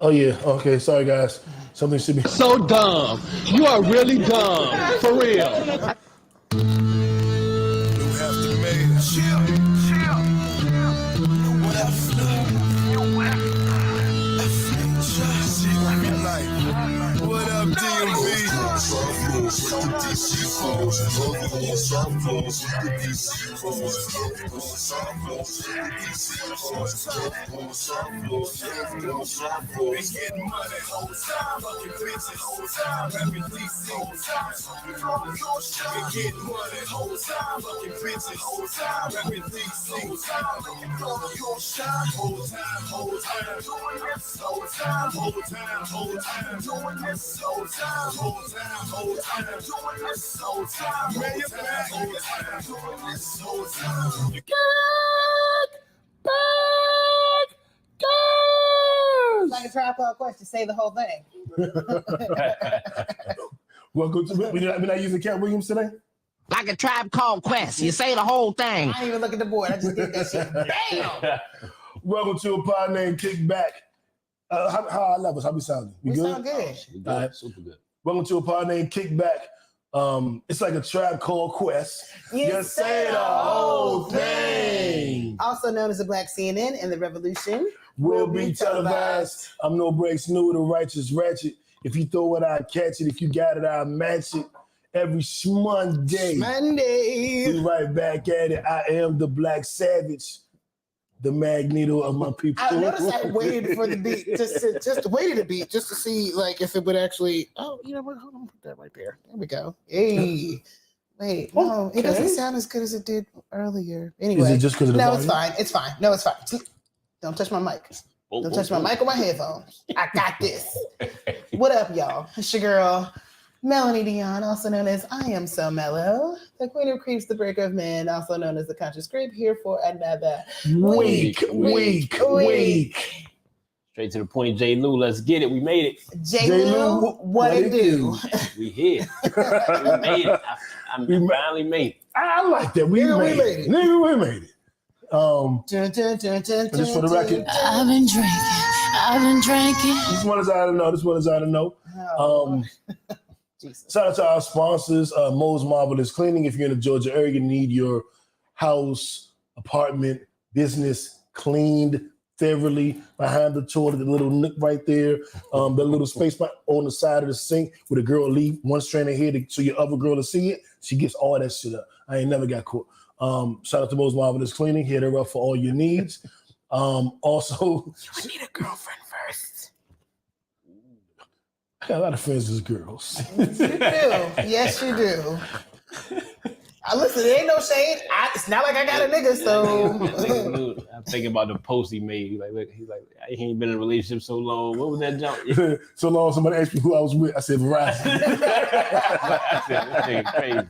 Oh yeah. Okay. Sorry guys. Something should be. So dumb. You are really dumb. For real. You have to make it. Chill. What up, What up, DMV? Like a Tribe Called Quest to say the whole thing. Welcome to. We're not using Cat Williams today. Like a Tribe Called Quest. You say the whole thing. I didn't even look at the board. I just did that shit. Damn. Welcome to a pod named Kickback. How our levels? How we sounding? We sound good. All right. Super good. Welcome to a pod named Kickback. It's like a Tribe Called Quest. You say the whole thing. Also known as the Black CNN and the Revolution. Will be televised. I'm no breaks new, the righteous ratchet. If you throw it, I catch it. If you got it, I match it. Every Monday. We right back at it. I am the Black Savage, the Magneto of my people. I noticed I waited for the beat, just waited a beat, just to see like if it would actually. Oh, you know what? Hold on, put that right there. There we go. Hey, wait, no, it doesn't sound as good as it did earlier. Anyway, is it just because of the no, volume? it's fine. It's fine. No, it's fine. Don't touch my mic. Don't touch my mic or my headphones. I got this. What up, y'all? It's your girl, Melanie Dion, also known as I Am So Mellow, the Queen of Creeps, the Breaker of Men, also known as the Conscious Creep, here for another week. Straight to the point, J. Lou. Let's get it. We made it. J. Lou, what it do? We here. We made it. We finally made it. I like that. We made it. Nigga, we made it. Just for the record, I've been drinking. This one is out of know. Shout out to our sponsors, Mo's Marvelous Cleaning. If you're in the Georgia area, you need your house, apartment, business cleaned thoroughly. Behind the toilet, the little nook right there, the little space on the side of the sink where the girl leave one strand of hair so your other girl to see it. She gets all that shit up. I ain't never got caught. Shout out to Mo's Marvelous Cleaning. Hit her up for all your needs. Also, you need a girlfriend first. I got a lot of friends as girls. You do. Yes, you do. Listen, there ain't no shade. It's not like I got a nigga, so. I'm thinking about the post he made. He's like, he ain't been in a relationship so long. What was that jump? So long, somebody asked me who I was with. I said Verizon. That's crazy.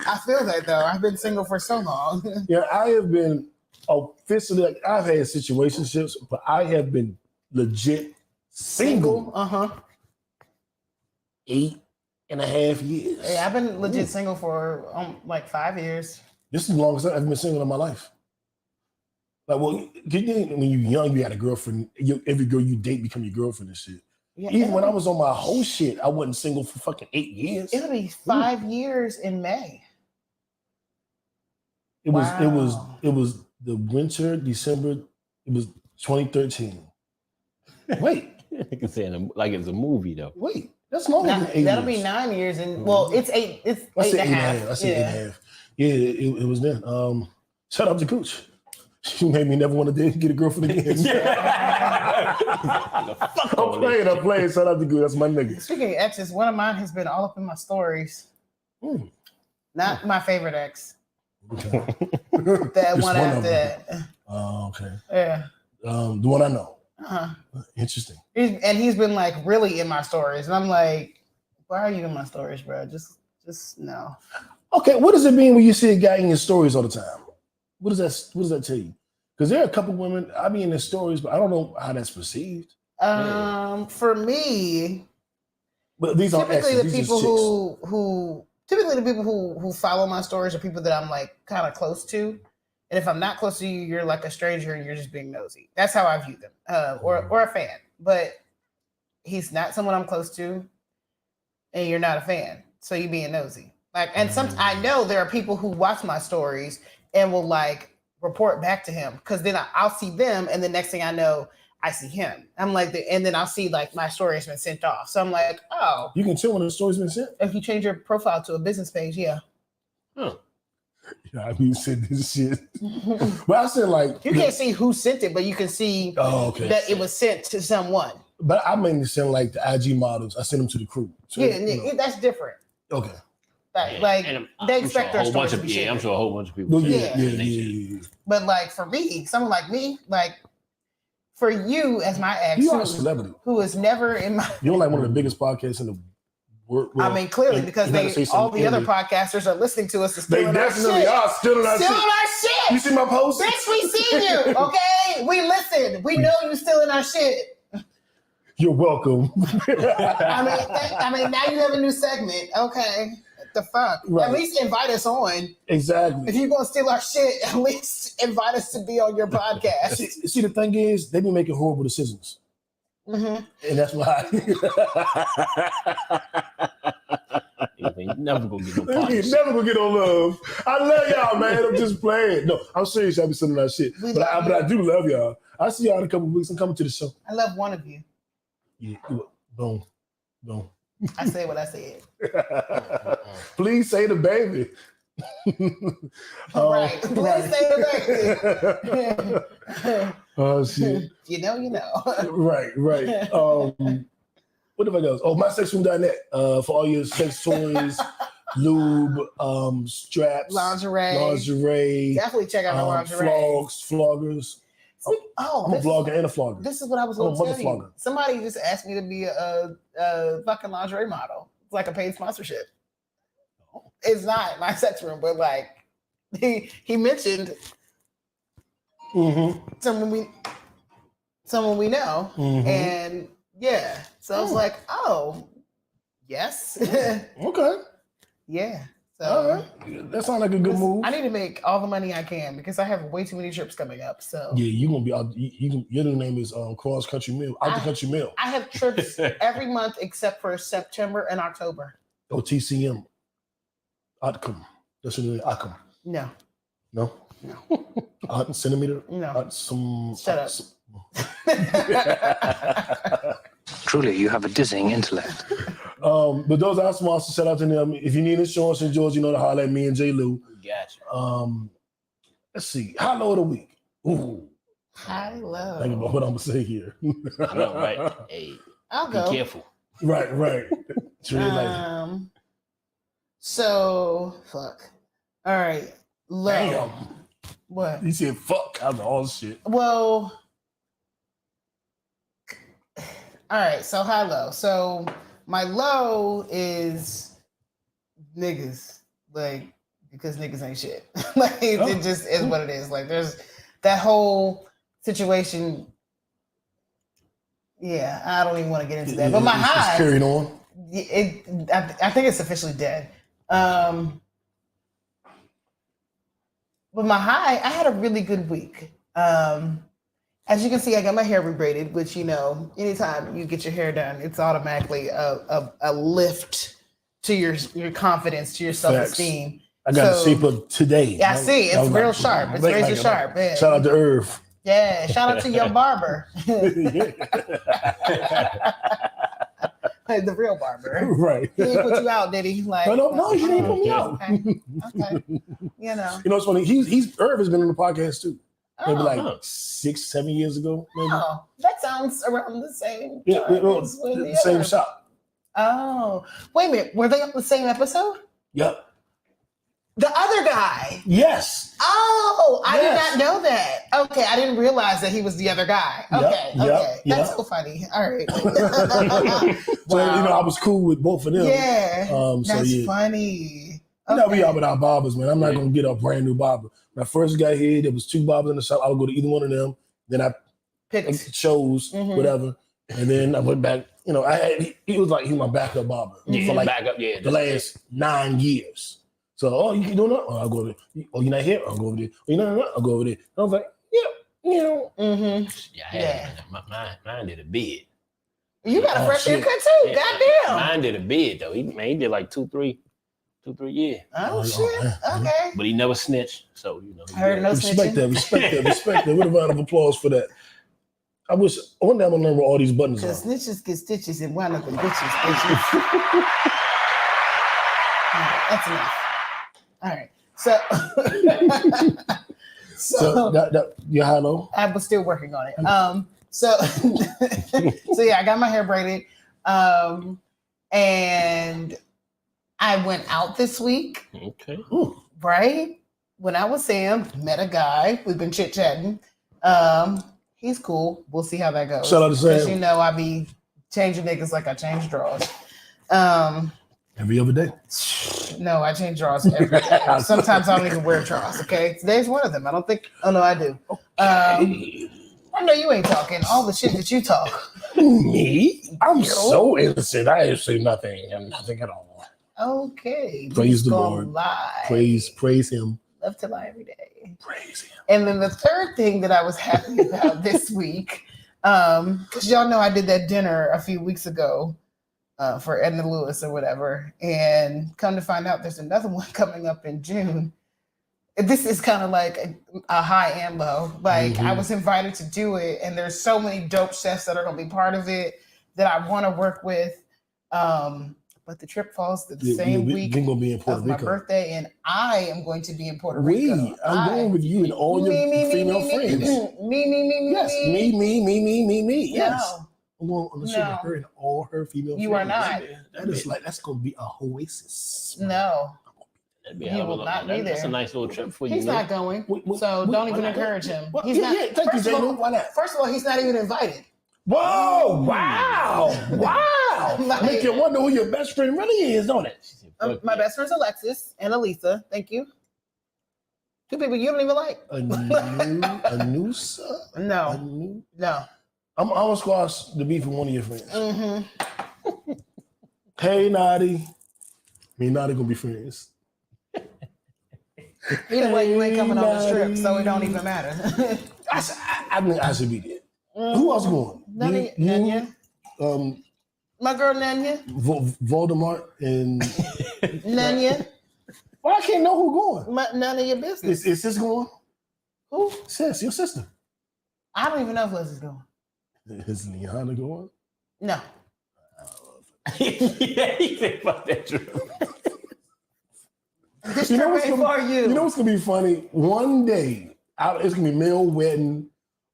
I feel that though. I've been single for so long. Yeah, I have been officially, like, I've had situationships, but I have been legit single. 8.5 years. Hey, I've been legit single for like 5 years. This is the longest I've ever been single in my life. Like, well, when you're young, you had a girlfriend. Every girl you date become your girlfriend and shit. Yeah, even when I was on my whole shit, I wasn't single for fucking 8 years. It'll be 5 years in May. It was the winter, December. It was 2013. Wait, you can say like it's a movie though. Wait. That's longer than 8 years. That'll be 9 years, and well, it's 8. It's 8.5. I said 8.5. Yeah, it was then. Shout out to Cooch. She made me never want to get a girlfriend again. I'm playing. Shout out to Cooch. That's my nigga. Speaking of exes, one of mine has been all up in my stories. Not my favorite ex. Okay. That one after that. Oh, okay. Yeah. The one I know. Interesting. He's been like really in my stories, and I'm like, why are you in my stories, bro? Just no. Okay, what does it mean when you see a guy in your stories all the time? What does that tell you? Because there are a couple women I be in their stories, but I don't know how that's perceived. For me, but these are typically exes, the people who follow my stories are people that I'm like kind of close to. And if I'm not close to you, you're like a stranger and you're just being nosy. That's how I view them, or a fan. But he's not someone I'm close to, and you're not a fan, so you being nosy. Like, and I know there are people who watch my stories and will like report back to him because then I'll see them, and the next thing I know, I see him. I'm like, and then I'll see like my story has been sent off. So I'm like, oh, You can tell when the story's been sent. if you change your profile to a business page, yeah. Huh. Yeah, I mean, send this shit. But I said like You can't see who sent it, but you can see okay. that it was sent to someone. But I mainly send like the IG models. I send them to the crew. So, That's different. Okay. Like And they I'm expect sure a their whole bunch stories to of be shared. I'm sure a whole bunch of people. Well, share yeah. it. But like for me, someone like me, like for you as my ex, You are a celebrity. who is never in my. You're like one of the biggest podcasts in the world. I mean, clearly because all the other podcasters are listening to us. They definitely are stealing our shit. Stealing our shit. You see my post? Bitch, we see you. Okay, we listen. We know you stealing our shit. You're welcome. I mean, now you have a new segment. Okay. The fuck? Right. At least invite us on. Exactly. If you're gonna steal our shit, at least invite us to be on your podcast. See, the thing is, they be making horrible decisions, Mm-hmm. and that's why. You're never gonna get no You're parties. never gonna get no love. I love y'all, man. I'm just playing. No, I'm serious. I be sending that shit, We but love I do love y'all. I see y'all in a couple of weeks. I'm coming to the show. I love one of you. Yeah, boom. I said what I said. Please say the baby. Right. Please say the baby. Oh shit. You know. Right. What if I go? Oh, mysexroom.net for all your sex toys, lube, straps, lingerie. Definitely check out the lingerie. Floggers. I'm a vlogger and a flogger. This is what I was going to tell you. Somebody just asked me to be a fucking lingerie model. It's like a paid sponsorship. It's not my sex room, but like he mentioned someone we know, and yeah. So I was like, oh, yes, Okay. yeah. So All right. That sounds like a good move. I need to make all the money I can because I have way too many trips coming up. So Yeah, you're gonna be out. Your new name is Cross Country Mill. Out the Country Mill. I have trips every month except for September and October. Oh, TCM. Outcome. That's your name. Outcome. No. Centimeter. No. Shut up. Truly, you have a dizzying intellect. But those are our sponsors. Shout out to them. If you need insurance in Georgia, you know to holler at me and J. Lou. Gotcha. Let's see. High low of the week. Ooh. High low. Think about what I'm gonna say here. I know, right? Hey, I'll be go. careful. Right. So fuck. All right. Low. Damn. What? He said fuck out of all shit. Well. All right. So high low. So my low is niggas, like because niggas ain't shit. Like it just is what it is. Like there's that whole situation. Yeah, I don't even want to get into that. But my high carried on. I think it's officially dead. But my high, I had a really good week. As you can see, I got my hair rebraided, which, you know, anytime you get your hair done, it's automatically a lift to your confidence, to your self-esteem. I got the shape of today. Yeah, I see. It's real sharp. It's razor sharp. Yeah. Shout out to Irv. Yeah, shout out to your barber. The real barber. Right. He didn't put you out, did he? Like, no, he didn't put me out. Okay. You know. You know, it's funny. Irv has been on the podcast too. Maybe Oh. like 6-7 years ago. Maybe. Oh, that sounds around the same. Yeah, time as when the same other- shop. Oh, wait a minute. Were they on the same episode? Yep. The other guy. Yes. Oh, I Yes. did not know that. Okay, I didn't realize that he was the other guy. Okay, that's so funny. All right. So you know, I was cool with both of them. Yeah. That's yeah. funny. You know, we are with our barbers, man. I'm not gonna get a brand new barber. When I first got here, there was 2 barbers in the shop. I would go to either one of them. Then I chose whatever, and then I went back. You know, he was like he was my backup barber for like the last 9 years. So, you can do that? Oh, I'll go over there. Oh, you're not here? I'll go over there. Oh, you're not here? I'll go over there. I was like, yeah. Yeah, I had mine did a bid. You got a Oh, fresh shit. haircut too. Yeah, Goddamn. Mine did a bid though. He did like 2-3 years. Oh, Oh, shit. man. Okay. But he never snitched. So you know. I heard no Respect snitching. that. What a round of applause for that. I wish one day I'm gonna learn where all these buttons are. Because snitches get stitches and wind up in bitches. Bitches. That's enough. All right. So, So that your high low. I was still working on it. So yeah, I got my hair braided. And I went out this week. Okay. Right? Went out with Sam, met a guy. We've been chit-chatting. He's cool. We'll see how that goes. Shout out to Sam. Because you know I be changing niggas like I change drawers. Every other day. No, I change drawers every day. Sometimes I don't even wear drawers, okay? Today's one of them. I don't think, oh no, I do. I know you ain't talking. All the shit that you talk. Me? I'm so innocent. I ain't say nothing. I'm nothing at all. Okay. Praise the Gonna Lord. lie. Praise him. Love to lie every day. Praise him. And then the third thing that I was happy about this week, because y'all know I did that dinner a few weeks ago for Edna Lewis or whatever. And come to find out, there's another one coming up in June. This is kind of like a high and low. Like I was invited to do it, and there's so many dope chefs that are going to be part of it that I want to work with. But the trip falls to the same week We're gonna be in Puerto of my Rico. birthday, and I am going to be in Puerto Rico. I'm going with you and all your female friends. Me. Yes. I'm going on the trip with her and all her female friends. You are not. That's gonna be a oasis. No. That'd be a He hell of a will not be That's a there. nice little trip for you. He's not going. So don't even encourage him. Well, He's not. thank you, First of all- Jalen. Why not? First of all, he's not even invited. Whoa! Wow! Like- Make you wonder who your best friend really is, don't it? My best friend's Alexis and Elisa. Thank you. Two people you don't even like. Anusa? No. No. I'm gonna squash the beef with one of your friends. Mm-hmm. Hey, Naughty. Me and Naughty gonna be friends. Either way, you ain't coming on the trip, so it don't even matter. I mean, I should be there. Who else going? Nanya. My girl Nanya. Voldemort and Nanya. well, I can't know who going. None of your business. Is sis going? Who? Sis, your sister. I don't even know if Liz is going. Is Liana going? No. Yeah, he think about that trip. This You know trip what's ain't gonna- for you. You know what's gonna be funny? One day, it's gonna be male wedding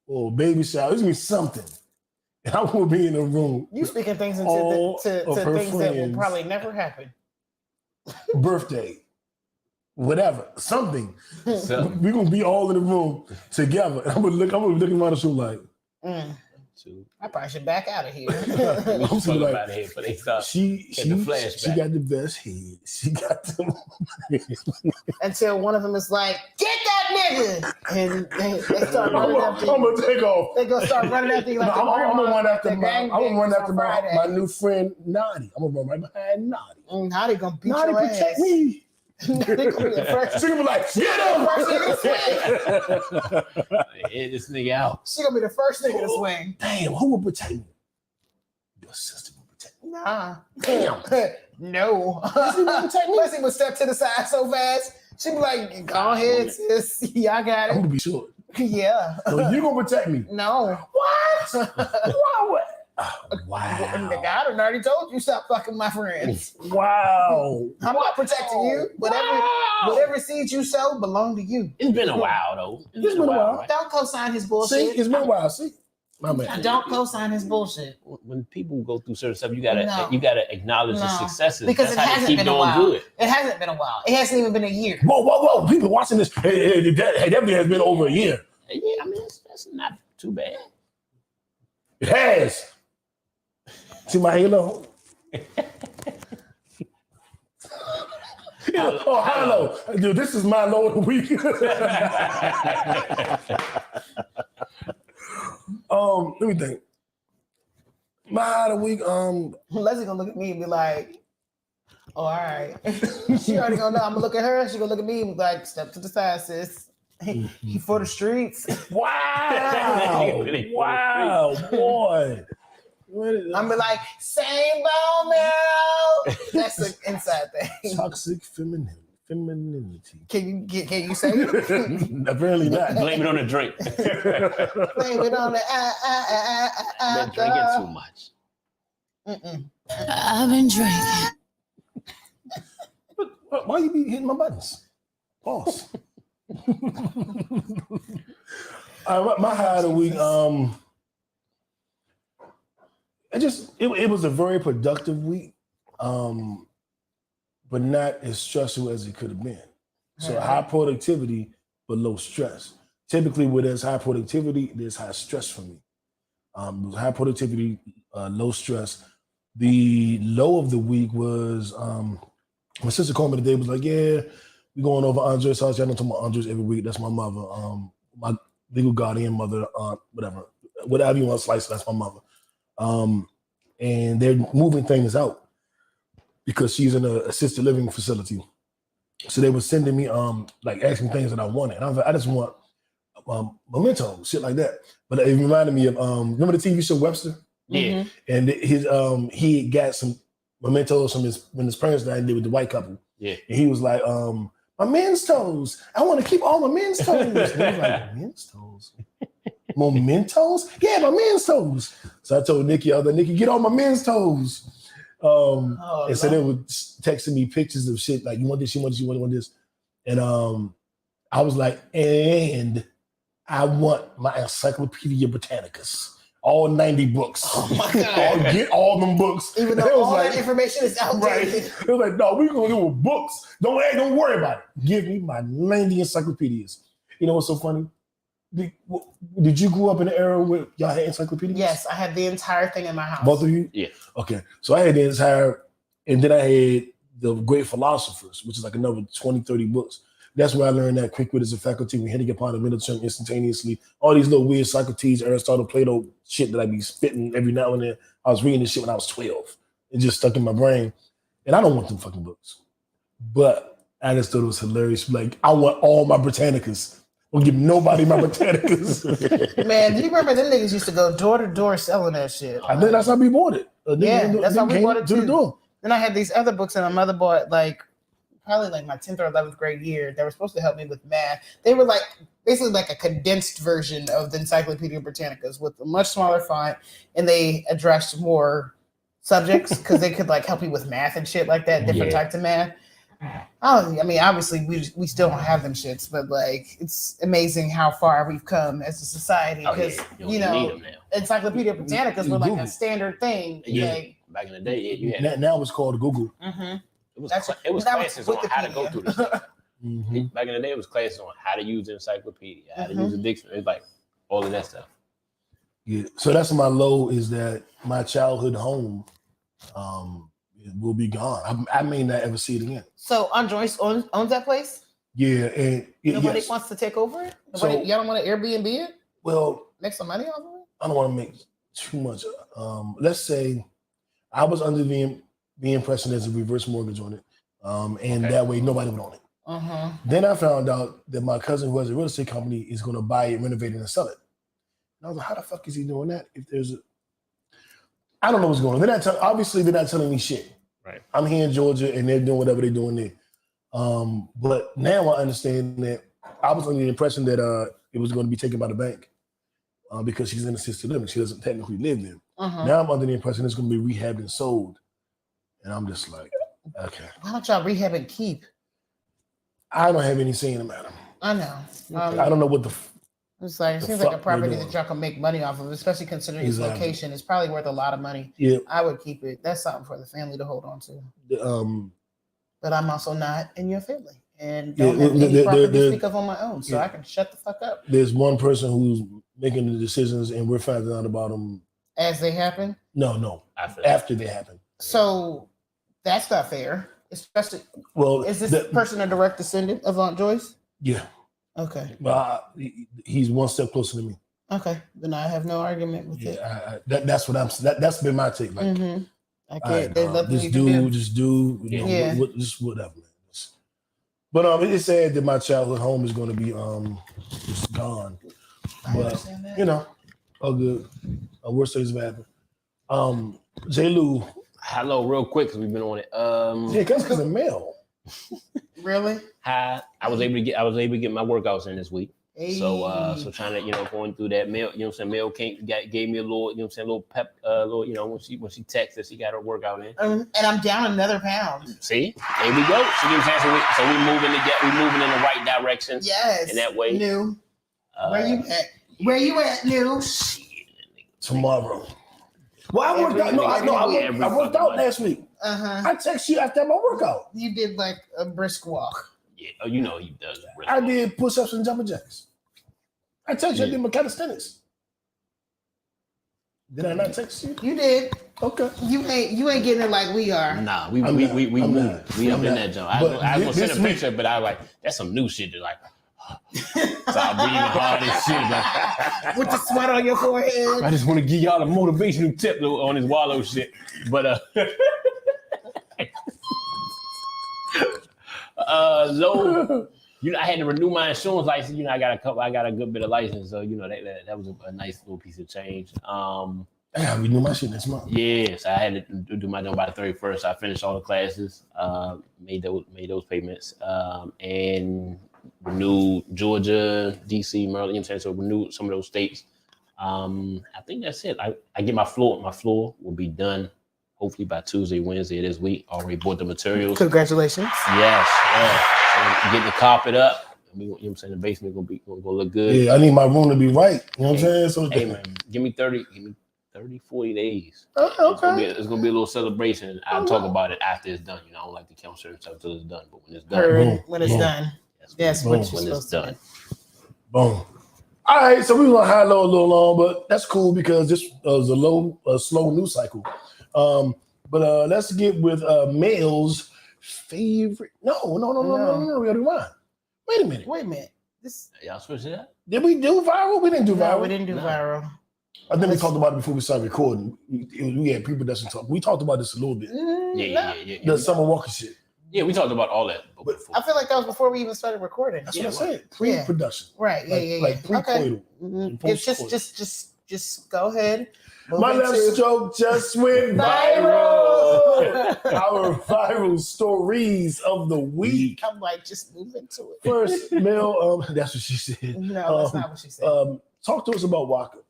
or baby shower. It's gonna be something. And I'm gonna be in the room. You speaking things into all to of her things that will friends. probably never happen. Birthday, whatever, something. So, We're gonna be all in the room together. And I'm gonna be looking around the show like, I probably should back out of here. we I'm talk like, about it here, but they thought she the flashback. she got the best head. She got the Until one of them is like, "Get that nigga!" and they start running after you. I'm gonna take off. They gonna start running after you like I'm the gonna grandma run after that my gang I'm gonna run bangers after on my Friday. new friend Naughty. I'm gonna run right behind Naughty. How they gonna beat Naughty your protect ass? me. They gonna be the first. She gonna be like, get him. hit this nigga out. She gonna be the first nigga to swing. Damn, who will protect me? Your sister will protect me. Nah. Damn. No. She will protect me. Leslie would step to the side so fast. She'd be like, "Go ahead, sis. Yeah, I got I'm it." gonna be short. Yeah. So you gonna protect me? No. What? Why? The Wow. guy done already told you stop fucking my friends. Wow. I'm not protecting you. Whatever seeds you sow belong to you. It's been a while though. It's been a while. right? Don't co-sign his See, bullshit. it's been a while. See, my man. Don't co-sign his bullshit. When people go through certain stuff, you gotta No. acknowledge the No. successes. Because That's it how you hasn't keep been a doing while. good. It hasn't been a while. It hasn't even been a year. Whoa. People watching this. Hey, that definitely has been over a year. Yeah, I mean that's not too bad. It has. See my halo? Oh, hello. Dude, this is my low of the week. Let me think. My high of the week, Leslie gonna look at me and be like, "Oh, all right." She already gonna know. I'm gonna look at her. She gonna look at me and be like, "Step to the side, sis." He for the streets. wow, boy. I'm be like, same bone marrow. That's an inside thing. Toxic femininity. Can you say it? Apparently not. Blame it on the drink. Blame it on the Been drinking too much. I've been drinking. Why you be hitting my buttons? Pause. My high of the week, it was a very productive week, but not as stressful as it could have been. So high productivity, but low stress. Typically, where there's high productivity, there's high stress for me. High productivity, low stress. The low of the week was my sister called me today. Was like, "Yeah, we going over Andre's house. Y'all know talking about Andre's every week. That's my mother, my legal guardian mother, aunt, whatever you want to slice. That's my mother." And they're moving things out because she's in an assisted living facility. So they were sending me like asking things that I wanted. And I was like, I just want mementos, shit like that. But it reminded me of remember the TV show Webster? Yeah. And he got some mementos from when his parents died and did with the white couple. Yeah. And he was like, my men's toes. I want to keep all my men's toes. And I was like, men's toes? Mementos? Yeah, my men's toes. So I told Nikki, Nikki, get on my men's toes. And so they were texting me pictures of shit like, you want this, you want this, you want this. And I was like, and I want my Encyclopedia Britannicas. All 90 books. Oh my God. Get all them books. Even though all that information is outdated. Right. It was like, no, we're going to do with books. Don't worry about it. Give me my 90 encyclopedias. You know what's so funny? Did you grow up in an era where y'all had encyclopedias? Yes, I had the entire thing in my house. Both of you? Yeah. Okay. So I had the entire, and then I had the Great Philosophers, which is like another 20, 30 books. That's where I learned that quick wit is a faculty. We had to get upon the middle term instantaneously. All these little weird Socrates, Aristotle, Plato shit that I be spitting every now and then. I was reading this shit when I was 12. It just stuck in my brain. And I don't want them fucking books. But I just thought it was hilarious. Like, I want all my Britannicas. Don't give nobody my Britannicas. Man, do you remember them niggas used to go door to door selling that shit? I think that's how we bought it. Yeah, that's how we bought it too. The door. Then I had these other books that my mother bought, like probably like my 10th or 11th grade year. They were supposed to help me with math. They were like basically like a condensed version of the Encyclopedia Britannicas with a much smaller font, and they addressed more subjects because they could like help you with math and shit like that, different types of math. Oh, I mean, obviously we still don't have them shits, but like it's amazing how far we've come as a society because you know Encyclopedia Britannicas were like a standard thing. Yeah, like, back in the day, you had now it's called Google. Mm-hmm. It was classes on how to go through this stuff. Mm-hmm. Back in the day, it was classes on how to use the encyclopedia, how to use a dictionary. It's like all of that stuff. Yeah. So that's my low is that my childhood home will be gone. I may not ever see it again. So Aunt Joyce owns that place? Yeah. And nobody wants to take over it? Y'all don't want to Airbnb it? Well, make some money off of it? I don't want to make too much. Let's say I was under the impression there's a reverse mortgage on it. And that way nobody would own it. Uh-huh. Then I found out that my cousin who has a real estate company is going to buy it, renovate it, and sell it. And I was like, how the fuck is he doing that? If there's I don't know what's going on. Obviously, they're not telling me shit. Right. I'm here in Georgia, and they're doing whatever they're doing there. But now I understand that I was under the impression that it was going to be taken by the bank because she's in assisted living. She doesn't technically live there. Uh-huh. Now I'm under the impression it's going to be rehabbed and sold. And I'm just like, okay. Why don't y'all rehab and keep? I don't have any say in the matter. I know. I don't know what the... It's like it seems like a property that y'all can make money off of, especially considering its location. It's probably worth a lot of money. Yeah, I would keep it. That's something for the family to hold on to. But I'm also not in your family, and don't have any property to speak of on my own, so I can shut the fuck up. There's one person who's making the decisions, and we're finding out about them as they happen. No, after they happen. So that's not fair. Especially, is this person a direct descendant of Aunt Joyce? Yeah. Okay. But he's one step closer to me. Okay, then I have no argument with it. That's what I'm. That's been my take. Like, I can't. There's nothing you can do. Just do. Just whatever. But it's sad that my childhood home is going to be gone. But you know, all good. Worst things have happened. J. Lou. Hello, real quick, because we've been on it. Yeah, that's because of mail. Really? Hi. I was able to get my workouts in this week. Hey. So trying to, going through that mail, mail gave me a little, a little pep, when she texted, she got her workout in. And I'm down another pound. See, there we go. So we moving in the right direction. Yes. In that way. New. Where you at? Where you at, New? Tomorrow. Well, I worked out. I worked out last week. I text you after my workout. You did like a brisk walk. Yeah, he does. I did push-ups and jumping jacks. I text you. I did my calisthenics. Did I not text you? You did. Okay. You ain't getting it like we are. Nah, we moved. We up in that joint. I was gonna send a picture, but I was like, that's some new shit. To like, so I'm breathing hard and shit. Like, with the sweat on your forehead. I just want to give y'all a motivational tip on this Wallow shit. But I had to renew my insurance license. I got a good bit of license, so that was a nice little piece of change. I gotta renew my shit next month. Yes, I had to do my job by the 31st. I finished all the classes, made those payments, and renewed Georgia, DC, Maryland. So renewed some of those states. I think that's it. I get my floor. My floor will be done hopefully by Tuesday, Wednesday of this week. Already bought the materials. Congratulations. Yes. So get the carpet up. The basement gonna look good. Yeah, I need my room to be right. You know what I'm saying? So hey man, give me 30, 40 days. Okay. It's gonna be a little celebration. I'll talk about it after it's done. I don't like to count certain stuff until it's done, but when it's done, when it's done. Yes, when it's done. Boom. All right, so we were gonna high low a little long, but that's cool because this was a slow news cycle. But let's get with Male's favorite. No. We gotta do mine. Wait a minute. This y'all switch it up? Did we do viral? We didn't do viral. No, we didn't do viral. I think we talked about it before we started recording. We had people that's talk. We talked about this a little bit. Yeah. The Summer Walker shit. Yeah, we talked about all that. But I feel like that was before we even started recording. That's what I said. Pre-production. Right. Like pre-coital. Okay. Just go ahead. My left stroke just went viral. Our viral stories of the week. I'm like, just move into it. First, Mel, that's what she said. No, that's not what she said. Talk to us about Walker.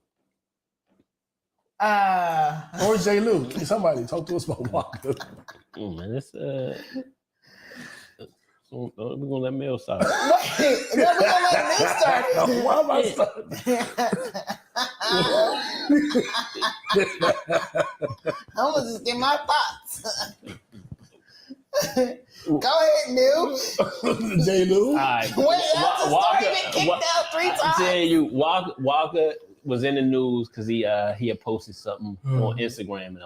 Or J. Lou. Somebody talk to us about Walker. Oh man, this we're gonna let Mel start. Wait, we're gonna let me start. Why am I starting? I'm gonna just get my thoughts. Go ahead, New. J. Lou. All right. Wait, that's a story been kicked out 3 times. I tell you, Walker was in the news because he had posted something on Instagram, and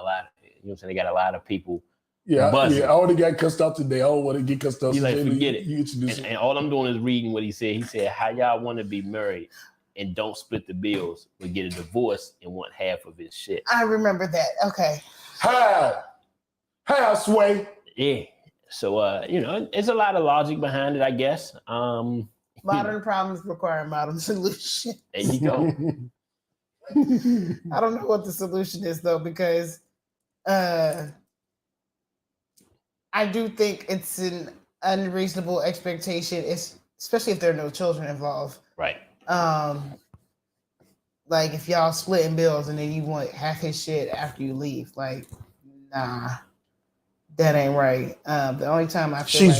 they got a lot of people. Yeah, I already got cussed out today. I don't want to get cussed out. You like forget it. You and all I'm doing is reading what he said. He said, "How y'all want to be married and don't split the bills, but get a divorce and want half of his shit?" I remember that. Okay. How, Sway? Yeah. So it's a lot of logic behind it, I guess. Modern problems require modern solutions. There you go. I don't know what the solution is though, because I do think it's an unreasonable expectation, especially if there are no children involved. Right. Like if y'all splitting bills and then you want half his shit after you leave, like, nah, that ain't right. The only time I feel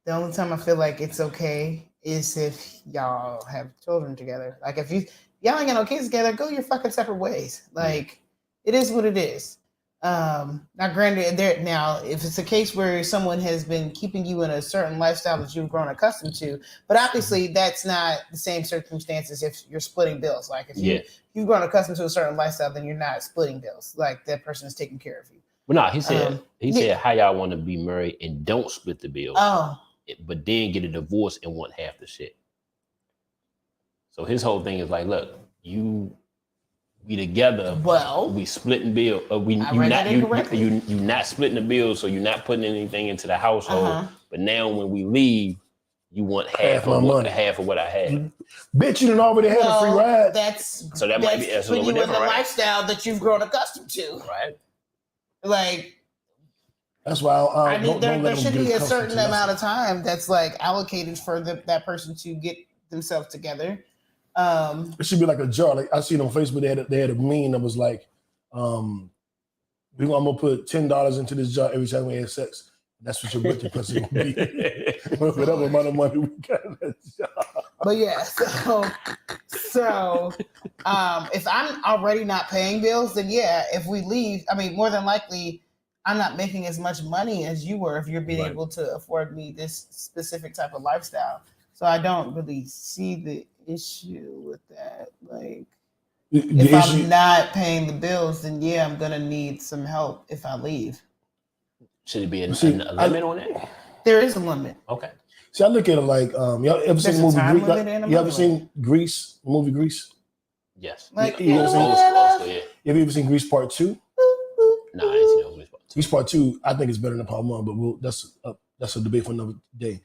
The only time I feel like it's okay is if y'all have children together. Like if y'all ain't got no kids together, go your fucking separate ways. Like it is what it is. Now granted, if it's a case where someone has been keeping you in a certain lifestyle that you've grown accustomed to, but obviously that's not the same circumstances if you're splitting bills. Like if you've grown accustomed to a certain lifestyle, then you're not splitting bills. Like that person is taking care of you. But no, he said, how y'all want to be married and don't split the bills, but then get a divorce and want half the shit. So his whole thing is like, look, we together. Well, we splitting bill. You not splitting the bills, so you're not putting anything into the household. But now when we leave, you want Half my money. half of what I had. Bitch, you done already had a free ride. So that might be that's a little putting you in different, the right? lifestyle that you've grown accustomed to. Right. Like, That's why I mean, there should be a certain amount of time that's like allocated for that person to get themselves together. It should be like a jar. Like I seen on Facebook, they had a meme that was like, I'm gonna put $10 into this jar every time we have sex. That's what your birthday present gonna be. Whatever amount of money we got in that jar. But yeah, so if I'm already not paying bills, then yeah, if we leave, I mean, more than likely, I'm not making as much money as you were if you're being able to afford me this specific type of lifestyle. So I don't really see the issue with that. Like, if I'm not paying the bills, then yeah, I'm gonna need some help if I leave. Should it be a limit on that? There is a limit. Okay. See, I look at it like, y'all ever seen the movie Grease? You ever seen Grease? The movie Grease? Yes. Like, you ever seen yeah. Have you ever seen Grease Part 2? No, I ain't seen no Grease Part 2. Grease Part 2, I think it's better than Part 1, but that's a debate for another day.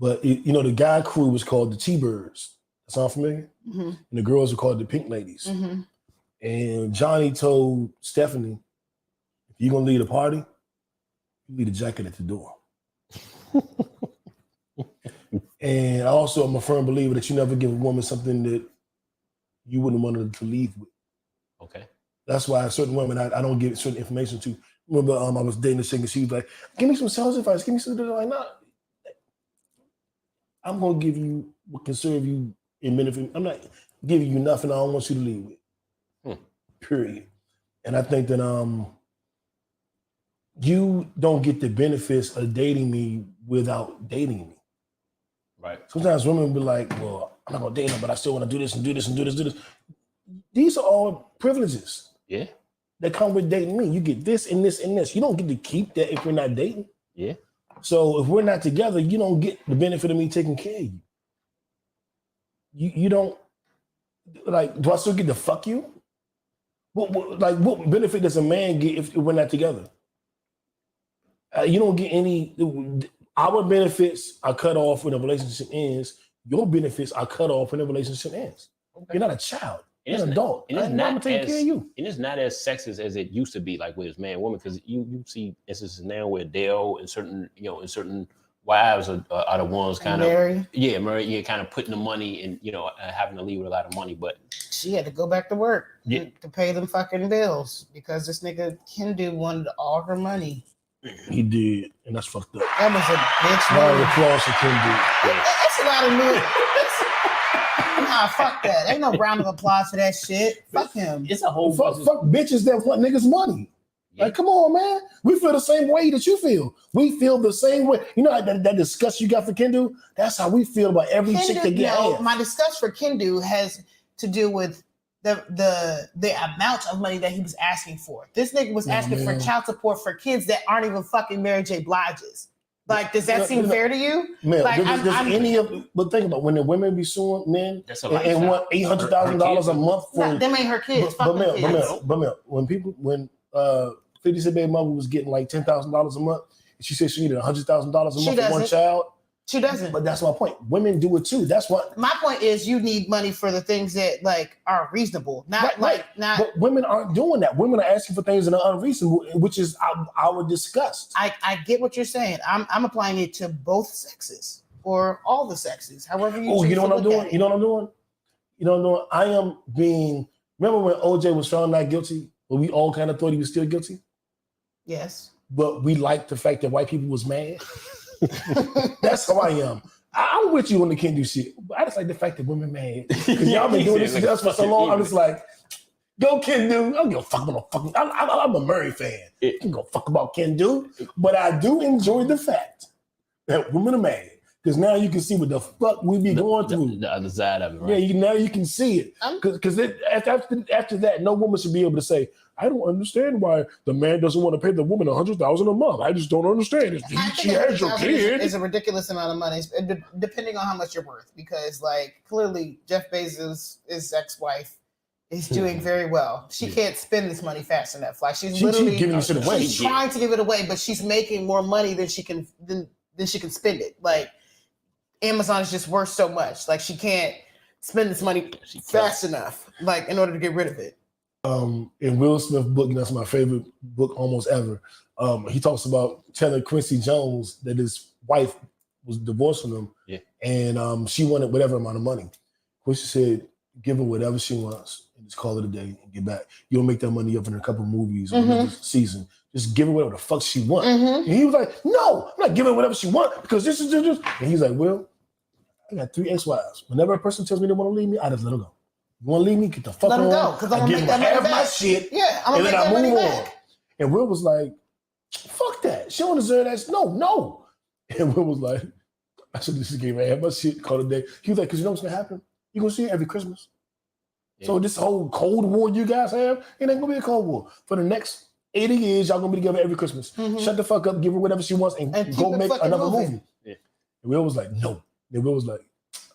But you know, the guy crew was called the T-Birds. That sound familiar? Mm-hmm. And the girls were called the Pink Ladies. Mm-hmm. And Johnny told Stephanie, if you're gonna leave the party, you leave the jacket at the door. And also, I'm a firm believer that you never give a woman something that you wouldn't want her to leave with. Okay. That's why certain women I don't give certain information to. Remember, I was dating a chick and she was like, "Give me some sales advice. Give me some." Like, nah, I'm gonna give you what can serve you in benefit. I'm not giving you nothing I don't want you to leave with. Period. And I think that you don't get the benefits of dating me without dating me. Right. Sometimes women be like, well, I'm not gonna date him, but I still want to do this and do this and do this, do this. These are all privileges. Yeah. That come with dating me. You get this and this and this. You don't get to keep that if we're not dating. Yeah. So if we're not together, you don't get the benefit of me taking care of you. You don't, like, do I still get to fuck you? What benefit does a man get if we're not together? You don't get any. Our benefits are cut off when the relationship ends. Your benefits are cut off when the relationship ends. Okay. You're not a child. You're an adult. And it's not take care of you. And it's not as sexist as it used to be, like with man and woman, because you see instances now where Dale and certain wives are the ones kind of married, kind of putting the money and having to leave with a lot of money, but she had to go back to work to pay them fucking bills because this nigga Kendu wanted all her money. He did, and that's fucked up. That was a bitch. Round of applause for Kendu. That's a lot of news. Nah, fuck that. Ain't no round of applause for that shit. Fuck him. It's a whole fuck bitches that want niggas money. Yeah. Like, come on, man. We feel the same way that you feel. We feel the same way. You know that disgust you got for Kendu? That's how we feel about every chick that get ass. My disgust for Kendu has to do with the amount of money that he was asking for. This nigga was asking for child support for kids that aren't even fucking Mary J. Blige's. Like, does that seem fair to you? Man, like, but think about when the women be suing men and want $800,000 a month for them ain't her kids. But when 50 Cent baby mother was getting like $10,000 a month, and she said she needed $100,000 a month for one child. She doesn't. But that's my point. Women do it too. That's what my point is. You need money for the things that like are reasonable, not. But women aren't doing that. Women are asking for things that are unreasonable, which is our disgust. I get what you're saying. I'm applying it to both sexes or all the sexes, however you. Oh, you know what I'm doing? You know what I'm doing? You know what I'm doing? I am being. Remember when OJ was found not guilty, but we all kind of thought he was still guilty. Yes. But we liked the fact that white people was mad. That's how I am. I'm with you on the Kendu shit, but I just like the fact that women mad. Because y'all been doing this to us for so long. I'm just like, go Kendu. I don't give a fuck about fucking. I'm a Murray fan. I don't give a fuck about Kendu, but I do enjoy the fact that women are mad. Because now you can see what the fuck we be going through. The other side of it, right? Yeah, now you can see it. Because after that, no woman should be able to say, I don't understand why the man doesn't want to pay the woman $100,000 a month. I just don't understand. She has your kid. It's a ridiculous amount of money, depending on how much you're worth. Because, like, clearly Jeff Bezos' ex-wife is doing very well. She can't spend this money fast enough. Like, she's literally giving it away. She's trying to give it away, but she's making more money than she can spend it. Like, Amazon is just worth so much. Like she can't spend this money fast enough, like in order to get rid of it. In Will Smith's book, and that's my favorite book almost ever. He talks about telling Quincy Jones that his wife was divorced from him, and she wanted whatever amount of money. Quincy said, "Give her whatever she wants, and just call it a day and get back. You'll make that money up in a couple of movies or another season. Just give her whatever the fuck she wants." And he was like, "No, I'm not giving her whatever she wants because this is just." And he's like, "Will, I got 3 ex-wives. Whenever a person tells me they want to leave me, I just let them go. You want to leave me? Get the fuck Let on. them go, because I'm gonna make that money back. My shit. Yeah, I'm gonna make that money back. And Will was like, "Fuck that. She don't deserve that. No." And Will was like, "I should just give her half my shit, call it a day." He was like, "Because you know what's gonna happen? You're gonna see it every Christmas. So this whole Cold War you guys have, it ain't gonna be a Cold War. For the next 80 years, y'all gonna be together every Christmas. Shut the fuck up, give her whatever she wants, and go make another movie." And Will was like, "No." And Will was like,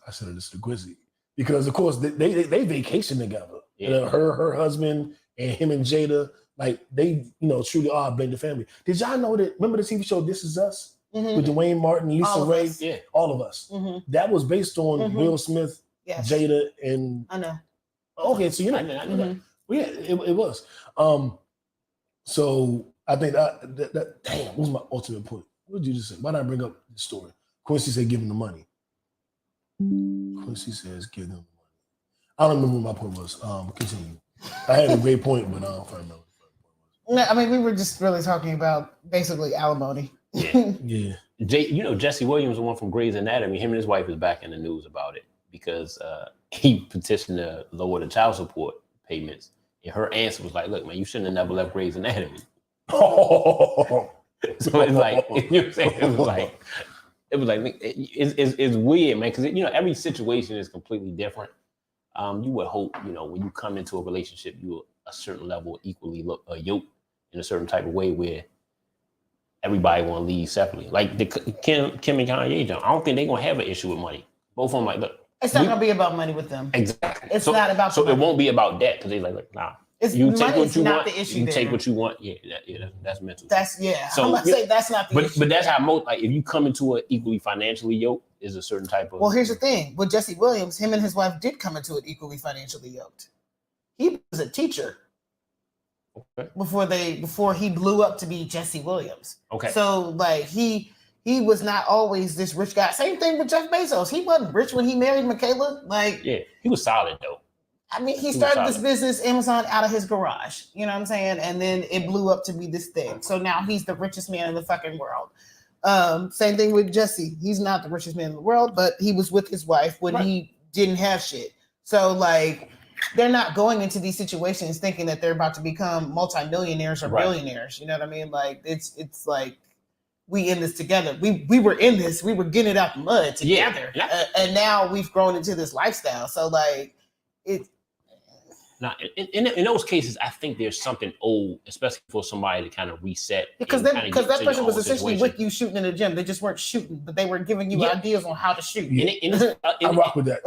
"I said this to Quincy." Because of course they vacation together. Her husband and him and Jada, like they, truly are a blended family. Did y'all know that? Remember the TV show This Is Us with Dwayne Martin, Lisa Ray, all of us. That was based on Will Smith, Jada, and I know. Okay, so I know. Well, yeah, it was. So I think that damn, what was my ultimate point? What did you just say? Why did I bring up the story? Quincy said, "Give him the money." Quincy says, "Give them the money." I don't remember what my point was. Continue. I had a great point, but I don't remember what the point was. No, I mean, we were just really talking about basically alimony. Yeah. Jesse Williams, the one from Grey's Anatomy, him and his wife is back in the news about it because he petitioned to lower the child support payments. And her answer was like, "Look, man, you shouldn't have never left Grey's Anatomy." So it's like, you know what I'm saying? It's weird, man, because every situation is completely different. You would hope, when you come into a relationship, you're a certain level equally yoked in a certain type of way where everybody want to leave separately. Like the Kim and Kanye, I don't think they're gonna have an issue with money. Both of them like, look, it's not gonna be about money with them. Exactly. It's not about. So it won't be about that because they're like, nah. You take what you want. The issue you take what you want. Yeah, that's mental. That's So I'm gonna say that's not the issue. But that's how most, like, if you come into an equally financially yoked, is a certain type of. Well, here's the thing with Jesse Williams. Him and his wife did come into it equally financially yoked. He was a teacher before he blew up to be Jesse Williams. Okay. So like he was not always this rich guy. Same thing with Jeff Bezos. He wasn't rich when he married Michaela. Like he was solid though. I mean, he started this business, Amazon, out of his garage. You know what I'm saying? And then it blew up to be this thing. So now he's the richest man in the fucking world. Same thing with Jesse. He's not the richest man in the world, but he was with his wife when he didn't have shit. So like, they're not going into these situations thinking that they're about to become multimillionaires or billionaires. You know what I mean? Like it's like we in this together. We were in this. We were getting it out the mud together, and now we've grown into this lifestyle. So like it. Now, in those cases, I think there's something old, especially for somebody to kind of reset. Because that person was essentially with you shooting in the gym. They just weren't shooting, but they were giving you ideas on how to shoot. I rock with that.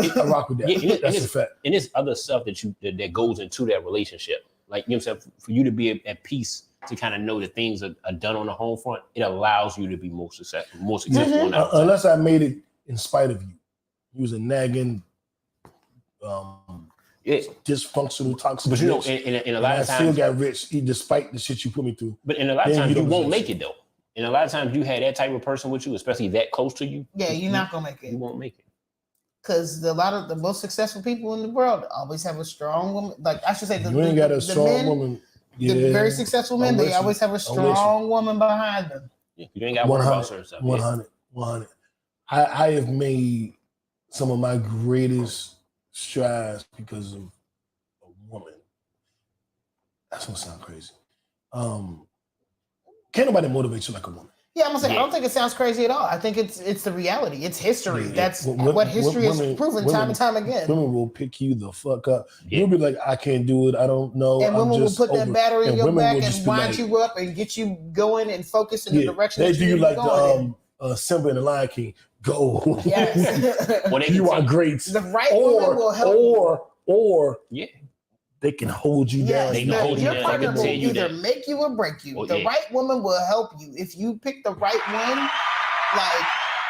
That's a fact. And there's other stuff that goes into that relationship. Like, you know what I'm saying? For you to be at peace, to kind of know that things are done on the home front, it allows you to be more successful. Unless I made it in spite of you. You was a nagging... dysfunctional, toxic. But in a lot of times, I still got rich despite the shit you put me through. But in a lot of times, you won't make it though. And a lot of times, you had that type of person with you, especially that close to you. Yeah, you're not gonna make it. You won't make it. Because a lot of the most successful people in the world always have a strong woman. Like I should say, you ain't got a strong woman. Yeah, the very successful men, they always have a strong woman behind them. Yeah, you ain't got to worry about certain stuff. 100. I have made some of my greatest strides because of a woman. That's gonna sound crazy. Can't nobody motivate you like a woman. Yeah, I'm gonna say I don't think it sounds crazy at all. I think it's the reality. It's history. That's what history has proven time and time again. Women will pick you the fuck up. You'll be like, I can't do it. I don't know. And women will put that battery in your back and wind you up and get you going and focused in the direction. They do you like the Simba and the Lion King. Go. Yes. You are great. The right woman will help or they can hold you down. They can hold you down. Your partner will either make you or break you. The right woman will help you. If you pick the right one, like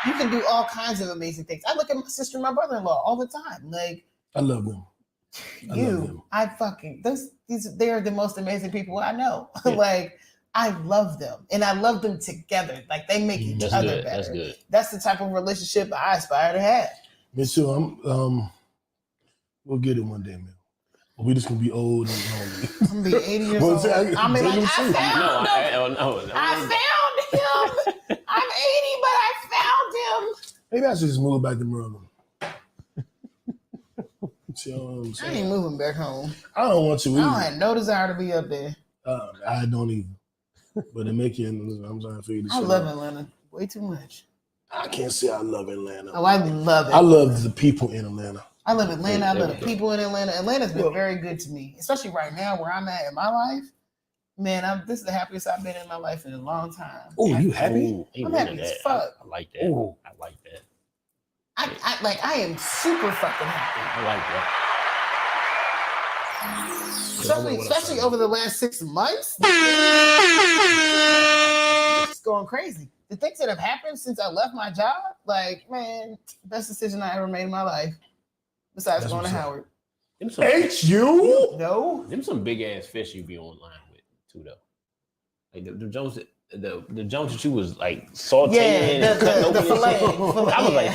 You can do all kinds of amazing things. I look at my sister and my brother-in-law all the time. Like, I love them. They are the most amazing people I know. Yeah. Like, I love them, and I love them together. Like, they make each That's other good. better. That's good. That's the type of relationship I aspire to have. Me too. We'll get it one day, man. We just gonna be old and lonely. I'm gonna be 80 years old. I mean, like, I found him. I found him. I'm 80, but I found him. Maybe I should just move back to Maryland. See what I'm I saying? ain't moving back home. I don't want to either. I don't have no desire to be up there. I don't either. But to make it, I'm trying to figure this I shit love out. Atlanta way too much. I can't say I love Atlanta. Oh, I love it. I love the people in Atlanta. I love Atlanta. I love the people in Atlanta. Atlanta's been very good to me, especially right now where I'm at in my life. Man, this is the happiest I've been in my life in a long time. Oh, you happy? Ooh, I'm happy as fuck. I like that. Ooh. I like that. I am super fucking happy. I like that. Especially over the last 6 months. It's going crazy. The things that have happened since I left my job, like, man, best decision I ever made in my life. Besides going to Howard. HU? No. Them some big ass fish you be online with too though. Like the Jones the Jones that you was like sauteing and cutting open fillet. and shit. I was like,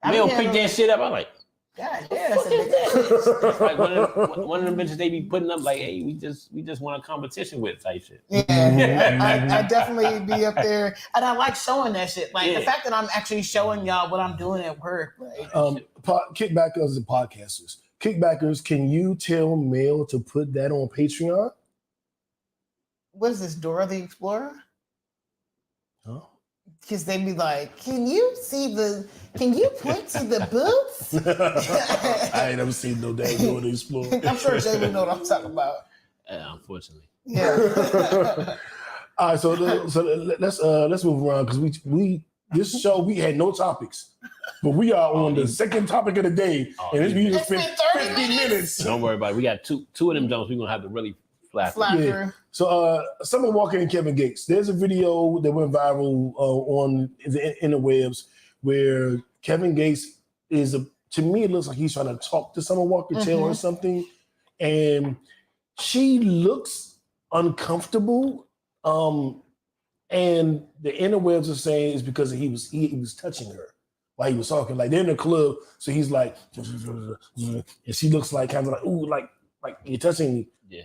they don't pick that shit up. I'm like, God damn, that's a big it's like one of them bitches they be putting up like, hey, we just want a competition with type shit. Yeah, I definitely be up there, and I like showing that shit. Like the fact that I'm actually showing y'all what I'm doing at work. Like, Kickbackers and podcasters. Kickbackers, can you tell Mel to put that on Patreon? what is this, Dora the Explorer? Huh? Because they'd be like, can you point to the boots? I ain't never seen no damn Dora the Explorer. I'm sure Jay will know what I'm talking about. Unfortunately. Yeah. All right, so let's move around because we this show we had no topics, but we are on the second topic of the day, and it's been 50 minutes. Don't worry about it. We got two of them Jones. We're gonna have to really fly through. So Summer Walker and Kevin Gates. There's a video that went viral on the interwebs where Kevin Gates is to me it looks like he's trying to talk to Summer Walker, tell her something, and she looks uncomfortable. And the interwebs are saying it's because he was touching her while he was talking. Like they're in the club, so he's like, and she looks like kind of like, ooh, like you're touching me. Yeah.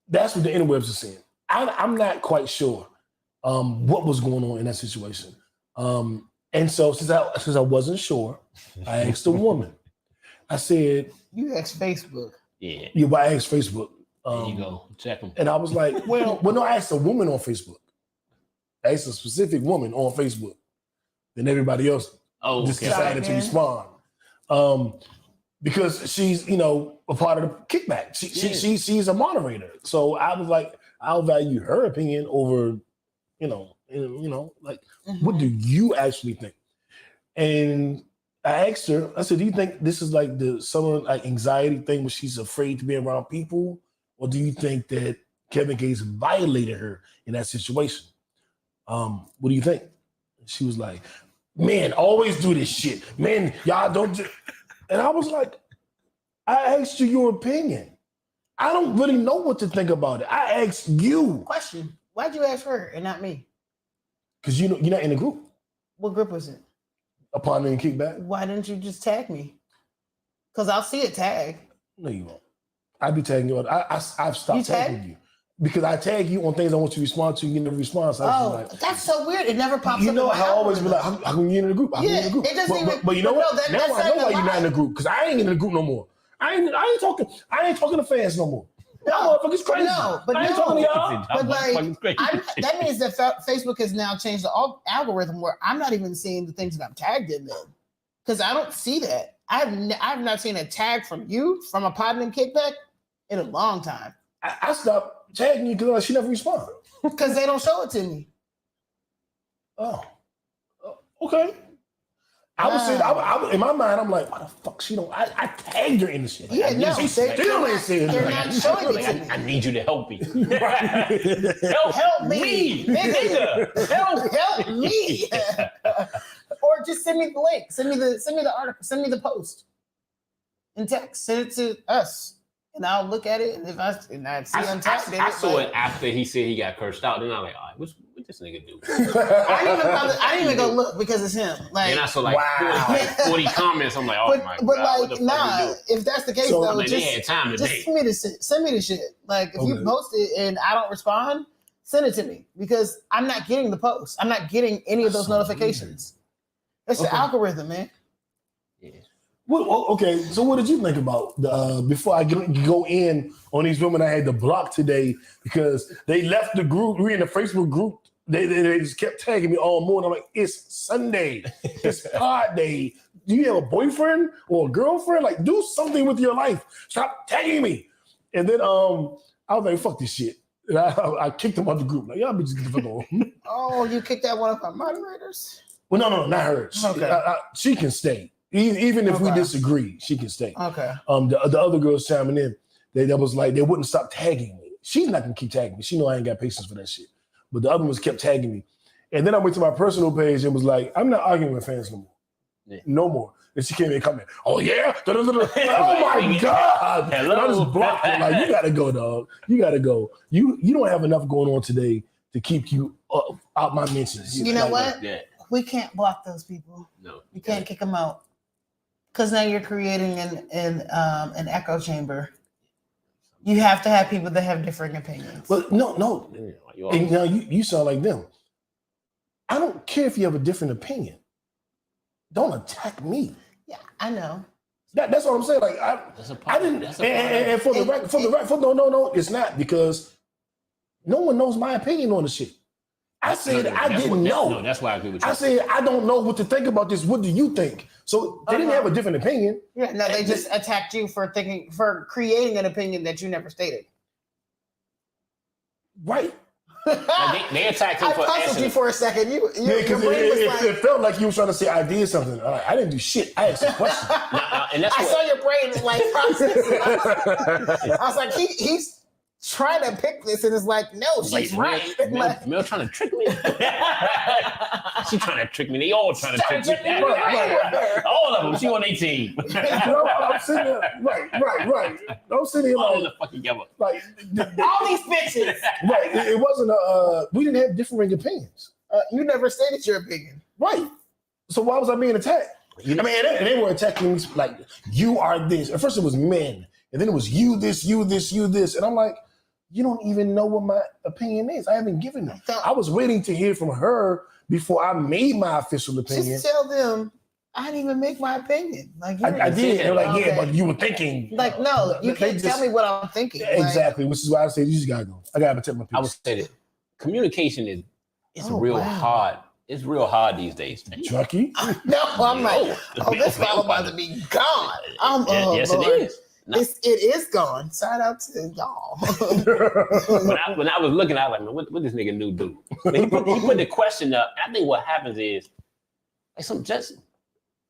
That's what the interwebs are saying. I'm not quite sure what was going on in that situation. And so since I wasn't sure, I asked a woman. I said, You asked Facebook. Yeah. I asked Facebook. There you go. Check them. And I was like, well, no, I asked a woman on Facebook. I asked a specific woman on Facebook. Then everybody else just decided to respond. Because she's, a part of the kickback. She's a moderator. So I was like, I'll value her opinion over, what do you actually think? And I asked her, I said, do you think this is like some anxiety thing where she's afraid to be around people? Or do you think that Kevin Gates violated her in that situation? What do you think? She was like, man, always do this shit. Man, y'all don't do. And I was like, I asked you your opinion. I don't really know what to think about it. I asked you. Question. Why'd you ask her and not me? Because you're not in the group. What group was it? Upon and Kickback. Why didn't you just tag me? Because I'll see it tag. No, you won't. I'd be tagging you. I've stopped tagging you because I tag you on things I want you to respond to. You never respond. So that's so weird. It never pops up. You know how I always be like, how come you in the group? How come you in the group? It doesn't even. But you know what? Now I know why you're not in the group because I ain't in the group no more. I ain't talking to fans no more. Y'all motherfuckers crazy. No, but I ain't talking to y'all. But that means that Facebook has now changed the algorithm where I'm not even seeing the things that I'm tagged in then, because I don't see that. I've not seen a tag from you from a pod and kickback in a long time. I stopped tagging you because she never responded. Because they don't show it to me. Oh, okay. I was saying, in my mind, I'm like, why the fuck she don't? I tagged her in the shit. Like, Yeah, I no, she still ain't saying they're nothing. not showing it to me. I need you to help me. Help me, nigga. Help me. Or just send me the link. Send me the article. Send me the post in text. Send it to us, and I'll look at it. And if I see untapped, I saw it after he said he got cursed out. Then I'm like, all right, what this nigga do? I didn't even go look because it's him. Like, and I saw like 40 comments. I'm like, oh my god. But like, nah. If that's the case, So, though, like, just they had time today. send me the shit. Send me the shit. Like, if you post it and I don't respond, send it to me because I'm not getting the post. I'm not getting any of those notifications. It's the algorithm, man. Yeah. Well, okay, so what did you think about before I go in on these women I had to block today because they left the group? We in the Facebook group. They just kept tagging me all morning. I'm like, it's Sunday. It's pod day. Do you have a boyfriend or a girlfriend? Like, do something with your life. Stop tagging me. And then I was like, fuck this shit. And I kicked them out the group. Like, y'all bitches get the fuck on. Oh, you kicked out one of our moderators? Well, no, not her. She can stay. Even if we disagree, she can stay. Okay. The other girls chiming in, that was like, they wouldn't stop tagging me. She's not gonna keep tagging me. She know I ain't got patience for that shit. But the other ones kept tagging me. And then I went to my personal page and was like, I'm not arguing with fans no more. Yeah. No more. And she came in and comment, oh yeah? Oh my God. And I just blocked her. Like, you gotta go, dog. You gotta go. You don't have enough going on today to keep you out my mentions. You know what? Yeah. We can't block those people. No. You can't kick them out. Because now you're creating an echo chamber. You have to have people that have differing opinions. Well, no. And now you sound like them. I don't care if you have a different opinion. Don't attack me. Yeah, I know. That's what I'm saying. Like I didn't. And for the record, no, it's not because no one knows my opinion on the shit. I said I didn't know. No, that's why I agree with you. I said I don't know what to think about this. What do you think? So they didn't have a different opinion. Yeah, no, they just attacked you for creating an opinion that you never stated. Right. Like they attacked him for I puzzled you for a second. Your brain was like, it felt like you were trying to say I did something. I didn't do shit. I asked a question. And that's I saw your brain like processing. I was like, he's trying to pick this, and it's like, no, she's right. Mel trying to trick me. She trying to trick me. They all trying to trick me. Right. All of them. She on their team. I'm sitting there, right. I'm sitting here All in the fucking together. like all these bitches. Right. It wasn't we didn't have differing opinions. You never stated your opinion. Right. So why was I being attacked? And they were attacking me like, you are this. At first it was men, and then it was you this. And I'm like, you don't even know what my opinion is. I haven't given them. I was waiting to hear from her before I made my official opinion. Just tell them I didn't even make my opinion. Like I did. They're like, yeah, but you were thinking. Like, no, you can't tell me what I'm thinking. Exactly, which is why I say you just gotta go. I gotta protect my peace. I would say that communication is hard. It's real hard these days. Chucky? No, I'm like, this file about to be gone. Yes, Lord. it is. It is gone. Shout out to y'all. when I was looking, I was like, man, what this nigga new do? He put the question up. I think what happens is like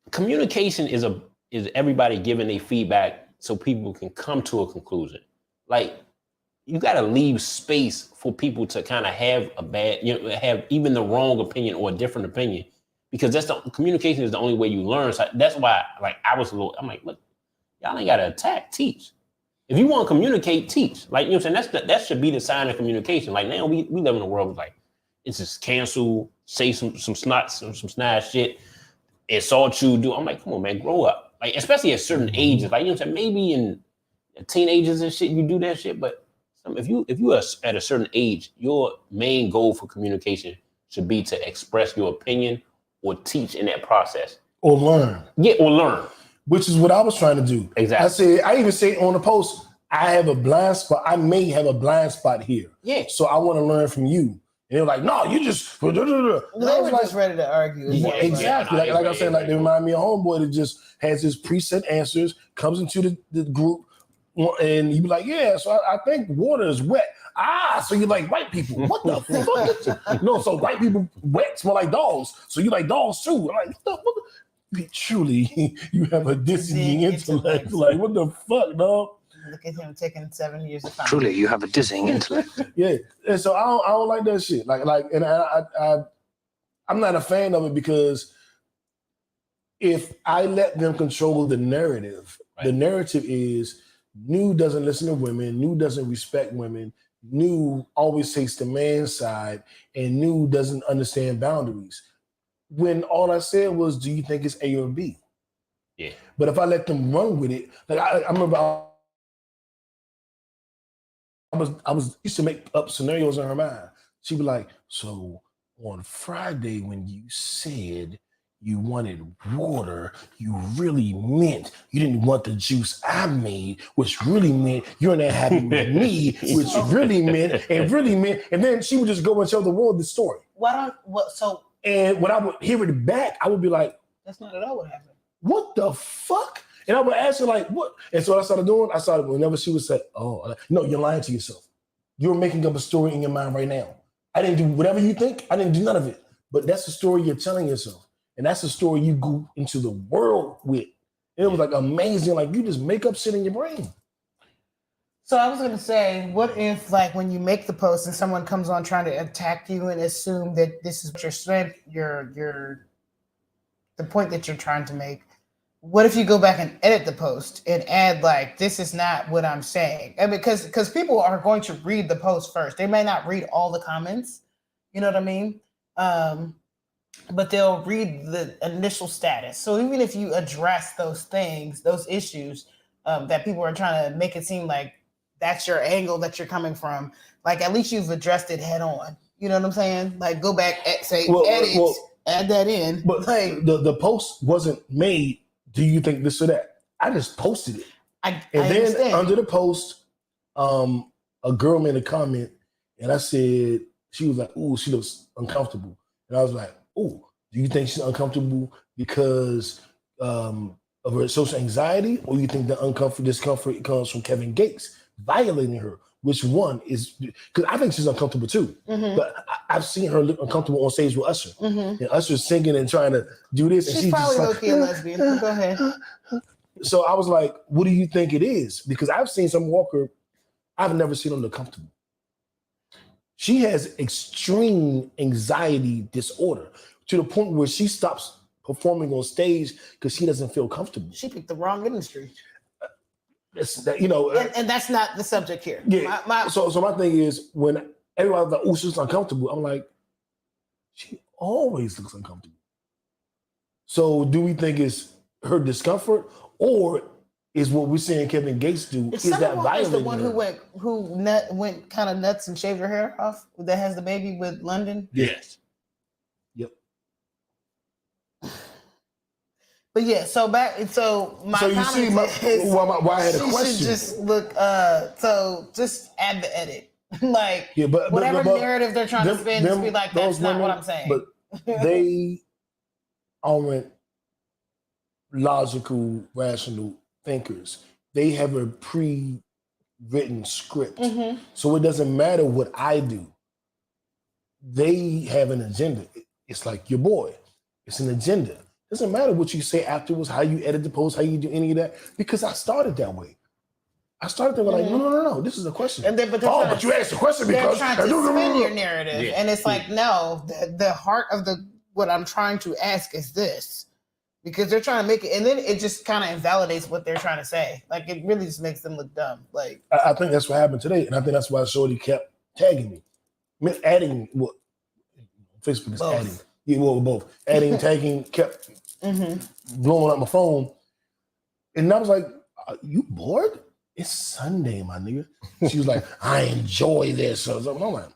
communication is everybody giving their feedback so people can come to a conclusion. Like you got to leave space for people to kind of have have even the wrong opinion or a different opinion, because communication is the only way you learn. So that's why I'm like, look. Y'all ain't gotta attack, teach. If you want to communicate, teach. Like, you know what I'm saying? That should be the sign of communication. Like now we live in a world like it's just cancel, say some snot shit, insult you, do. I'm like, come on, man, grow up. Like, especially at certain ages. Like, you know what I'm saying? Maybe in teenagers and shit, you do that shit. But if you are at a certain age, your main goal for communication should be to express your opinion or teach in that process. Or learn. Yeah, or learn. Which is what I was trying to do. Exactly. I even say on the post, I have a blind spot. I may have a blind spot here. Yeah. So I want to learn from you. And they're like, no, you just. They were just ready to argue. Yeah, exactly. Like I said, like they remind me of homeboy that just has his preset answers, comes into the group, and you be like, yeah, so I think water is wet. So you like white people. What the fuck? No, so white people wet smell like dogs. So you like dogs too. I'm like, what the truly, you have a dizzying intellect. Like, what the fuck, dog? Look at him taking 7 years to find. Truly, you have a dizzying intellect. Yeah, and so I don't like that shit. And I'm not a fan of it because if I let them control the narrative, the narrative is New doesn't listen to women, New doesn't respect women, New always takes the man's side, and New doesn't understand boundaries. When all I said was, do you think it's A or B? Yeah. But if I let them run with it, like I remember I was used to make up scenarios in her mind. She'd be like, so on Friday when you said you wanted water, you really meant you didn't want the juice I made, which really meant you're not happy with me, which really meant, and then she would just go and tell the world the story. And when I would hear it back, I would be like, that's not at all what happened. What the fuck? And I would ask her, like, what? And so what I started doing, whenever she would say, oh, no, you're lying to yourself. You're making up a story in your mind right now. I didn't do whatever you think. I didn't do none of it. But that's the story you're telling yourself. And that's the story you go into the world with. And it was like amazing. Like, you just make up shit in your brain. So I was going to say, what if, like, when you make the post and someone comes on trying to attack you and assume that this is your strength, the point that you're trying to make, what if you go back and edit the post and add, like, this is not what I'm saying? And because people are going to read the post first. They may not read all the comments. You know what I mean? But they'll read the initial status. So even if you address those things, those issues that people are trying to make it seem like that's your angle that you're coming from, like, at least you've addressed it head on. You know what I'm saying? Like, go back, edit, add that in. But like, the post wasn't made, do you think this or that? I just posted it. I then understand. Under the post, a girl made a comment, and I said, she was like, ooh, she looks uncomfortable. And I was like, ooh, do you think she's uncomfortable because of her social anxiety, or you think the discomfort comes from Kevin Gates violating her? Which one is, because I think she's uncomfortable too. Mm-hmm. But I've seen her look uncomfortable on stage with Usher. Mm-hmm. And Usher's singing and trying to do this. She's and probably low-key a lesbian. Go ahead. So I was like, what do you think it is? Because I've seen some Walker, I've never seen her look comfortable. She has extreme anxiety disorder to the point where she stops performing on stage because she doesn't feel comfortable. She picked the wrong industry. And that's not the subject here. Yeah. So my thing is, when everybody's like, oh, she's uncomfortable, I'm like, she always looks uncomfortable. So do we think it's her discomfort, or is what we're seeing Kevin Gates do? Is that violating the one her? who went kind of nuts and shaved her hair off? That has the baby with London? Yes. Yep. But yeah, so my comment is why I had a question. She should just look. So just add the edit, like, yeah, but whatever narrative they're trying to spin, just be like, that's not what I'm saying. But they aren't logical, rational thinkers. They have a pre-written script, so it doesn't matter what I do. They have an agenda. It's like your boy. It's an agenda. Doesn't matter what you say afterwards, how you edit the post, how you do any of that, because I started that way. I started that way, like, no, this is a question. But you asked the question because they're trying to spin your narrative, and it's like, no, the heart of what I'm trying to ask is this, because they're trying to make it, and then it just kind of invalidates what they're trying to say. Like, it really just makes them look dumb. Like, I think that's what happened today, and I think that's why Shorty kept tagging me, adding what Facebook is both. adding. Yeah, well, both adding, tagging, kept blowing up my phone, and I was like, "Are you bored? It's Sunday, my nigga." She was like, "I enjoy this." So I was like, "Oh man."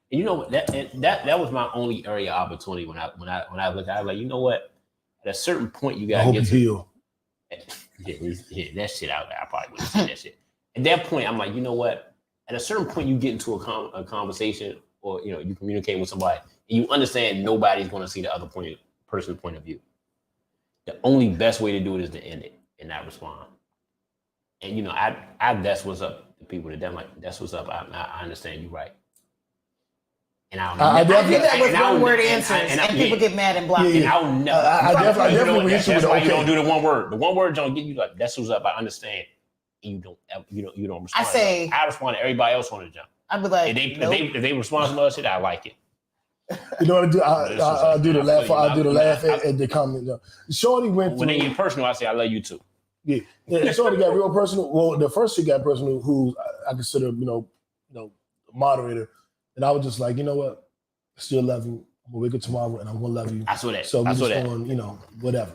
You know what? That was my only area of opportunity when I looked at it. I was like, you know what? At a certain point, you gotta get to. Yeah, that shit out there. I probably wouldn't say that shit. At that point, I'm like, you know what? At a certain point, you get into a conversation, or you communicate with somebody, and you understand nobody's going to see the other person's point of view. The only best way to do it is to end it and not respond. And that's what's up to people that like, that's what's up. I understand you right. And I do that with one-word answers, and people get mad and block me. And I'll never. I definitely that's why you don't do the one word. The one word don't get you like that's what's up. I understand. And you don't respond. I respond to everybody else on the jump. I'd be like, if they respond to other shit, I like it. You know what I do? I do the laugh. I do the laugh at the comment. Shorty went when they get personal. I say I love you too. Yeah. Shorty got real personal. Well, the first she got personal, who I consider moderator, and I was just like, you know what? I still love you. I'm gonna wake up tomorrow and I'm gonna love you. I saw that. So we just going, whatever.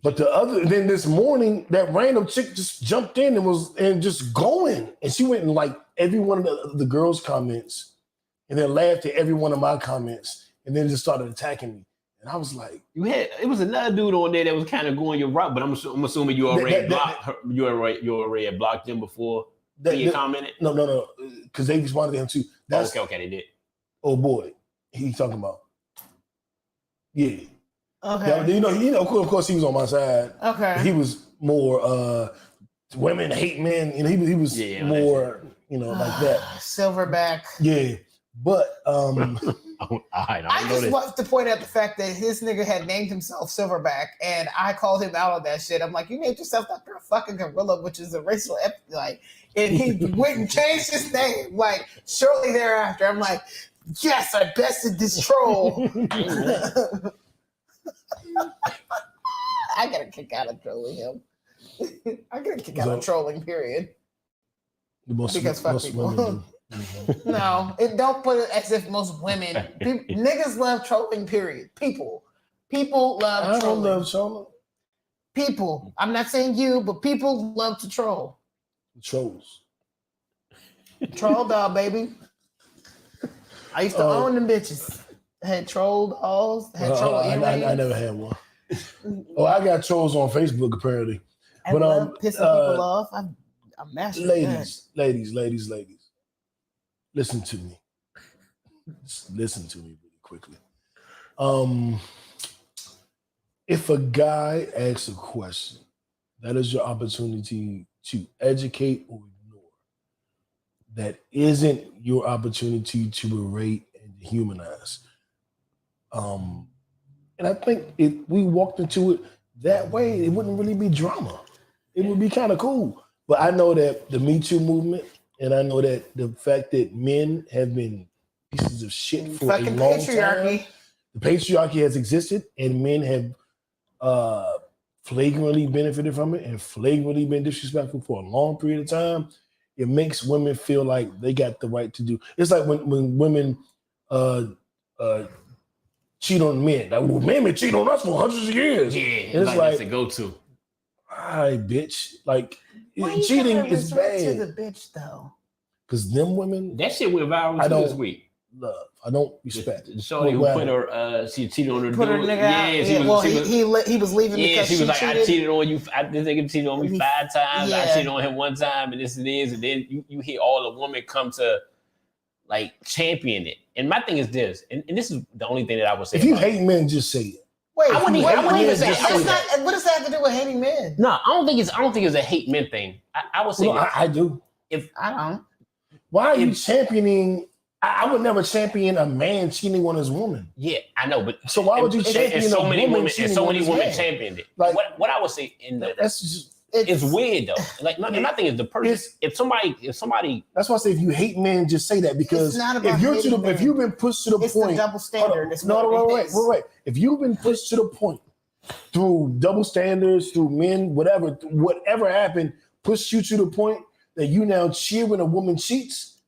But then this morning, that random chick just jumped in and just going, and she went and like every one of the girls' comments, and then laughed at every one of my comments, and then just started attacking me. And I was like, it was another dude on there that was kind of going your route, but I'm assuming you already blocked her. You already had blocked him before he commented. No, because they responded to him too. Okay, they did. Oh boy, he's talking about. Yeah. Okay. Of course, he was on my side. Okay. He was more women hate men. He was more like that. Silverback. Yeah, but I just want to point out the fact that his nigga had named himself Silverback, and I called him out on that shit. I'm like, you named yourself after a fucking gorilla, which is a racial and he went and changed his name. Like shortly thereafter, I'm like, yes, I bested this troll. I got a kick out of trolling him. I get a kick out of trolling, period. Because fuck people. No, don't put it as if most women, niggas love trolling, period. People love trolling. I don't love trolling. People. I'm not saying you, but people love to troll. Trolls. Troll doll, baby. I used to own them bitches. Had troll dolls. I never had one. I got trolls on Facebook apparently. I love pissing people off. I'm mastering ladies. Listen to me. Just listen to me really quickly. If a guy asks a question, that is your opportunity to educate or ignore. That isn't your opportunity to berate and dehumanize. And I think if we walked into it that way, it wouldn't really be drama. It would be kind of cool. But I know that the Me Too movement, and I know that the fact that men have been pieces of shit for a long time. The patriarchy has existed, and men have flagrantly benefited from it and flagrantly been disrespectful for a long period of time. It makes women feel like they got the right to do. It's like when women cheat on men. Like, well, men cheat on us for hundreds of years. Yeah, and it's like that's a go-to. Hi, bitch. Like, why cheating is bad. To the bitch though, because them women. That shit went viral this week. Love. I don't respect. Shorty who put her, she cheated on her dude. He was leaving because she was like, I cheated on you. This nigga cheated on me 5 times. I cheated on him 1 time, and this and this. And then you hear all the women come to like champion it. And my thing is this, and this is the only thing that I would say. If you hate men, just say it. Wait, I wouldn't even say it. What does that have to do with hating men? No, I don't think it's a hate men thing. I would say I do. If I don't, why are you championing? I would never champion a man cheating on his woman. Yeah, I know, but so why would you champion so many woman women? And so many women championed it. Like what I would say, that's just. It's weird though. Like my thing is the person. If somebody, that's why I say if you hate men, just say that because if you've been pushed to the point, the double standard. Wait. If you've been pushed to the point through double standards, through men, whatever happened, pushed you to the point that you now cheer when a woman cheats,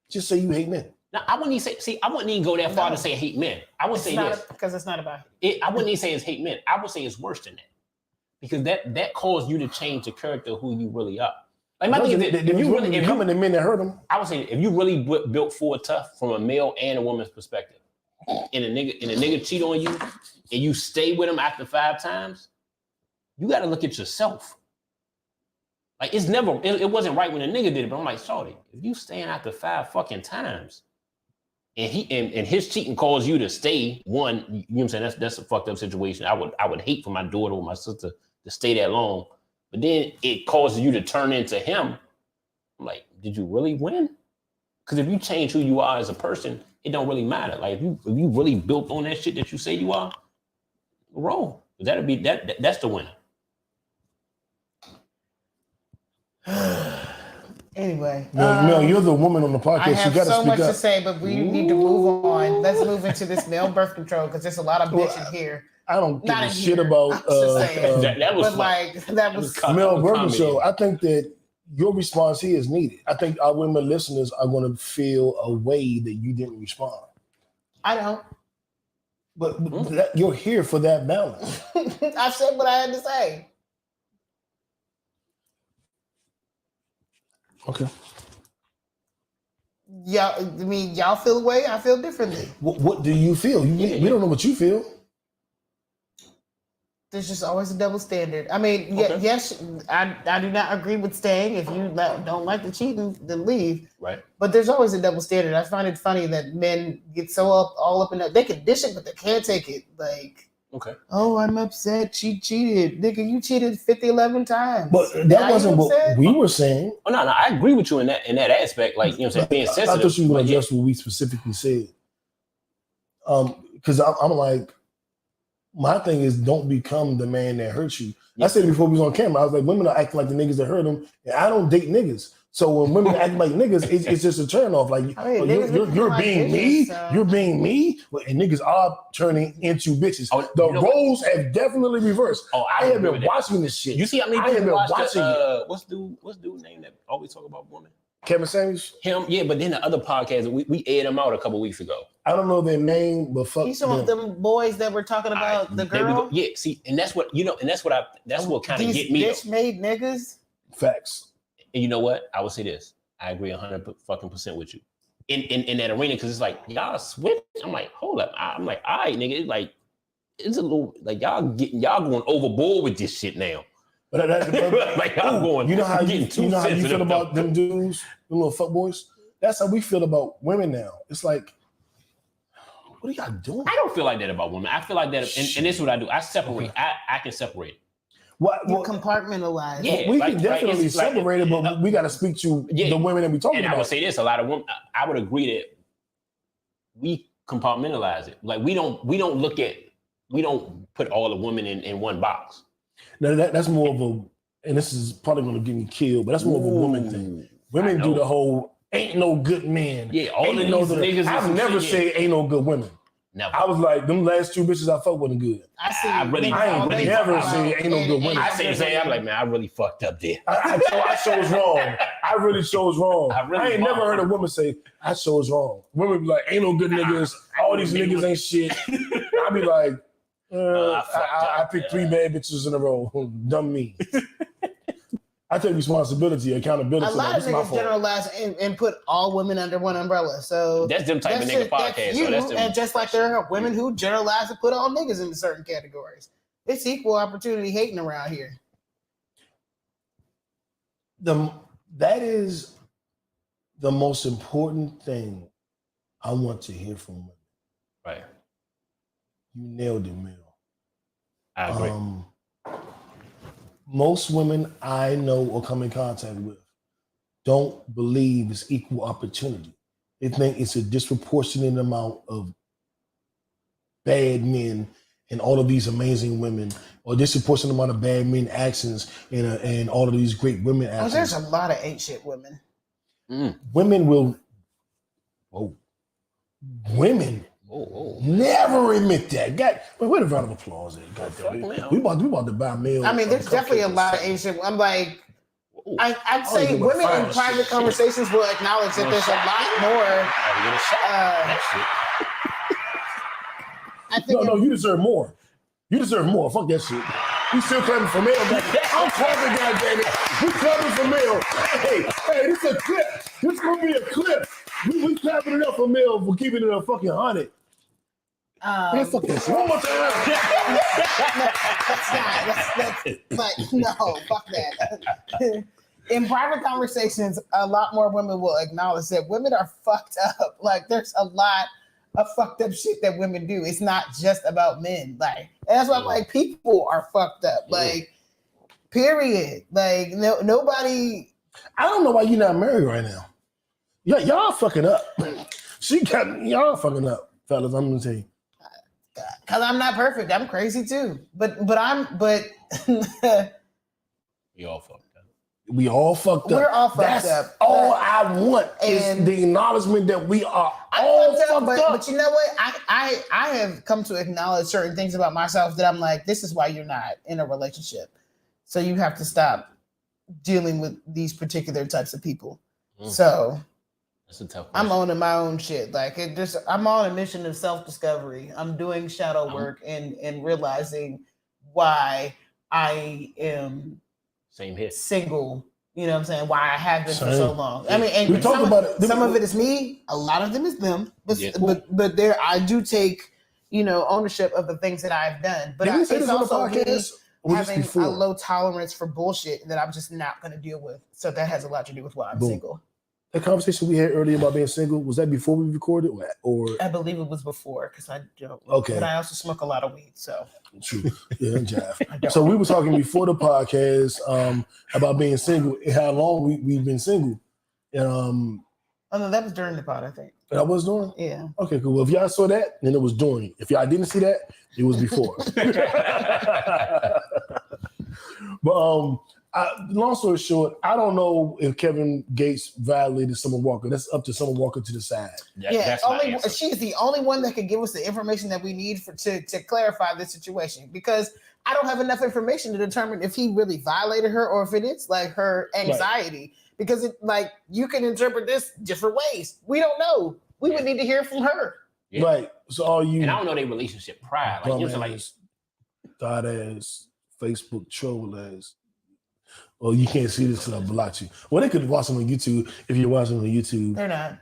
just say you hate men. Now I wouldn't even say. I wouldn't even go that far to say hate men. I would say this because it's not about it. I wouldn't even say it's hate men. I would say it's worse than that. Because that caused you to change the character of who you really are. Like my thing is, if the men that hurt them, I would say if you really built Ford tough from a male and a woman's perspective, and a nigga cheat on you, and you stay with him after 5 times, you got to look at yourself. Like it wasn't right when a nigga did it, but I'm like, shorty, if you staying after 5 fucking times, and his cheating caused you to stay, one, you know what I'm saying? That's a fucked up situation. I would hate for my daughter or my sister to stay that long, but then it causes you to turn into him. I'm like, did you really win? Because if you change who you are as a person it don't really matter. Like if you really built on that shit that you say you are, wrong. That'll be that's the winner. Anyway, Mel, you're the woman on the podcast. I have you gotta so speak much up. to say, but we need to move on. Let's move into this male birth control because there's a lot of bitching here. I don't give Not a in shit here. about I'm just saying. That was But fun. like that was Mel Burton comedy. show. I think that your response here is needed. I think our women listeners are going to feel a way that you didn't respond. I don't. But you're here for that balance. I said what I had to say. Okay. Y'all feel away. I feel differently. What do you feel? We don't know what you feel. There's just always a double standard. I mean, Okay. yes, I do not agree with staying. If you don't like the cheating, then leave. Right. But there's always a double standard. I find it funny that men get so all up in that. They can dish it, but they can't take it. Like, Okay. oh, I'm upset. She cheated. Nigga, you cheated 50, 11 times. But that Now wasn't you what upset? we were saying. Oh no, I agree with you in that aspect. Like, you know what I'm saying, being I sensitive. thought you were going but to yeah. address what we specifically said. Because I'm like, my thing is don't become the man that hurts you. Yeah. I said it before we was on camera. I was like, women are acting like the niggas that hurt them. And I don't date niggas. So when women act like niggas, it's just a turn off. Like, I mean, oh, niggas you're become being like me. bitches, so- You're being me. And niggas are turning into bitches. Oh, The you know what? roles have definitely reversed. Oh, I have agree been with that. watching this shit. You see how many I have people been watch watching it. what's dude name that always talk about women? Kevin Samuels? Him, yeah, but then the other podcast, we aired him out a couple weeks ago. I don't know their name, but fuck You some of them boys that were talking about the There we go. girl. Yeah, see, and that's what that's what kind of These get me. bitch made niggas. Facts. And you know what? I would say this. I agree 100% with you. In that arena, because it's like y'all switch. I'm like, hold up. I'm like, all right, nigga. It's like it's a little like y'all going overboard with this shit now. But Like y'all going. you know how getting you too feel sensitive about now. them dudes, them little fuck boys. That's how we feel about women now. It's like, what are y'all doing? I don't feel like that about women. I feel like that, and this is what I do. I separate. I can separate it. What? You compartmentalize. Yeah. we like- can like, definitely it's like- separate it, but we got to speak to Yeah. the women that we talking And I about. would say this: a lot of women. I would agree that we compartmentalize it. Like we don't put all the women in one box. Now, that's more of a, and this is probably going to get me killed, but that's more of a woman thing. Women I do know. the whole ain't no good men. Yeah, all Ain't of no these good- niggas. I've and never shit, said ain't no good women. never. I was like, them last two bitches I fucked wasn't good. I see. I really- niggas I ain't always never talk say about ain't no good women. I say the same. I'm like, man, I really fucked up there. I chose wrong. I really chose wrong. I I, really ain't never wrong. heard a woman say, I chose wrong. Women be like, ain't no good niggas. All these niggas ain't shit. I be like, I fucked I up, picked yeah. 3 bad bitches in a row. Dumb me. I take responsibility, accountability. A lot Like, of it's my niggas fault. generalize and put all women under one umbrella. So That's them type of nigga podcast. you, So that's them. and just like there are women who generalize and put all niggas into certain categories. It's equal opportunity hating around here. That is the most important thing I want to hear from women. Right. You nailed it, Mel. I agree. Most women I know or come in contact with don't believe it's equal opportunity. They think it's a disproportionate amount of bad men and all of these amazing women, or disproportionate amount of bad men actions and all of these great women Oh, there's actions. a lot of ain't shit women. Women will, women never admit that. Wait a round of applause there. Goddamn. We about to buy meals. I mean, there's definitely a lot of ain't shit. I'm like, I'd say even wanna women in find private shit. conversations will acknowledge that there's a lot more. I think No, you deserve more. You deserve more. Fuck that shit. We still clapping for Mel. I'm clapping, goddammit. We clapping for Mel. Hey, this is a clip. This gonna be a clip. We clapping it up for Mel for keeping it a fucking 100. Man, fuck that shit. One more time. But no, fuck that. In private conversations, a lot more women will acknowledge that women are fucked up. Like, there's a lot of fucked up shit that women do. It's not just about men. Like, and that's why I'm like, people are fucked up. Like, period. Like, nobody. I don't know why you're not married right now. Y'all fucking up. She got y'all fucking up, fellas. I'm gonna tell you. Because I'm not perfect. I'm crazy too. But We all fucked up. We all fucked up. We're all fucked That's up. all I want is And- the acknowledgement that we are all fucked up. But you know what? I have come to acknowledge certain things about myself that I'm like, this is why you're not in a relationship. So you have to stop dealing with these particular types of people. So That's a tough I'm question. owning my own shit. Like I'm on a mission of self-discovery. I'm doing shadow work and realizing why I am Same here. single. You know what I'm saying? Why I have been for Same. so long. I mean, and We talked about it. some of it is me. A lot of them is them. But Yeah. but there, I do take ownership of the things that I've done. But Did we say it's this on the also me podcast? Or was this having before? a low tolerance for bullshit that I'm just not going to deal with. So that has a lot to do with why I'm Boom. single. The conversation we had earlier about being single, was that before we recorded or I believe it was before because I don't. Okay. But I also smoke a lot of weed, so true? Yeah, jive. I don't. So we were talking before the podcast about being single and how long we've been single. Oh no, that was during the pod, I think. And I was doing. Yeah. Okay, cool. Well, if y'all saw that, then it was during. If y'all didn't see that, it was before. But long story short, I don't know if Kevin Gates violated Summer Walker. That's up to Summer Walker to decide. That's my only answer. she's the only one that can give us the information that we need to clarify this situation because I don't have enough information to determine if he really violated her or if it is like her anxiety. Because it like you can interpret this different ways. We don't know. We would need to hear from her. Yeah. Right. So all you And I don't know their relationship prior. Like, you know, like dumbass, thought ass, Facebook troll ass. Oh, you can't see this because I blocked you. Well, they could watch them on YouTube if you're watching on YouTube. They're not.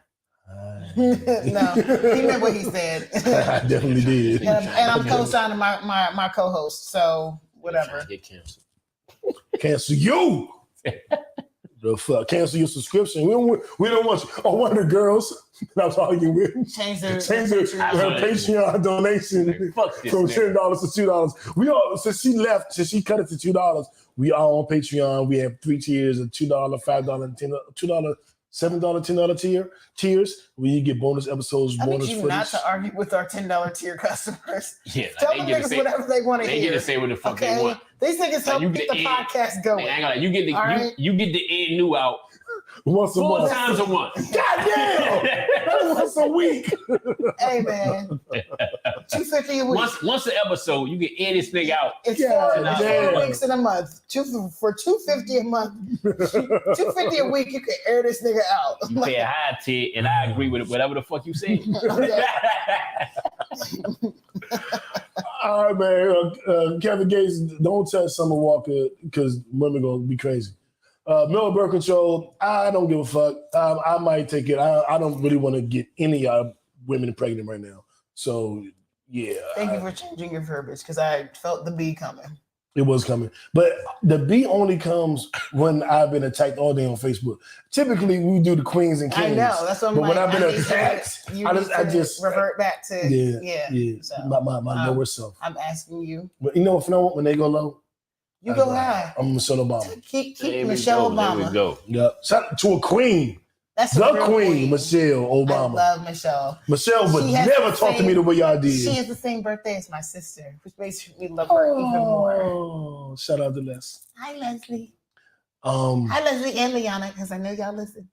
No, he meant what he said. I definitely did. and I'm co-signing my co-host, so whatever. Get canceled. Cancel you. The fuck? Cancel your subscription. We don't want you. Oh, one of the girls that I was arguing with Change their her Patreon. Patreon donation Fuck this from nigga. $10 to $2. We all since she cut it to $2. We are on Patreon. We have 3 tiers of $2, $5, and $10, $7, $10 tiers where you get bonus episodes, I need bonus you footage. not to argue with our $10 tier customers. Yeah, like, Tell they them get to niggas say whatever they want to they hear. get to say what the fuck Okay, they want. these niggas help you get get the the podcast Like, going. I ain't gonna lie, you get the All right. you get the end new out once a 4 month. times a month. God damn! That's once a week. Hey man, $250 a week. Once an episode, you can air this nigga out. It's God four damn. weeks in a month. For $250 a month, $250 a week, you can air this nigga out. You pay a high tier, and I agree with it, whatever the fuck you say. Okay. All right, man. Kevin Gates, don't touch Summer Walker because women gonna be crazy. Miller birth control, I don't give a fuck. I might take it. I don't really want to get any women pregnant right now. So yeah, Thank you for changing your verbiage because I felt the bee coming. it was coming. But the B only comes when I've been attacked all day on Facebook. Typically, we do the queens and kings. I know that's what I'm But when like. I've been I need to- attacked, you I need just to revert back to yeah. So, My lower self. I'm asking you. But you know, when they go low, You go high. I'm Michelle Obama. Keep There we Michelle go, there Obama. we go. Yeah, shout out to a queen, That's a the real queen, Michelle I Obama. love Michelle. Michelle would She has never the talk to me same- the way y'all did. She has the same birthday as my sister, which makes me love her even more. Oh, shout out to Les. Hi, Leslie. Hi, Hi, Leslie and Liana, because I know y'all listen.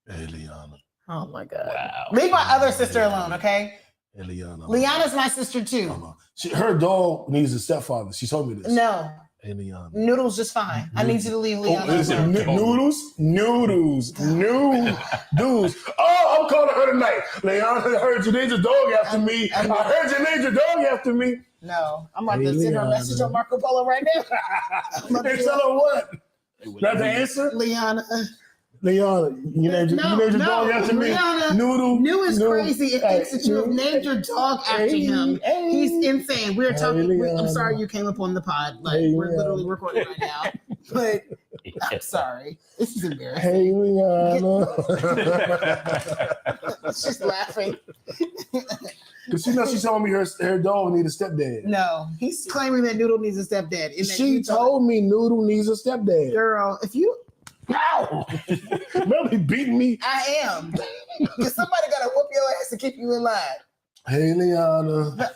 Eliana. Oh my God. Wow. Leave my other sister alone, okay? Eliana. Liana's my sister too. Come on. Her dog needs a stepfather. She told me this. No, Eliana. Noodles just fine. I need you to leave Oh, Liana is it alone. noodles? Noodles. Noodles. Oh, I'm calling her tonight. Leon, I heard you named your dog after me. I heard you named your dog after me. No, I'm about to send her a message on Marco Polo right now. And tell her what? Not the answer? Liana. Leon, you named your dog after me. Liana, Noodle. New is Noodle. crazy. It thinks that you have named your dog after him. He's insane. We're talking. I'm sorry you came up on the pod. Like we're literally recording right now. But I'm sorry. This is embarrassing. Hey, Leon. She's laughing. Because she told me her dog need a stepdad. No, he's claiming that Noodle needs a stepdad. And that She you told me Noodle needs a stepdad. girl, if you, Ow! Remember he beating me? I am. Because somebody gotta whoop your ass to keep you in line. Hey, Liana.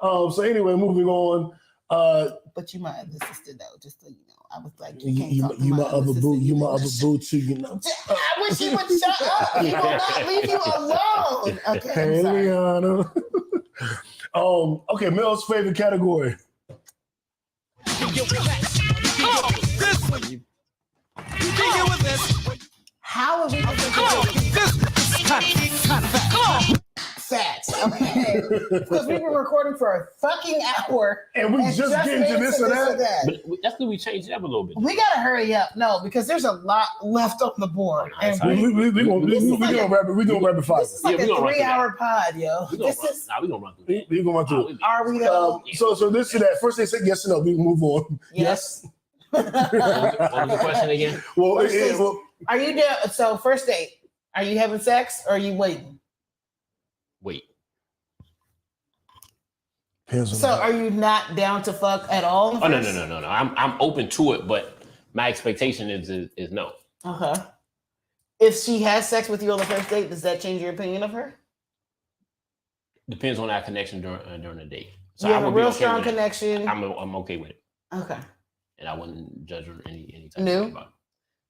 So anyway, moving on. But you my other sister though, just so you know. I was like, You my other boo. You my other boo too. You know. I wish he would shut up. He will not leave you alone. Okay, Hey, I'm sorry. Liana. Okay, Mel's favorite category. How are we facts? Okay, because we've been recording for a fucking hour, And we just get into this or that. But that's because we changed it up a little bit. We gotta hurry up, no, because there's a lot left on the board, and sorry. We gonna rapid fire. this is like Yeah, we a gonna run through 3-hour pod, yo. We gonna This run, is. we gonna run through that. We gonna run through it. Are we though? So this is that. First they said yes or no. We can move on. Yes. What was the question again? Well, Are you down? So first date, are you having sex or are you waiting? Wait. So are you not down to fuck at all? Oh no. I'm open to it, but my expectation is no. Okay. If she has sex with you on the first date, does that change your opinion of her? Depends on our connection during the date. So You I have a would be real okay strong with it. connection. I'm okay with it, Okay. and I wouldn't judge her any type New? of about it.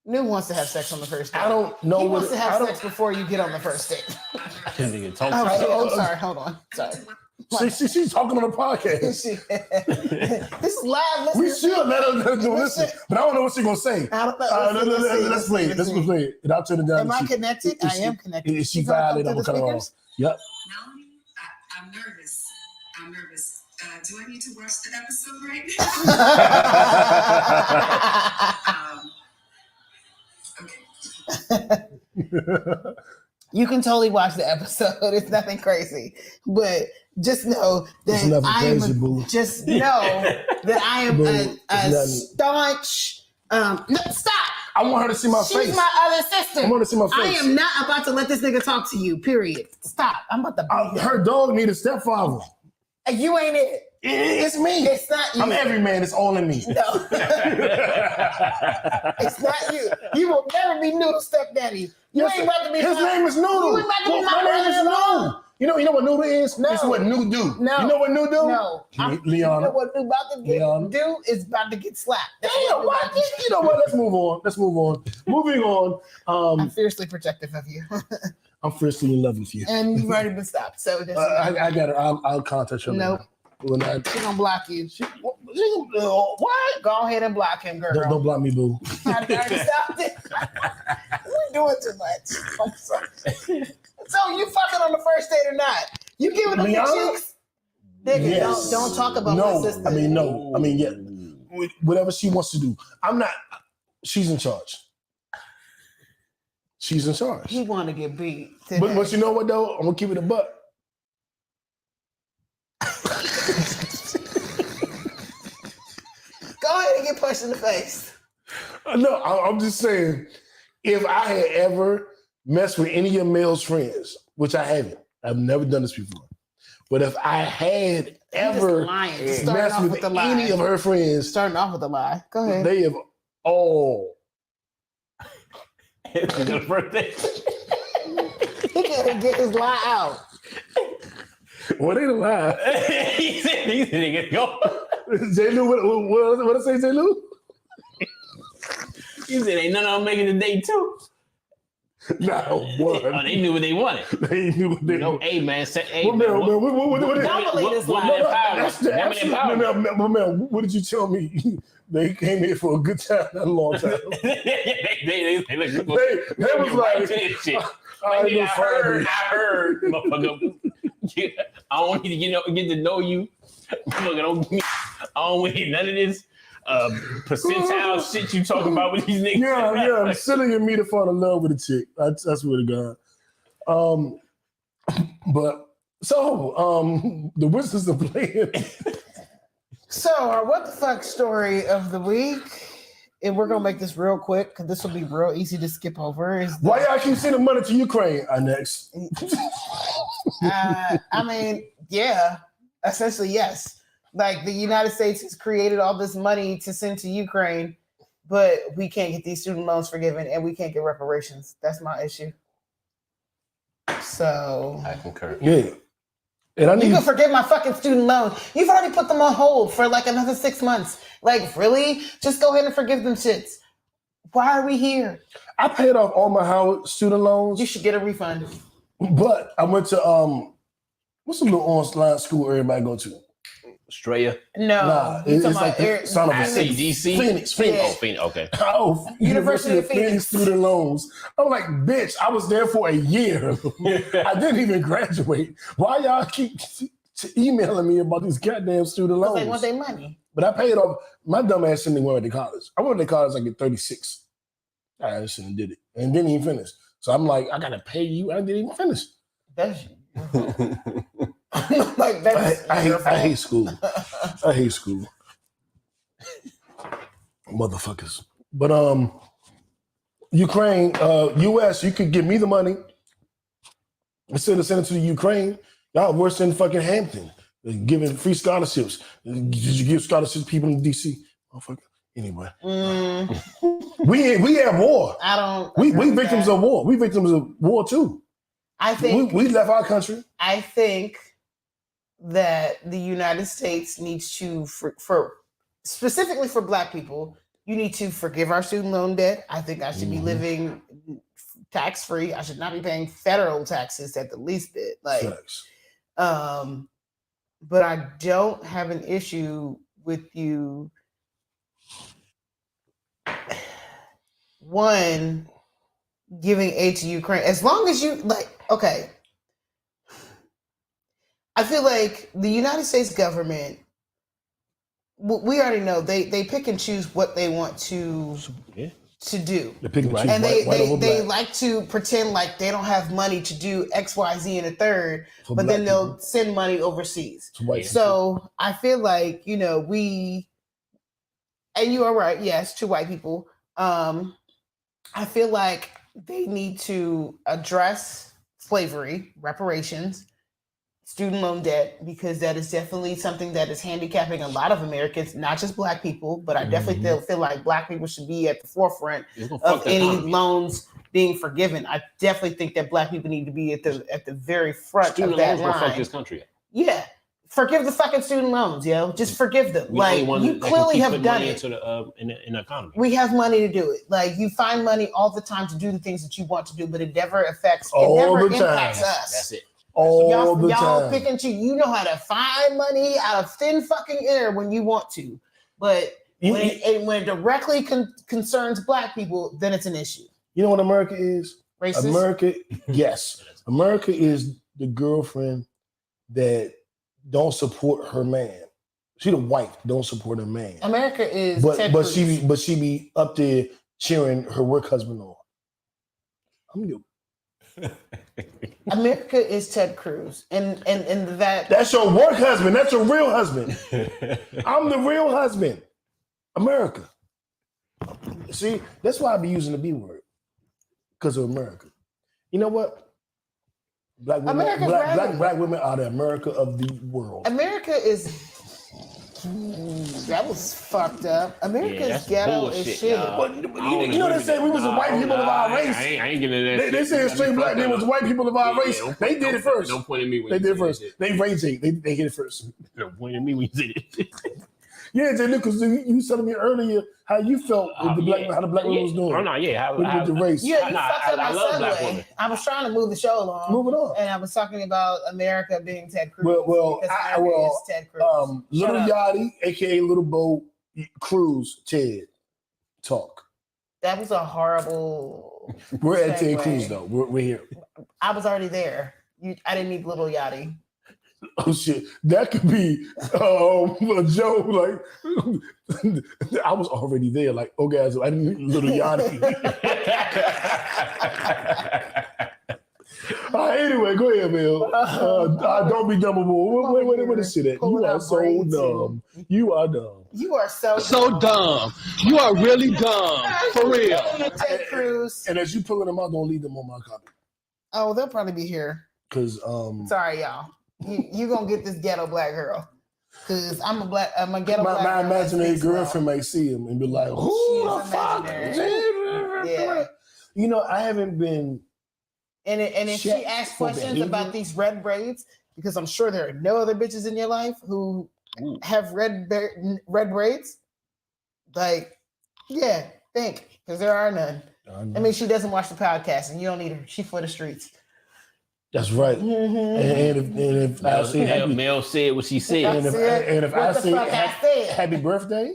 New wants to have sex on the first date. I don't know He what wants to have sex before you get on the first date. Nigga, talk Oh, to shit, me. I'm sorry. Hold on. Sorry. she's talking on the podcast. This is live. We Listen. should let her do listen, but I don't know what she's gonna say. I don't know. Let's play it. Let's play it. And I'll turn it down. Am I connected? I am connected. Is she You gonna violated? come I'm through gonna cut the her off. speakers? Yep. Melanie, I'm nervous. I'm nervous. Do I need to watch the episode right now? Okay. You can totally watch the episode. It's nothing crazy, but just know It's that nothing I am. crazy, boo. Just know that I am Boo, a it's nothing. staunch. No, stop. I want her to see my She's face. my other sister. I want to see my face. I am not about to let this nigga talk to you. Period. Stop. I'm about to beat him. Her dog need a stepfather. You ain't it. It's me. It's not you. I'm every man. It's all in me. No. It's not you. You will never be Noodle's stepdaddy. You ain't about to be. His name is Noodle. You ain't about to be My my name is brother at all. Noodle. You know what Noodle is? No. It's what Noodle do. No. You know what Noodle do? No. You Liana. know what you about to Liana. do is about to get slapped. That's Damn, what why? about to do. You know what? Let's move on. Moving on. I'm fiercely protective of you. I'm fiercely in love with you. And you've already been stopped. So that's I got her. I'll contact her. Nope. When I, She's gonna block you. what? Go ahead and block him, girl. Don't block me, boo. I already stopped it. We're doing too much. I'm sorry. So you fucking on the first date or not? You giving them your Liana? cheeks? Nigga, Yes. don't talk about No, my sister. I mean, no. I mean, yeah. Whatever she wants to do. I'm not. She's in charge. She's in charge. He want to get beat. But you know what though? I'm gonna keep it a buck. Go ahead and get punched in the face. No, I'm just saying, if I had ever messed with any of Mel's friends, which I haven't, I've never done this before. But if I had ever messed with any of her friends, Starting off with a lie. Go ahead. they have all. It's your birthday. He can't get his lie out. What ain't a lie? He said these niggas go. J. Lou, what I say, J. Lou? He said ain't none of them making the date too. Not Oh, one. they knew what they wanted. They knew what they No, wanted. hey man, say, hey, What, man, Mel, what- what Don't believe this lie. women empowerment. That's the Women absolute. empowerment. Mel, what did you tell me? They came here for a good time, not a long time. they look, They was like, I heard, motherfucker. I don't need to get to know you. Motherfucker, I don't need none of this percentile shit you talking about with these niggas. yeah, I'm sitting in me to fall in love with a chick. That's swear to God. But so the Wizards are playing. So, our what the fuck story of the week, and we're gonna make this real quick because this will be real easy to skip over. Is Why y'all keep sending money to Ukraine? Next. I mean, yeah, essentially, yes. Like the United States has created all this money to send to Ukraine, but we can't get these student loans forgiven and we can't get reparations. That's my issue. So I concur. Yeah. And I you need can forgive my fucking student loan. You've already put them on hold for like another 6 months. Like, really? Just go ahead and forgive them shits. Why are we here? I paid off all my Howard student loans. You should get a refund. But I went to what's the little online school everybody go to? Australia. No, Nah, you it's talking like about the son of a DC. Phoenix. Yeah. Oh, Phoenix. Okay. Oh, University of Phoenix. student loans. I'm like, bitch, I was there for a year. I didn't even graduate. Why y'all keep emailing me about these goddamn student Because loans? they want their money. But I paid off. My dumb ass didn't even went to college. I went to college like at 36. I just shouldn't did it and didn't even finish. So I'm like, I gotta pay you. I didn't even finish. That's like that's I hate school. I hate school. Motherfuckers. But Ukraine, US, you could give me the money instead of sending it to the Ukraine. Y'all worse than fucking Hampton. Giving free scholarships. Did you give scholarships to people in DC? Motherfucker. Anyway. We at war. I don't. We victims of war. We victims of war too. I think we left our country. I think that the United States needs to, for specifically for Black people, you need to forgive our student loan debt. I think I should be living tax free. I should not be paying federal taxes at the least bit. Like, Facts. but I don't have an issue with you. One, giving aid to Ukraine, as long as you like. Okay, I feel like the United States government. We already know they pick and choose what they want to do. They pick and choose And white over they black. like to pretend like they don't have money to do X, Y, Z, and a third, For but black then they'll people. send money overseas. To white So I feel like, we, and you are right, yes, to white people. I feel like they need to address slavery, reparations, student loan debt, because that is definitely something that is handicapping a lot of Americans, not just Black people, but I definitely feel like Black people should be at the forefront of any loans being forgiven. I definitely think that Black people need to be at the very front Student of that loans will fuck line. this country up. Yeah. Forgive the fucking student loans, yo. Just forgive them. We Like, only one you that can clearly keep have putting done money it. into in the economy. We have money to do it. Like, you find money all the time to do the things that you want to do, but it never impacts All the impacts time. us. That's it. All the y'all time. pick and choose. You know how to find money out of thin fucking air when you want to, but when it directly concerns Black people, then it's an issue. You know what America is? Racist. America, yes. America is the girlfriend that don't support her man. She the wife don't support her man. America is Ted But Cruz. she be up there cheering her work husband on. I'm you. America is Ted Cruz, and that That's your work husband. That's your real husband. I'm the real husband. America. See, that's why I be using the B word. Because of America. You know what? Black women, America's ready. black women are the America of the world. America is. That was fucked up. America's that's ghetto bullshit, as shit. y'all. You know they say we was the white people of our race. I ain't getting into that. They said straight black men was the white people of our race. They did it first. Don't point at me when They you did it say first. that shit. They raged it. They hit it first. Don't point at me when you say that. Yeah, Jay, because you was telling me earlier how you felt with the black, how the black women was doing. Oh no, yeah. With the race. Yeah, you Nah, fucked up I my love black segue. women. I was trying to move the show along. Move it on. And I was talking about America being Ted Cruz. Well, because I- America well, is Ted Cruz. Little Shut up. Yachty, aka Little Bo, Cruz, Ted, talk. That was a horrible. We're at Ted segue. Cruz though. We're here. I was already there. I didn't need Little Yachty. Oh shit, that could be a joke. Like I was already there. Like, oh guys, I didn't need Little Yachty. Anyway, go ahead, Bill. Don't be dumb. What this shit at? You are so dumb. You are dumb. You are so dumb. You are really dumb. For real. Ted Cruz. And as you pulling them out, don't leave them on my copy. Oh, they'll probably be here. Cause Sorry, y'all. You gonna get this ghetto black girl. Cause I'm a ghetto black my girl. imaginary girlfriend might see him and be like, "Who She the is fuck?" imaginary. Yeah. You know, I haven't been And if she asks questions about these red braids, because I'm sure there are no other bitches in your life who have red braids, like, yeah, think, because there are none. I mean, she doesn't watch the podcast, and you don't need her. She for the streets. That's right. And if I say Mel said what she said, and if I say happy birthday,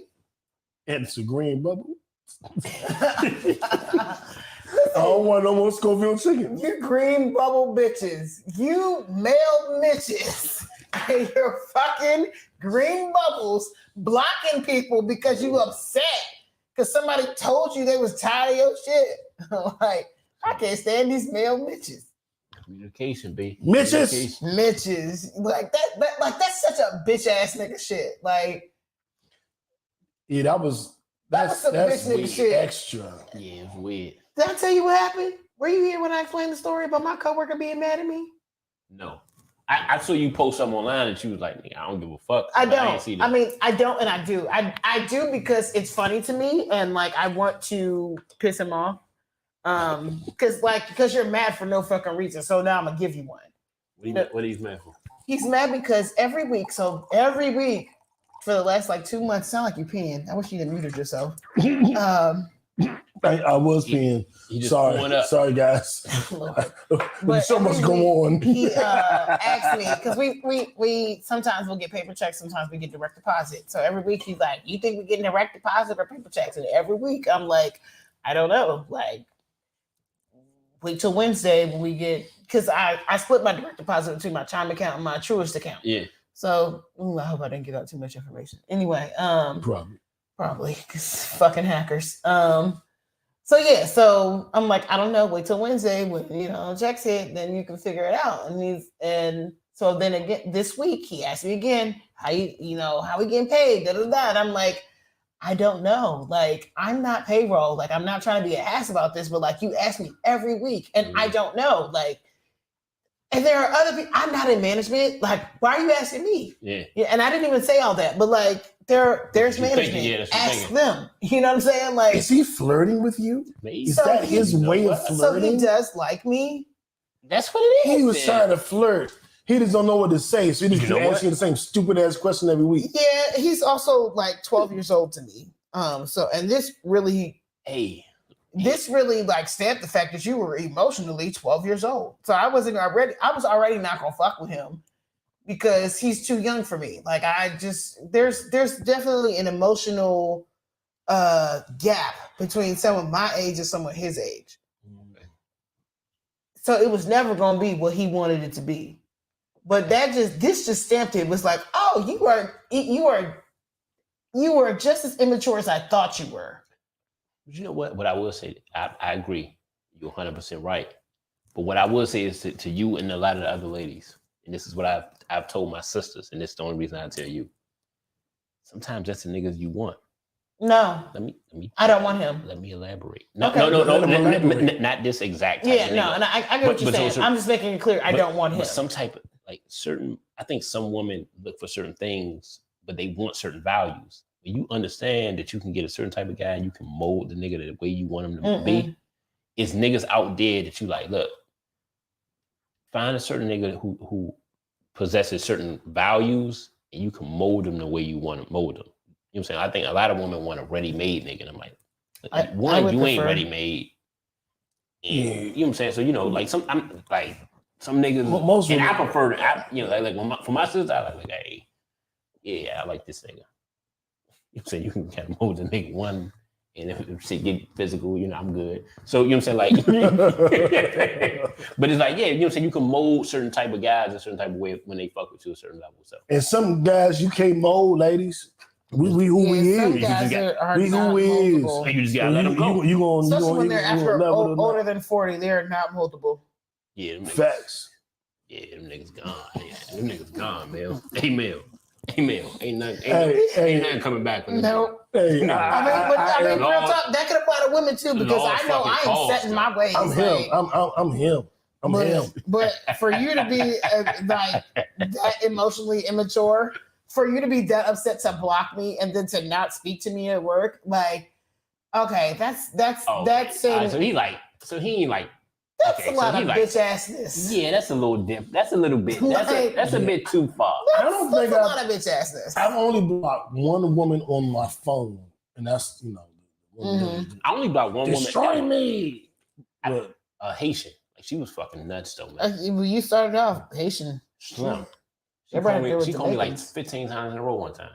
and it's a green bubble. I don't want no more Scoville chicken. You green bubble bitches. You male bitches. And you're fucking green bubbles blocking people because you upset. Because somebody told you they was tired of your shit. Like, I can't stand these male bitches. Communication, B. Mitches. Like that's such a bitch ass nigga shit. Like, yeah, that's bitch shit. Extra. Yeah, it's weird. Did I tell you what happened? Were you here when I explained the story about my coworker being mad at me? No. I saw you post something online and she was like, I don't give a fuck. I don't. I mean, I don't and I do. I do because it's funny to me and like I want to piss him off. Because you're mad for no fucking reason. So now I'm gonna give you one. What are you mad for? He's mad because every week for the last like 2 months, sound like you peeing. I wish you didn't muted yourself. I was peeing. Sorry, guys. There's so much going on. He asked me because we sometimes we'll get paper checks, sometimes we get direct deposit. So every week he's like, "You think we're getting direct deposit or paper checks?" And every week I'm like, "I don't know." Like, wait till Wednesday when we get because I split my direct deposit between my Chime account and my Truist account. Yeah. So I hope I didn't give out too much information. Anyway, probably because fucking hackers. So I'm like, I don't know. Wait till Wednesday when checks hit, then you can figure it out. And so then again this week he asked me again, how we getting paid? Da da da. And I'm like, I don't know. Like, I'm not payroll. Like, I'm not trying to be an ass about this, but like you ask me every week, and I don't know. Like, and there are other people. I'm not in management. Like, why are you asking me? Yeah. And I didn't even say all that, but like, there's management. Ask them. You know what I'm saying? Like, is he flirting with you? Maybe. Is that his way of flirting? So he does like me. That's what it is. He was trying to flirt. He just don't know what to say, so he just keep asking the same stupid ass question every week. Yeah, he's also like 12 years old to me. And this really like stamped the fact that you were emotionally 12 years old. So I was already not gonna fuck with him because he's too young for me. Like there's definitely an emotional gap between someone my age and someone his age. So it was never gonna be what he wanted it to be. But this just stamped it. It was like, oh, you are just as immature as I thought you were. You know what? What I will say, I agree. You're 100% right. But what I will say is to you and a lot of the other ladies, and this is what I've told my sisters, and this is the only reason I tell you. Sometimes that's the niggas you want. No. Let me. I don't want him. Let me elaborate. No, not this exact type of nigga. No, and I get what you're saying. I'm just making it clear I don't want him. But some type of I think some women look for certain things, but they want certain values. When you understand that you can get a certain type of guy and you can mold the nigga the way you want him to be, it's niggas out there that you like, look, find a certain nigga who possesses certain values and you can mold them the way you want to mold them. You know what I'm saying? I think a lot of women want a ready-made nigga. And I'm like, you ain't ready-made. And, you know what I'm saying? So, like some niggas, most and I prefer to, for my sister, I like, hey, yeah, I like this nigga. You know what I'm saying? You can kind of mold the nigga one, and if shit get physical, I'm good. So, you know what I'm saying? Like, but it's like, yeah, you know what I'm saying? You can mold certain type of guys a certain type of way when they fuck with you a certain level. So, and some guys you can't mold, ladies. We who we is. We who we is. You just gotta let them go. Especially when they're older than 40, they're not moldable. Yeah, facts. Yeah, them niggas gone. Yeah, them niggas gone, man. Hey, ain't nothing coming back. No. Hey, real talk, that could apply to women too, because I know I ain't set in my ways. I'm him. But for you to be like that emotionally immature, for you to be that upset to block me and then to not speak to me at work, like, okay, that's saying. So he ain't like. That's Okay, a so lot he of like- bitch assness. Yeah, that's a little dip. That's a little bit. Like- That's a bit too far. I don't That's think a lot of bitch assness. I've only blocked one woman on my phone, and that's I only blocked one destroy woman. me. But Haitian. Like she was fucking nuts though, man. When you started off Haitian. Slim. She Everybody called there me, was she called me like Jamaicans. 15 times in a row one time.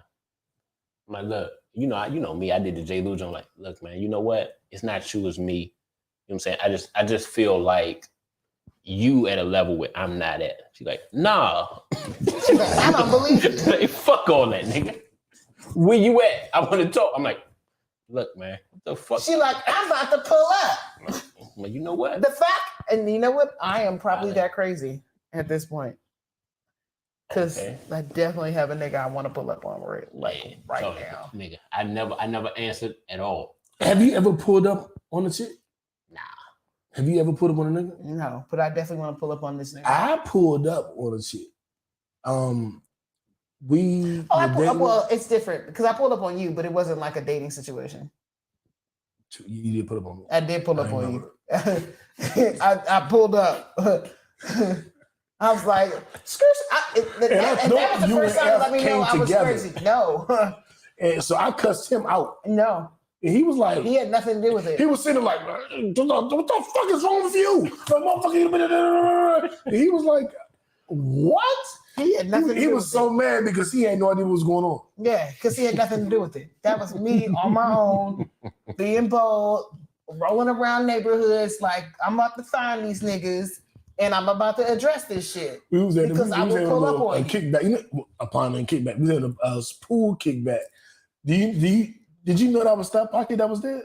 I'm like, look, you know me. I did the J. Lou joint. Like, look, man, you know what? It's not you, it's me. You know what I'm saying? I just feel like you at a level where I'm not at. She's like, nah. She's like, I don't believe you. Like, fuck all that, nigga. Where you at? I want to talk. I'm like, look, man, what the fuck? She like, I'm about to pull up. I'm like, you know what? The fact, and you know what? I am probably that crazy at this point. Because Okay. I definitely have a nigga I want to pull up on right So, now. nigga, I never answered at all. have you ever pulled up on a chick? Nah. Have you ever pulled up on a nigga? No, but I definitely want to pull up on this nigga. I pulled up on a chick. We Oh, were dating- well, it's different because I pulled up on you, but it wasn't like a dating situation. You did put up on me. I did pull I up on remember. you. I pulled up. I was like, "Skirt." And that was the you first and time to F let me know came I was together. crazy. No, And so I cussed him out. no, And he was like, he had nothing to do with it. he was sitting like, what the fuck is wrong with you? Like, motherfucker. And he was like, what? He had nothing to He do was with so it. mad because he had no idea what was going on. Yeah, because he had nothing to do with it. That was me on my own, being bold, rolling around neighborhoods like I'm about to find these niggas and I'm about to address this shit. We was at Because I will pull up on a you. kickback. You know, upon a kickback. We was at a pool kickback. Did you know that was Stop Pocket that was there?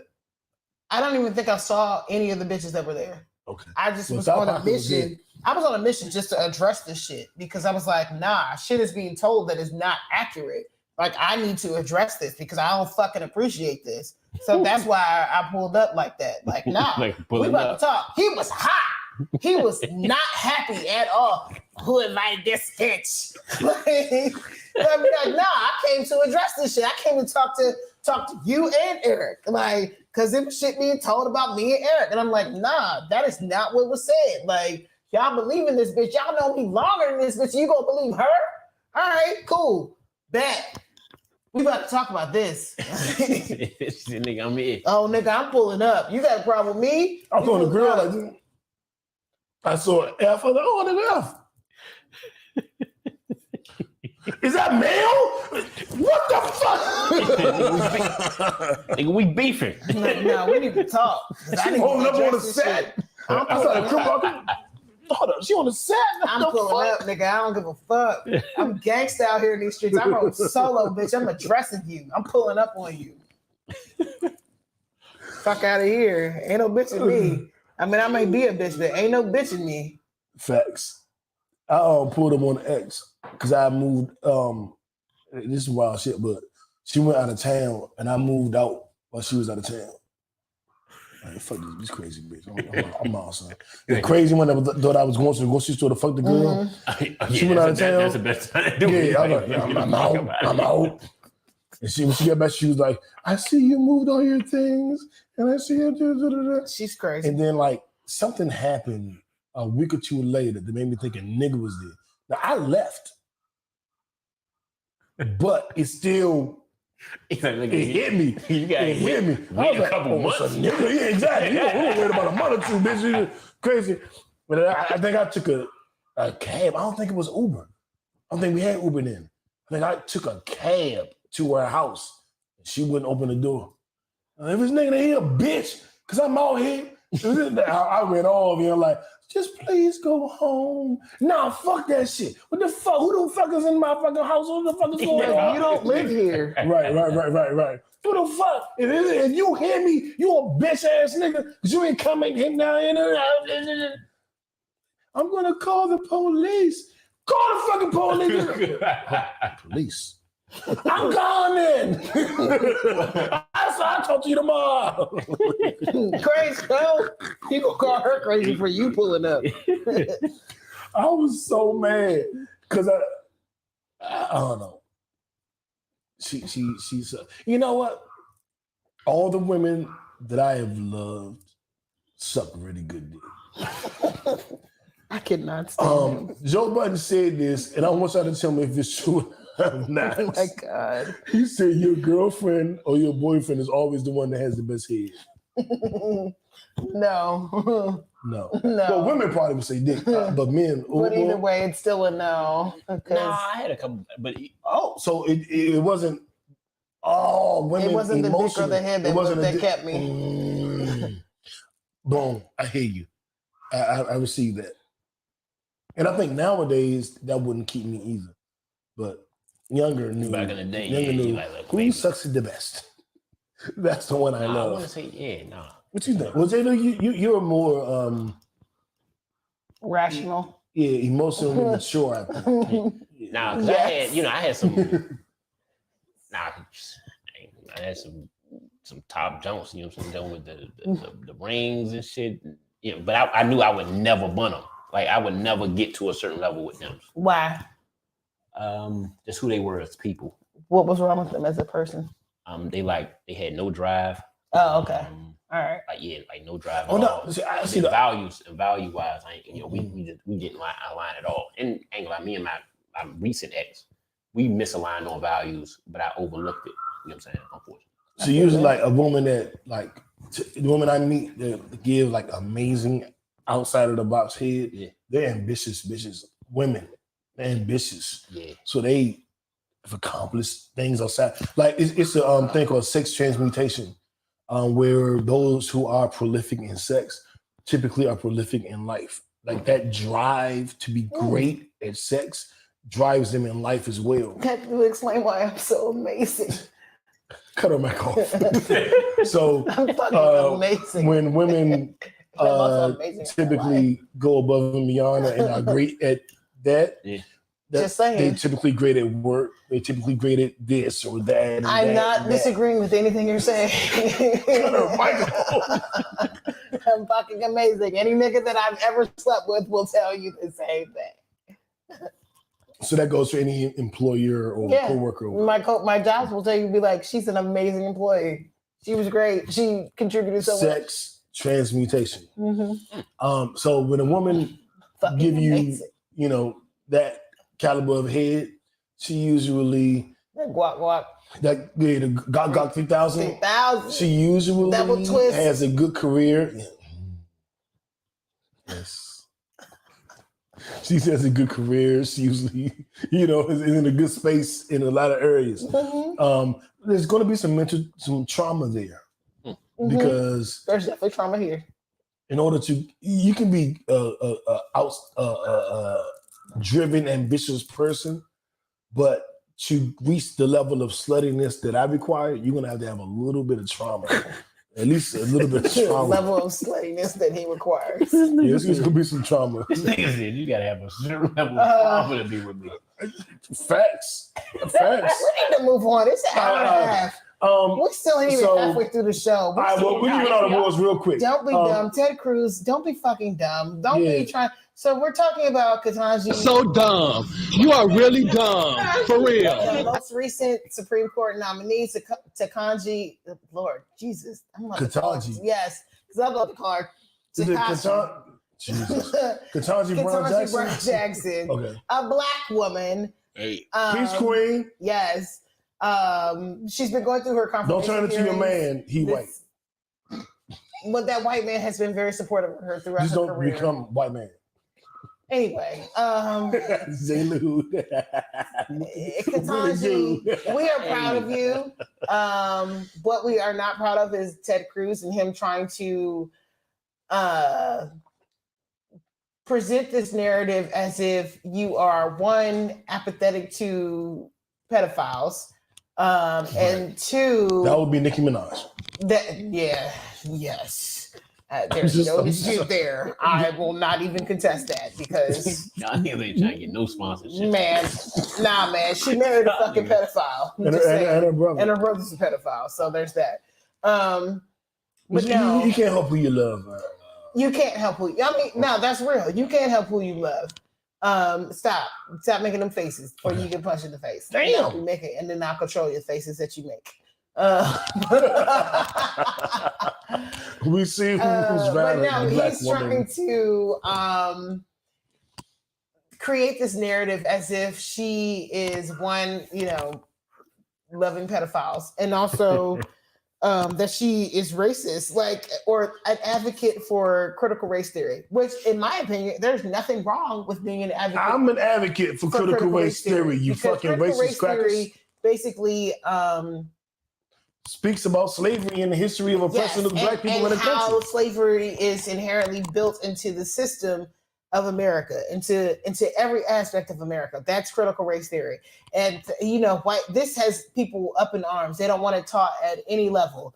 I don't even think I saw any of the bitches that were there. Okay. I just Well, was South on a Pocket was mission. I was on a mission just to address this shit because I was like, nah, shit is being told that is not accurate. Like, I need to address this because I don't fucking appreciate this. So that's why I pulled up like that. Like, nah, Like, we pulling about up. to talk. He was hot. He was not happy at all. Who invited this bitch? I'm like, nah, I came to address this shit. I came to talk to you and Eric. Like, because there was shit being told about me and Eric. And I'm like, nah, that is not what was said. Like, y'all believe in this bitch. Y'all know me longer than this bitch. You gonna believe her? All right, cool. Bet. We about to talk about this. Shit, nigga, I'm here. Oh, nigga, I'm pulling up. You got a problem with me? I was You on the pulling grill up. like, I saw an F. I was like, oh, the F. Is that male? What the fuck? Nigga, we beefing. No, we need to talk. 'Cause I She need to holding up on the address this set. shit. I'm I pulling said, up. hold up, she on the set. What I'm the pulling fuck? up, nigga. I don't give a fuck. I'm gangsta out here in these streets. I'm on solo, bitch. I'm addressing you. I'm pulling up on you. Fuck out of here. Ain't no bitch in me. I mean, I may be a bitch, but ain't no bitch in me. Facts. I pulled him on the X because I moved. This is wild shit, but she went out of town and I moved out while she was out of town. Like, fuck this crazy bitch. I'm out, son. The crazy one that thought I was going to the grocery store to fuck the girl. She went out of town. That's the best time to do it. Yeah, I was like, I'm out. And when she got back, she was like, I see you moved all your things, and I see you. She's crazy. And then like something happened a week or two later that made me think a nigga was there. Now I left, but it still He's like, look, it hit me. You got It hit me. I wait was a like, couple months. so nigga, yeah, exactly. You know, we don't wait about a month or two, bitch. You crazy. But I think I took a cab. I don't think it was Uber. I don't think we had Uber then. I think I took a cab to her house. She wouldn't open the door. If this nigga ain't here, bitch, because I'm out here. I went all over here like, just please go home. Nah, fuck that shit. What the fuck? Who the fuck is in my fucking house? What the fuck is going on? You don't live here. Right. Who the fuck? If you hear me, you a bitch ass nigga, because you ain't coming him down here. I'm gonna call the police. Call the fucking police. Police. I'm gone then. I'll talk to you tomorrow. Crazy, no. You gonna call her crazy for you pulling up. I was so mad because I don't know. She's you know what? All the women that I have loved suck really good dick. I cannot stand him. Joe Budden said this, and I want y'all to tell me if it's true or not. Oh my God. He said your girlfriend or your boyfriend is always the one that has the best head. No. No. No. Well, women probably would say dick, but men. But either way, it's still a no. Because No, I had a couple, but so it wasn't. Oh, women. it wasn't the dick or the head that kept me. Boom! I hear you. I received that, and I think nowadays that wouldn't keep me either. But younger knew. back in the day, Younger yeah, knew you like who baby. sucks it the best. That's the one I I love. want to say, yeah, nah. What you think? Well, Jada, you're more Rational. emotionally mature. I think. Nah, because Yes. I had some. I had some top jumps. You know what I'm saying? Done with the rings and shit. You know, but I knew I would never bun them. Like I would never get to a certain level with them. Why? Just who they were as people. What was wrong with them as a person? They had no drive. Oh, okay. All right. Like no drive. Oh at no! all. See, I see The the values and value wise, we didn't align at all. And ain't like me and my recent ex, we misaligned on values, but I overlooked it. You know what I'm saying? Unfortunately. So usually like a woman that the woman I meet that give like amazing outside of the box head, Yeah. they're ambitious bitches. Women, they're ambitious. Yeah. So they have accomplished things outside. Like it's a thing called sex transmutation, where those who are prolific in sex typically are prolific in life. Like that drive to be great at sex drives them in life as well. Can you explain why I'm so amazing? Cut her mic off. So I'm fucking amazing. when women I'm also amazing in typically go above and beyond and are great at that, Yeah. Just saying. they typically great at work. They typically great at this or that. and I'm that not and that. disagreeing with anything you're saying. Cut her mic off. I'm fucking amazing. Any nigga that I've ever slept with will tell you the same thing. So that goes for any employer or Yeah. coworker. My jobs will tell you, be like, she's an amazing employee. She was great. She contributed so much. Sex transmutation. Mhm. So when a woman Fucking give you, amazing. that caliber of head, she usually Guac guac. the Gok 3000. 3,000. She usually Double twist. has a good career. Yes. She has a good career. She usually, is in a good space in a lot of areas. Mhm. There's going to be some trauma there Mhm. because There's definitely trauma here. in order you can be driven, ambitious person, but to reach the level of sluttiness that I require, you're going to have a little bit of trauma. At least a little bit of The trauma. level of sluttiness that he requires. Yes, there's gonna be some trauma. This nigga said you gotta have a certain level of trauma to be with me. Facts. We need to move on. It's an hour and a half. We still ain't even halfway through the show. All right, well, we're giving out awards real quick. Don't be dumb. Ted Cruz, don't be fucking dumb. Don't be trying. So we're talking about Ketanji. So dumb. You are really dumb. For real. The most recent Supreme Court nominee, Ketanji. Lord Jesus. Ketanji. Yes, because I love to call her Is it Tekashi. Jesus. Ketanji Brown Jackson? Okay. A black woman. Hey. Peace Queen. Yes. She's been going through her Don't confirmation turn it to your man. He white. But that white man has been very supportive of her throughout Just her don't career. become white man. Anyway, Zaylu. Ketanji, we are proud of you. What we are not proud of is Ted Cruz and him trying to present this narrative as if you are one, apathetic to pedophiles, and two, that would be Nicki Minaj. Yes. There's no dispute there. I will not even contest that because Y'all niggas ain't trying to get no sponsorship. man, she married a fucking pedophile. And her brother. And her brother's a pedophile. So there's that. But no, you can't help who you love. you can't help who. No, that's real. You can't help who you love. Stop making them faces, or you get punched in the face. Damn. And then I'll control your faces that you make. We see who's but valid. no, The black he's woman. trying to create this narrative as if she is one, loving pedophiles, and also that she is racist, or an advocate for critical race theory. Which, in my opinion, there's nothing wrong with being an advocate. I'm an advocate for critical race theory. You because fucking critical racist race crackers. theory basically Speaks about slavery and the history of oppression of black people in the how country. slavery is inherently built into the system of America, into every aspect of America. That's critical race theory. And this has people up in arms. They don't want it taught at any level.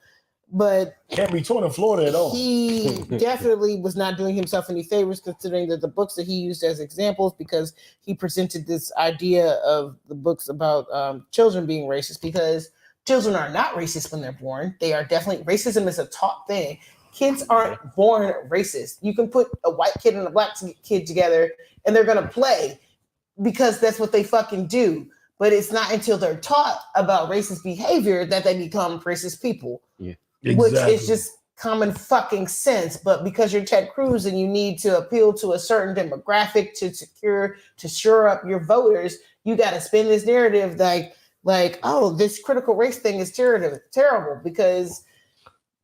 But can't be taught in Florida at all. He definitely was not doing himself any favors, considering that the books that he used as examples, because he presented this idea of the books about children being racist, because children are not racist when they're born. They are definitely, racism is a taught thing. Kids aren't born racist. You can put a white kid and a black kid together and they're going to play because that's what they fucking do. But it's not until they're taught about racist behavior that they become racist people. Yeah. Which is just common fucking sense. But because you're Ted Cruz and you need to appeal to a certain demographic to shore up your voters, you got to spin this narrative like, oh, this critical race thing is terrible because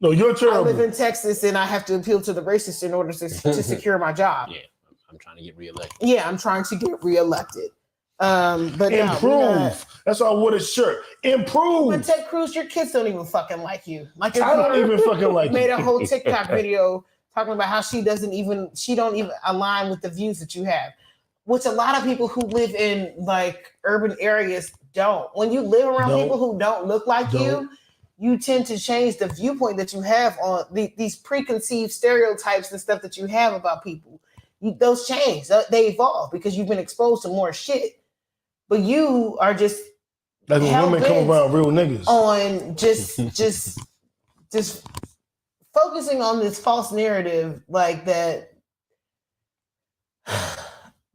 no, you're terrible. I live in Texas and I have to appeal to the racists in order to secure my job. Yeah, I'm trying to get reelected. Yeah, I'm trying to get reelected. But improve. That's why I wore this shirt. Improve. But Ted Cruz, your kids don't even fucking like you. Like I don't even fucking like made you. a whole TikTok video talking about how she don't even align with the views that you have, which a lot of people who live in like urban areas don't. When you live around people who don't look like you, you tend to change the viewpoint that you have on these preconceived stereotypes and stuff that you have about people. Those change, they evolve because you've been exposed to more shit. But you are just like when women come around real niggas on just focusing on this false narrative like that.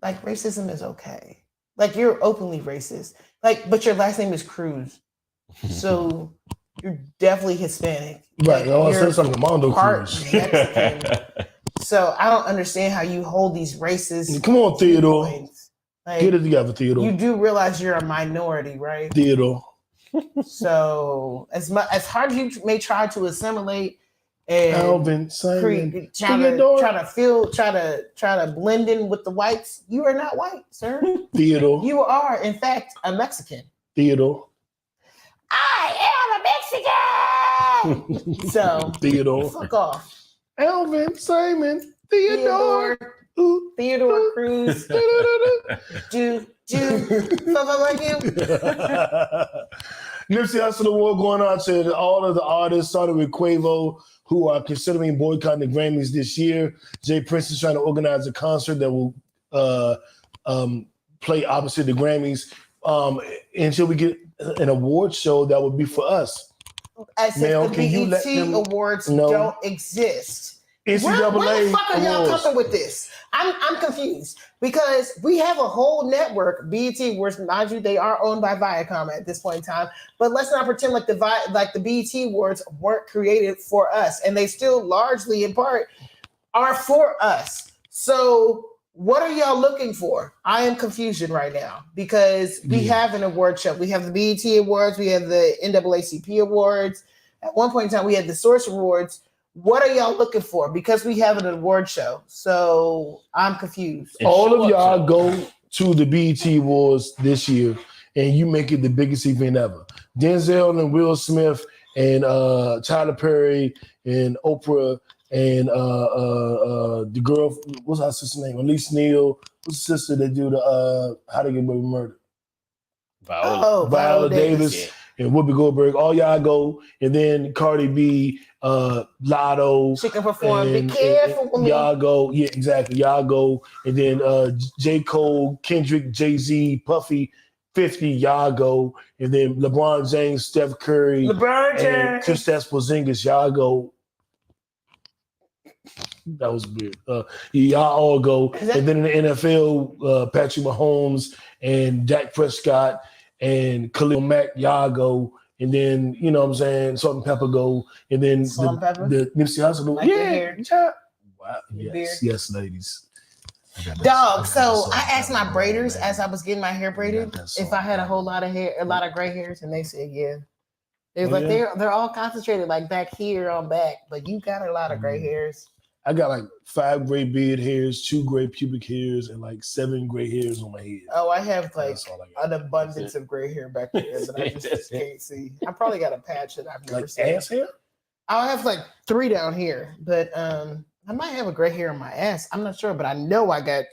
Like racism is okay. Like you're openly racist. Like, but your last name is Cruz, so you're definitely Hispanic. Right. Like, I said something. Mondo Cruz. Mexican. So I don't understand how you hold these racist. Come on, Theodore. Like, get it together, Theodore. You do realize you're a minority, right? Theodore. So as hard as you may try to assimilate and Alvin, Simon, try to blend in with the whites, you are not white, sir. Theodore. You are, in fact, a Mexican. Theodore. I am a Mexican. So Theodore. Fuck off. Alvin, Simon, Theodore. Theodore Cruz. do like you. Nipsey Hussle Award going out to all of the artists, starting with Quavo, who are considering boycotting the Grammys this year. Jay Prince is trying to organize a concert that will play opposite the Grammys until we get an award show that would be for us. As Mel, if the can you BET let them awards don't exist. Where the fuck are y'all coming with this? I'm confused because we have a whole network. BET Awards, mind you, they are owned by Viacom at this point in time. But let's not pretend like the BET Awards weren't created for us, and they still largely, in part, are for us. So what are y'all looking for? I am confusion right now because we have an award show. We have the BET Awards. We have the NAACP Awards. At one point in time, we had the Source Awards. What are y'all looking for? Because we have an award show. So I'm confused. All of y'all go to the BET Awards this year and you make it the biggest event ever. Denzel and Will Smith and Tyler Perry and Oprah and the girl, what's her sister's name? Elise Neal. What's the sister that do the How to Get Away with Murder? Viola Davis. Yeah. And Whoopi Goldberg, all y'all go, and then Cardi B, Lotto. She can perform. Be careful with me. Y'all go, yeah, exactly. Y'all go, and then J. Cole, Kendrick, Jay-Z, Puffy, 50. Y'all go, and then LeBron James, Steph Curry, and Kristaps Porzingis. Y'all go. That was weird. Y'all all go, and then in the NFL, Patrick Mahomes and Dak Prescott. And Khalil Mack, y'all go, and then you know what I'm saying, Salt and Pepper go, and then Salt and Pepper? the Nipsey Hussle. Like your hair? Wow. Your Yes, ladies. Dog. So I asked my braiders as I was getting my hair braided if I had a whole lot of hair, a lot of gray hairs, and they said yeah. They was like they're all concentrated like back here on back, but you got a lot of gray hairs. I got like 5 gray beard hairs, 2 gray pubic hairs, and like 7 gray hairs on my head. Oh, I have like That's all I got. an abundance of gray hair back there that I just can't see. I probably got a patch that I've never Like seen. ass hair? I'll have like 3 down here, but I might have a gray hair on my ass. I'm not sure, but I know I got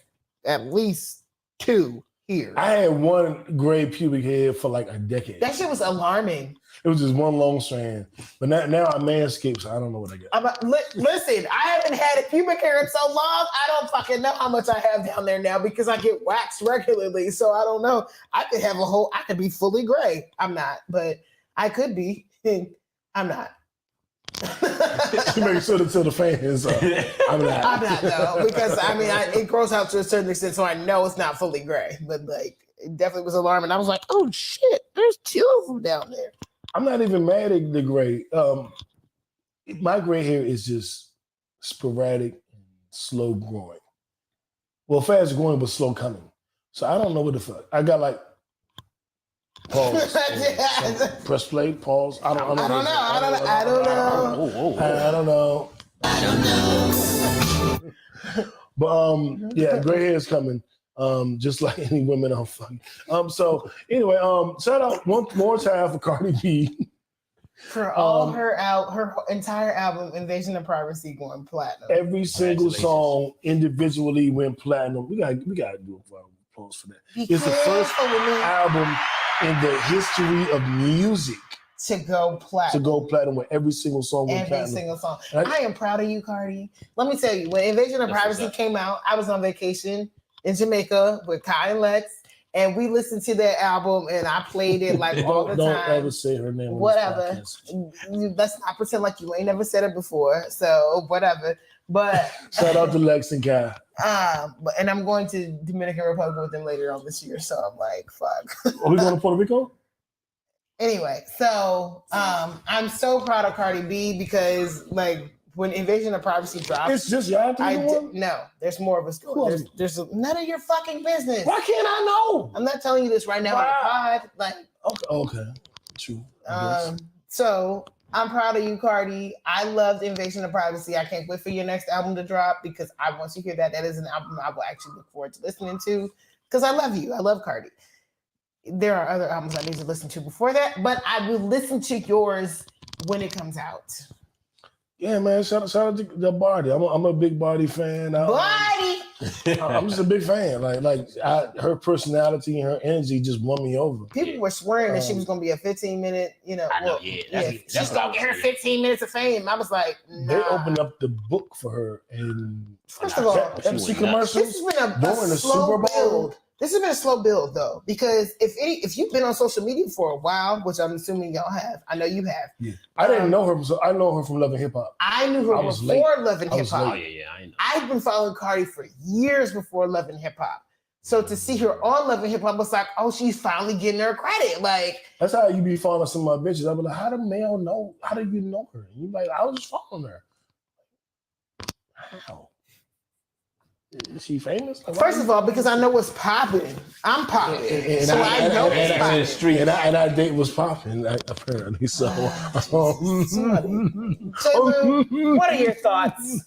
at least 2 here. I had 1 gray pubic hair for like a decade. That shit was alarming. It was just one long strand. But now I manscaped, so I don't know what I got. Listen, I haven't had a pubic hair in so long. I don't fucking know how much I have down there now because I get waxed regularly. So I don't know. I could be fully gray. I'm not, but I could be. I'm not. You make sure to tell the fans. I'm not though, because I mean, it grows out to a certain extent, so I know it's not fully gray. But like, it definitely was alarming. I was like, oh shit, there's 2 of them down there. I'm not even mad at the gray. My gray hair is just sporadic and slow growing. Well, fast growing, but slow coming. So I don't know what the fuck. I got like pause. Press play, pause. I don't know. But yeah, gray hair is coming. Just like any women I'm fucking. So anyway, shout out one more time for Cardi B. For all her entire album, Invasion of Privacy, going platinum. Every single song individually went platinum. We gotta do a applause for that. It's the first album in the history of music to go platinum with every single song. Every single song. I am proud of you, Cardi. Let me tell you, when Invasion of Privacy came out, I was on vacation in Jamaica with Kai and Lex, and we listened to that album, and I played it like all the time. Don't ever say her name. Whatever. Let's not pretend like you ain't never said it before. So whatever. But shout out to Lex and Kai. And I'm going to Dominican Republic with them later on this year, so I'm like, fuck. Are we going to Puerto Rico? Anyway, so I'm so proud of Cardi B because like when Invasion of Privacy dropped, it's just y'all. No, there's more of us going. There's none of your fucking business. Why can't I know? I'm not telling you this right now on the pod. Like, okay, true. So I'm proud of you, Cardi. I loved Invasion of Privacy. I can't wait for your next album to drop because I want to hear that. That is an album I will actually look forward to listening to because I love you. I love Cardi. There are other albums I need to listen to before that, but I will listen to yours when it comes out. Yeah, man. Shout out to the Barty. I'm a big Barty fan. Barty. I'm just a big fan. Her personality and her energy just won me over. People were swearing that she was going to be a 15-minute. You know, she's going to get her 15 minutes of fame. I was like, nah. They opened up the book for her, and first of all, MC commercials this has been during the Super Bowl. Build. This has been a slow build though, because if you've been on social media for a while, which I'm assuming y'all have, I know you have. Yeah, I didn't know her. So I know her from Love and Hip Hop. I knew her before Love and Hip Hop. Oh yeah, I know. I've been following Cardi for years before Love and Hip Hop. So to see her on Love and Hip Hop was like, oh, she's finally getting her credit. Like that's how you be following some of my bitches. I be like, how do male know? How do you know her? And you like, I was just following her. How? Is she famous? First of all, because I know what's popping. I'm popping. So I know it's popping. The street. And I date was popping, apparently. So, what are your thoughts?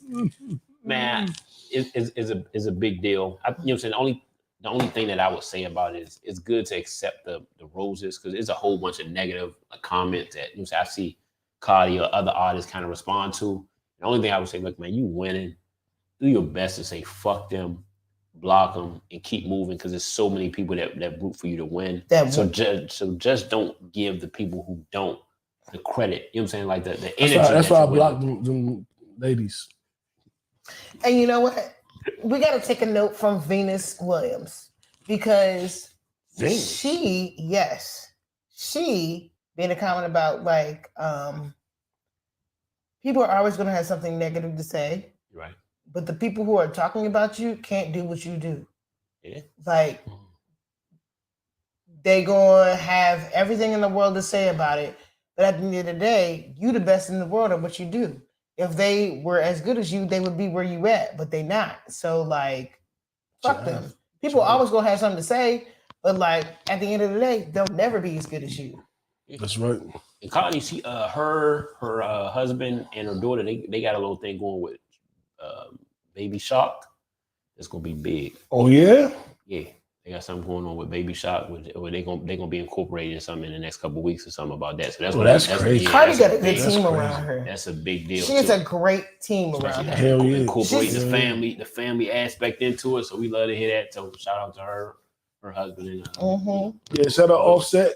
Man, is a big deal. You know what I'm saying? The only thing that I would say about it is it's good to accept the roses because there's a whole bunch of negative comments that you know, I see Cardi or other artists kind of respond to. The only thing I would say, look, man, you winning. Do your best to say fuck them, block them, and keep moving because there's so many people that root for you to win. So just don't give the people who don't the credit. You know what I'm saying? Like the energy. That's why I blocked them ladies. And you know what? We got to take a note from Venus Williams because she made a comment about like people are always going to have something negative to say. Right. But the people who are talking about you can't do what you do. Yeah. Like, they gonna have everything in the world to say about it, But at the end of the day, you the best in the world at what you do. If they were as good as you, they would be where you at, but they not. So like, fuck them. People always gonna have something to say, but like at the end of the day, they'll never be as good as you. That's right. And Connie, her husband and her daughter, they got a little thing going with Baby Shark. It's gonna be big. Oh yeah. Yeah, they got something going on with Baby Shark. Where they gonna be incorporated in something in the next couple of weeks or something about that. So that's crazy. Yeah, Cardi that's got a a good big- team that's around crazy. her. That's a big deal. She has too. a great team around her. Hell yeah. Incorporating She's- the family aspect into it. So we love to hear that. So shout out to her husband, and Mm-hmm. Yeah, shout out Offset.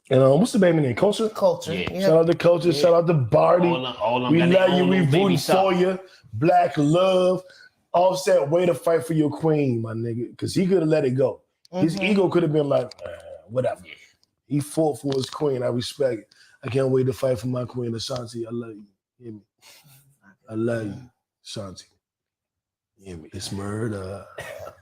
And what's the baby name? Culture? Culture. Yeah. Yeah. Shout out to Culture. Yeah. Shout out to Barty. all them We got their love you. own We little Baby rooting Shark. for you. Black love. Offset, way to fight for your queen, my nigga. Because he could have let it go. His Mhm. ego could have been like, whatever. He fought for his queen. I respect it. I can't wait to fight for my queen, Ashanti. I love you. Hear me? I love you, Ashanti. Hear me? It's murder.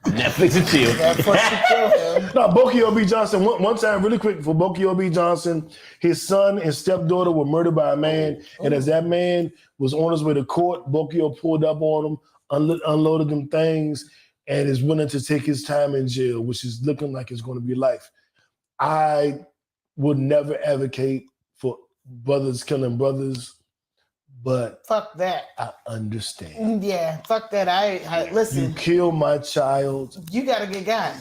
Netflix and chill. That's what she killed him. No, Boki O.B. Johnson, one time, really quick, for Boki O.B. Johnson, his son and stepdaughter were murdered by a man. And as that man was on his way to court, Boki O pulled up on him, unloaded them things, and is willing to take his time in jail, which is looking like it's going to be life. I would never advocate for brothers killing brothers, but Fuck that. I understand. Yeah, fuck that. I You listen. kill my child. You gotta get got.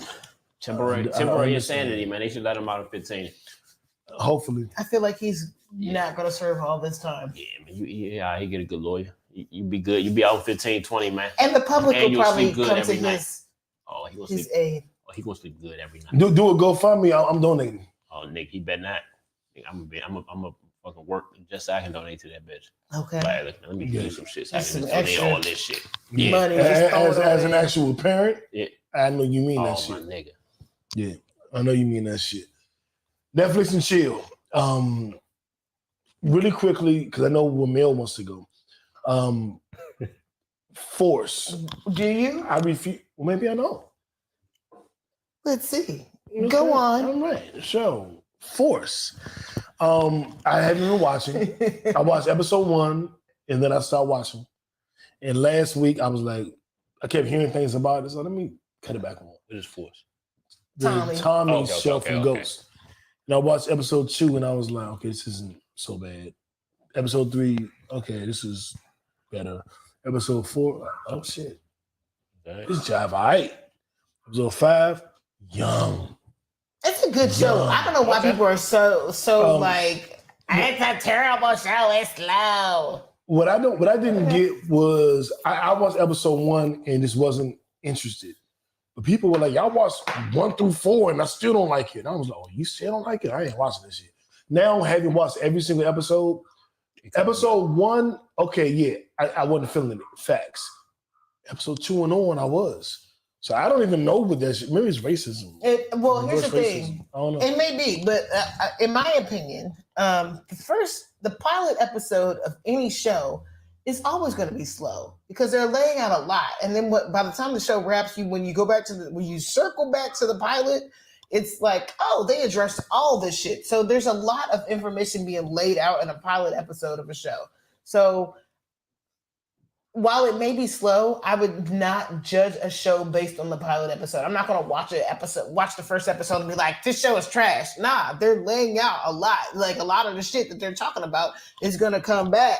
Temporary understand. insanity, man. They should let him out at 15. Hopefully. I feel like he's not gonna serve all this time. Yeah, man. He get a good lawyer. You be good. You be out 15, 20, man. And the public And will you'll probably sleep good come to every night. his Oh, he gonna sleep. aid. Oh, he gonna sleep good every night. Do a GoFundMe. I'm donating. Oh, Nick, he better not. I'm a fucking work just so I can donate to that bitch. Okay. Like, look, let me give you some shit so I That's can some donate extra all this shit. Yeah. money. Just throw it As away. an actual parent, Yeah. I know you mean Oh, that my shit. nigga. Yeah, I know you mean that shit. Netflix and chill. Really quickly, because I know where Mel wants to go. Force. Do you? I refuse. Well, maybe I know. Let's see. Okay, Go on. All right. So, Force. I haven't been watching. I watched episode 1 and then I stopped watching. And last week I was like, I kept hearing things about it. So let me cut it back on. What is Force? Tommy Okay, Shell okay, from okay. Ghost. And I watched episode 2 and I was like, okay, this isn't so bad. Episode 3, okay, this is better. Episode 4, oh shit. Right. This jive all right. Episode 5, young. It's a good show. Yeah. I don't know why Okay. people are so Um, like. It's a terrible show. It's slow. What I didn't get was I watched episode 1 and just wasn't interested. But people were like, y'all watched 1 through 4 and I still don't like it. And I was like, oh, you still don't like it? I ain't watching this shit. Now having watched every single episode, episode 1, okay, yeah, I wasn't feeling it. Facts. Episode 2 and on, I was. So I don't even know what that shit. Maybe it's racism. Well, here's the Reverse thing. racism. I don't know. It may be, but in my opinion, the pilot episode of any show is always going to be slow because they're laying out a lot, and then by the time the show wraps, when you circle back to the pilot, it's like, oh, they addressed all this shit. So there's a lot of information being laid out in a pilot episode of a show. So while it may be slow, I would not judge a show based on the pilot episode. I'm not going to watch the first episode and be like, this show is trash. Nah, they're laying out a lot. Like a lot of the shit that they're talking about is going to come back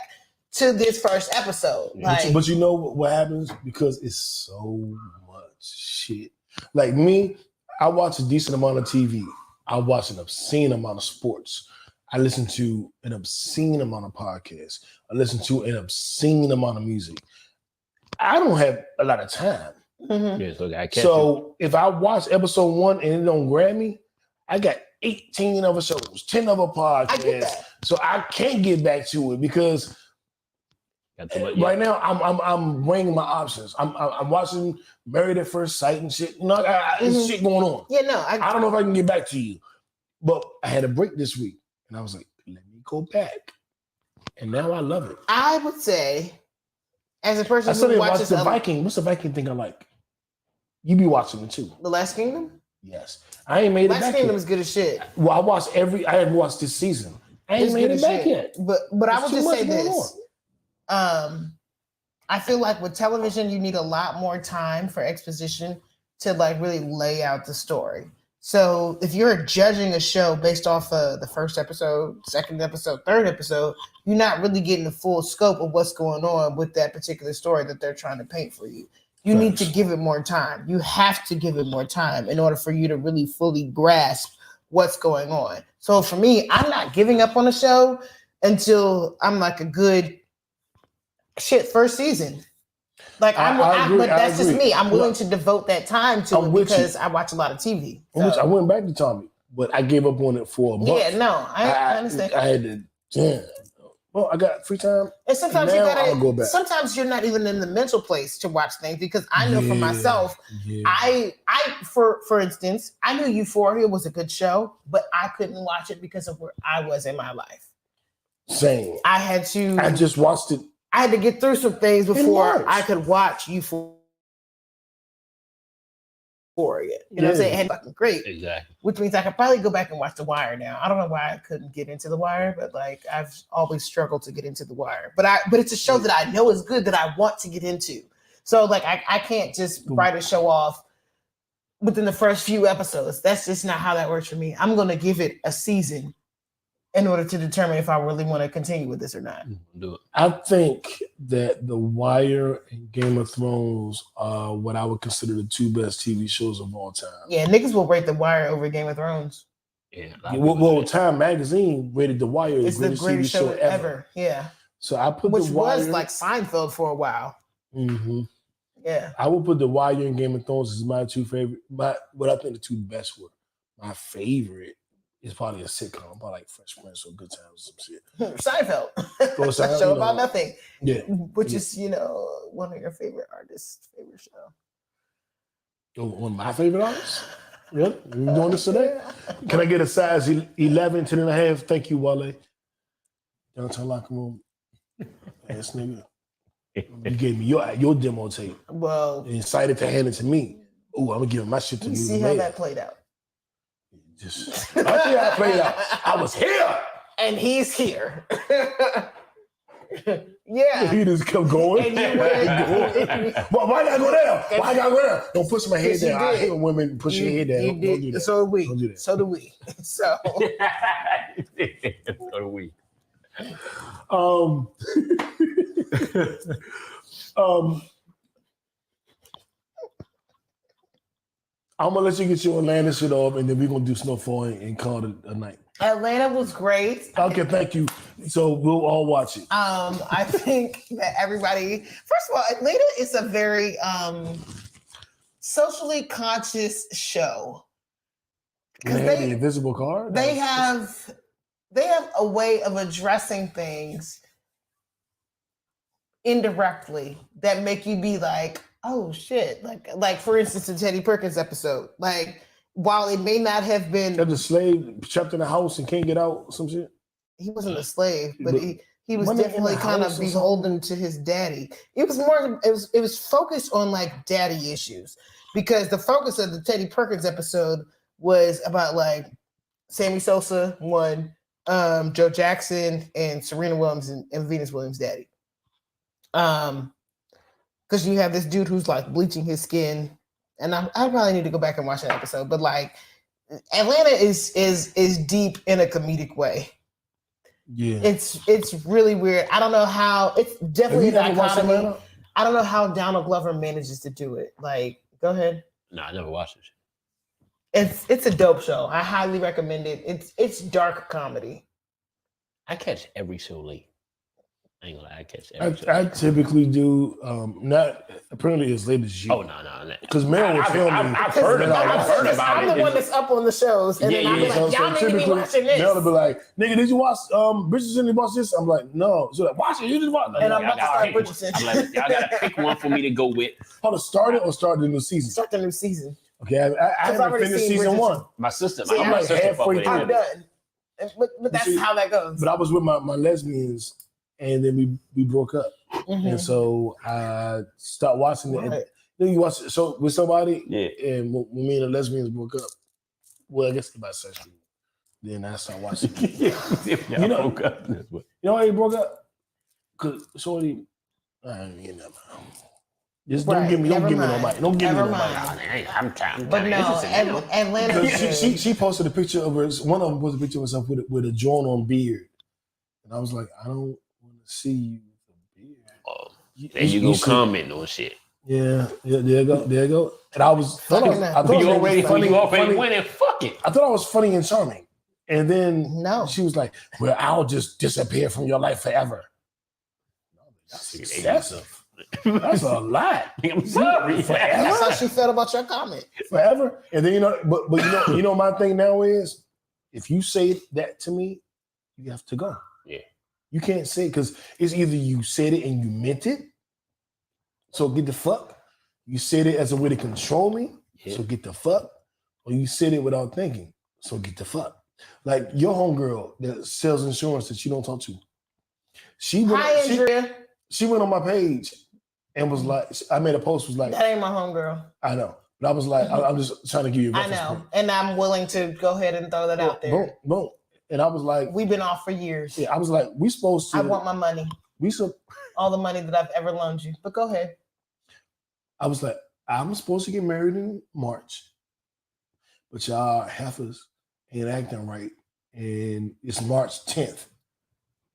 to this first episode. Like, But you know what happens? Because it's so much shit. Like me, I watch a decent amount of TV. I watch an obscene amount of sports. I listen to an obscene amount of podcasts. I listen to an obscene amount of music. I don't have a lot of time. mhm. Yeah, so I catch So if I watch episode 1 and it don't grab me, I got 18 other shows, 10 other I get podcasts. that. So I can't get back to it because Got too much, right now I'm weighing my options. I'm watching Married at First Sight and shit. You know, there's Mhm. shit going on. Yeah, no, I don't know if I can get back to you, but I had a break this week, and I was like, let me go back, and now I love it. I would say, as a I person still who didn't watch watches the Viking. What's the Viking thing I like? You be watching it too. The Last Kingdom, Yes, I ain't made it Last back Kingdom yet. is good as shit. Well, I haven't watched this season. I ain't It's made good it as back shit. yet. But I There's would too just much say going this. I feel like with television, you need a lot more time for exposition to like really lay out the story. So if you're judging a show based off of the first episode, second episode, third episode, you're not really getting the full scope of what's going on with that particular story that they're trying to paint for you. You need to give it more time. You have to give it more time in order for you to really fully grasp what's going on. So for me, I'm not giving up on the show until I'm like a good first season. Like I agree, but that's I just agree. me. I'm willing Well, to devote that time to I'm it with because you. I watch a lot of TV. Which So, I went back to Tommy, but I gave up on it for a month. yeah, no, I understand. I had to. Yeah. Well, I got free time. And sometimes Now you I'll go gotta. back. Sometimes you're not even in the mental place to watch things because I know for Yeah, myself. yeah. For instance, I knew Euphoria was a good show, but I couldn't watch it because of where I was in my life. Same. I had to. I just watched it. I had to get through some things before March. I could watch Euphoria. You know what I'm saying? And fucking great. Exactly. Which means I could probably go back and watch The Wire now. I don't know why I couldn't get into The Wire, but like I've always struggled to get into The Wire. But it's a show that I know is good that I want to get into. So like I can't just write a show off within the first few episodes. That's just not how that works for me. I'm gonna give it a season in order to determine if I really want to continue with this or not. Do it. I think that The Wire and Game of Thrones are what I would consider the two best TV shows of all time. Yeah, niggas will rate The Wire over Game of Thrones. Yeah. Well, Time Magazine rated The Wire It's the greatest show TV ever. Yeah. So I put Which The Wire. was like Seinfeld for a while. Mm-hmm. Yeah. I would put The Wire and Game of Thrones as my two favorite. What I think the two best were. My favorite is probably a sitcom, probably like Fresh Prince or Good Times or some shit. Seinfeld. Seinfeld, Show about nothing. Yeah. Which is, one of your favorite artists' favorite show. One of my favorite artists? Really? We doing this today? Can I get a size 11, 10 and a half? Thank you, Wale. Downtown Locker Room. Ass nigga. You gave me your demo tape. Well, and excited to hand it to me. Ooh, I'm gonna give my shit to you you. see how that played out. Just I think I played out. I was here. And he's here. Yeah. He just kept going. And Why I gotta go there? Why I gotta go there? Don't push my head Yes, you down. I did. hate when women push their head down. You Don't do did. that. So do we. Don't do that. So do we. So So do we. I'm gonna let you get your Atlanta shit off, and then we're gonna do Snowfall and call it a night. Atlanta was great. Okay, thank you. So we'll all watch it. I think that everybody, first of all, Atlanta is a very socially conscious show. They have the invisible car. They have a way of addressing things indirectly that make you be like, oh shit. Like for instance, the Teddy Perkins episode. Like, while it may not have been There's a slave trapped in a house and can't get out, some shit. he wasn't a slave, but he was Wasn't he in definitely the kind house of or beholden to his daddy. It was focused on like daddy issues because the focus of the Teddy Perkins episode was about like Sammy Sosa, Joe Jackson, and Serena Williams and Venus Williams' daddy. Because you have this dude who's like bleaching his skin, and I probably need to go back and watch that episode. But like, Atlanta is deep in a comedic way. Yeah, it's really weird. I don't know how. It's definitely a Have you ever watched dichotomy. Atlanta? I don't know how Donald Glover manages to do it. Like, go ahead. No, I never watched it. It's a dope show. I highly recommend it. It's dark comedy. I catch every show late. I ain't gonna lie, I catch every show. I typically do not apparently as late as you. Oh no. Because Mel would tell me. I've heard about I'm it. the one that's up on the shows, and then I'll be like, y'all need to be watching this. Mel would be like, nigga, did you watch Bridgerton? Did you watch this? I'm like, no. So like, watch it. You just watch it. And I'm Y'all about to gotta start pick Bridgerton. one. I'm like, y'all gotta pick one for me to go with. Hold on, start it or start the new season? Start the new season. Okay, I haven't already finished seen season Bridgerton. 1. My sister, See, my I'm like sister halfway fuck with through. I'm it. done. But that's See, how that goes. But I was with my lesbians, and then we broke up, Mhm. and so I stopped watching it. Right. And then you watch it so with somebody, Yeah. and when me and the lesbians broke up, well, I guess about sexually, Then I started watching. You know, broke up. You know why they broke up? Cause Shorty, just don't give me no mic. Don't give me no mic. I'm trying. But no, Atlanta. She posted a picture of her. One of them posted a picture of herself with a drawn on beard, and I was like, I don't want to see you with a beard. There you go, comment on shit. Yeah, there you go. And I thought you already winning. Fuck it. I thought I was funny and charming, and then she was like, "Well, I'll just disappear from your life forever." That's excessive. That's a lot. I'm sorry. That's how she felt about your comment. Forever. And then but you know my thing now is if you say that to me, you have to go. Yeah. You can't say it because it's either you said it and you meant it. So get the fuck. You said it as a way to control me. Yeah. So get the fuck. Or you said it without thinking. So get the fuck. Like your homegirl that sells insurance that you don't talk to. She went on my page and was like, I made a post, was like, that ain't my homegirl. I know. But I was like, I'm just trying to give you a reference. I know. And I'm willing to go ahead and throw that out there. Boom. And I was like, we've been off for years. Yeah, I was like, we supposed to. I want my money. All the money that I've ever loaned you. But go ahead. I was like, I'm supposed to get married in March. But y'all heifers ain't acting right. And it's March 10th.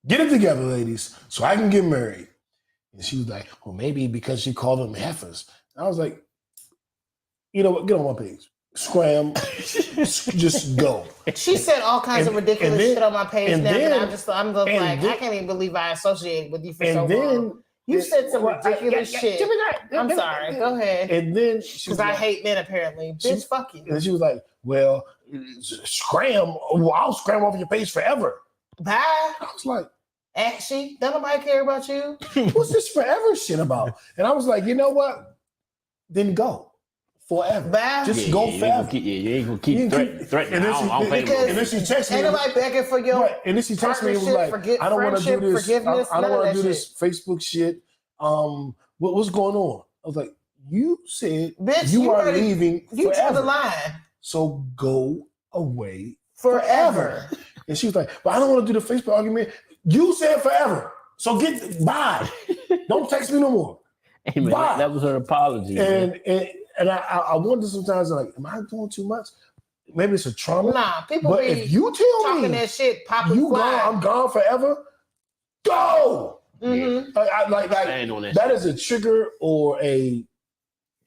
Get it together, ladies, so I can get married. And she was like, well, maybe because she called them heifers. And I was like, you know what? Get on my page. Scram. Just go. She said all kinds of ridiculous shit on my page now that I'm just like, I can't even believe I associated with you for so long. You said some ridiculous shit. I'm sorry. Go ahead. And then because I hate men apparently. Bitch, fuck you. And she was like, well, scram. Well, I'll scram off your page forever. Bye. I was like, actually, don't nobody care about you. What's this forever shit about? And I was like, you know what? Then go forever. Bye. Just go forever. You ain't gonna keep threatening. And then she texted me. Ain't nobody begging for your and then she texted me and was like, I don't want to do this. I don't want to do this Facebook shit. What's going on? I was like, you said bitch, you are leaving you forever. To the line. So go away forever. And she was like, but I don't want to do the Facebook argument. You said forever. So bye. Don't text me no more. Hey man, that was her apology. And I wonder sometimes, like, am I doing too much? Maybe it's a trauma. Nah, people but if you tell talking me that shit, I'm gone forever, go. Mm-hmm. That is a trigger or a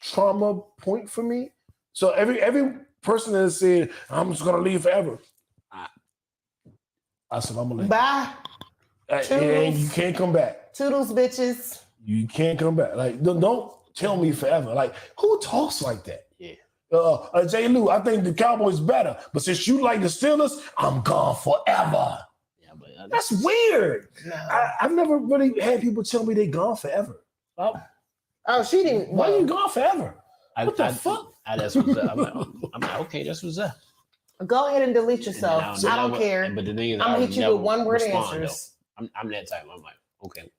trauma point for me. So every person that said, I'm just gonna leave forever. I said, I'm gonna leave. Bye. And you can't come back. Toodles, bitches. You can't come back. Like, don't tell me forever. Like, who talks like that? Yeah. J. Lou, I think the Cowboys better, but since you like the Steelers, I'm gone forever. Yeah, but that's weird. No. I've never really had people tell me they gone forever. She didn't. Why are you gone forever? What the fuck? That's what's up. I'm like, okay, that's what's up. Go ahead and delete yourself. I don't care. But the thing is, I'm gonna hit you with one word answers. I'm that type. I'm like, okay,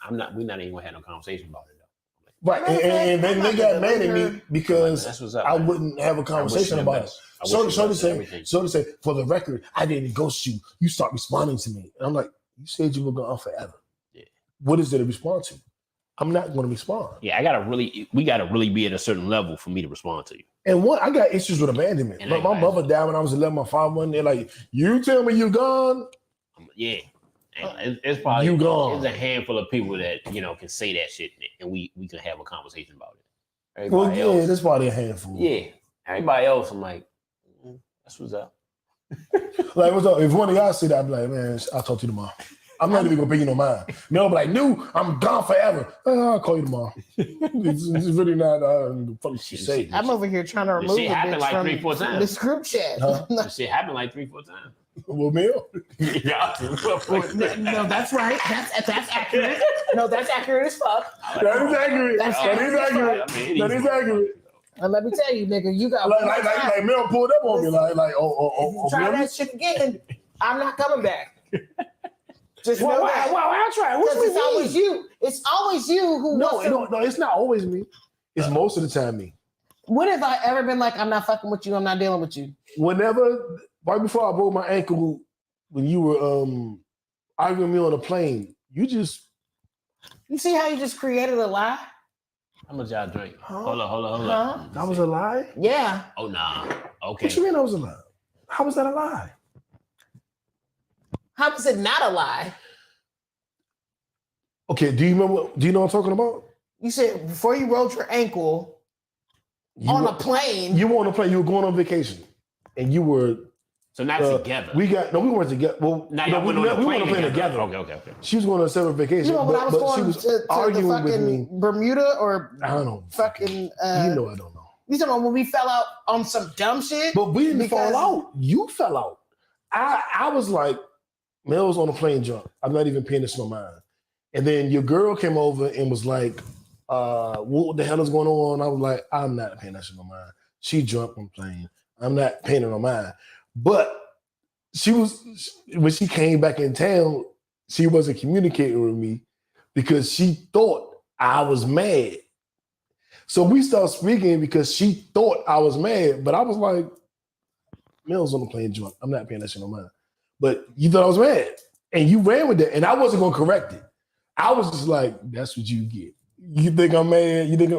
we're not even gonna have no conversation about it though. Right, and then they got mad at me because I wouldn't have a conversation about it. So to say, for the record, I didn't ghost you. You start responding to me, and I'm like, you said you were gone forever. Yeah. What is there to respond to? I'm not going to respond. Yeah, we gotta really be at a certain level for me to respond to you. And I got issues with abandonment. Like my mother died when I was 11. My father wasn't there. Like, you tell me you gone. Yeah, and it's probably you gone. There's a handful of people that can say that shit, and we can have a conversation about it. Everybody else, that's probably a handful. Yeah, everybody else, I'm like, that's what's up. Like, what's up? If one of y'all say that, I'd be like, man, I'll talk to you tomorrow. I'm not even gonna pay you no mind. No, but like, no, I'm gone forever. I'll call you tomorrow. it's really not the funny shit say. I'm over here trying to remove the shit happened like 3-4 times. This group chat. The shit happened like 3-4 times. Well, Mel. No, that's right. That's accurate. No, that's accurate as fuck. That is accurate. That is accurate. And let me tell you, nigga, you got like Mel pulled up on me try that shit again. I'm not coming back. Just why I try? It's always you. It's always you who. No, it's not always me. It's most of the time me. When have I ever been like, I'm not fucking with you, I'm not dealing with you? Whenever right before I broke my ankle, when you were arguing with me on the plane, you see how you just created a lie? How much y'all drink? Huh? Hold up. Huh? That was a lie? Yeah. Oh, nah. Okay. What you mean that was a lie? How was that a lie? How was it not a lie? Okay, do you know what I'm talking about? You said before you rolled your ankle on a plane. You were on a plane, you were going on vacation. And you were So not together. we weren't together. Well, Now we y'all went on the went plane together. Okay. She was going on a separate vacation. You know, when I was but going she was to the arguing with fucking me. Bermuda or I don't know. fucking You know I don't know. You talking about when we fell out on some dumb shit? But we didn't Because- fall out. You fell out. I was like, Mel was on a plane drunk. I'm not even paying this no mind. And then your girl came over and was like, what the hell is going on? I was like, I'm not paying that shit no mind. She drunk on the plane. I'm not paying her no mind. But when she came back in town, she wasn't communicating with me because she thought I was mad. So we started speaking because she thought I was mad, but I was like, Mel's on the plane drunk. I'm not paying that shit no mind. But you thought I was mad, and you ran with that, and I wasn't gonna correct it. I was just like, that's what you get. You think I'm mad? You think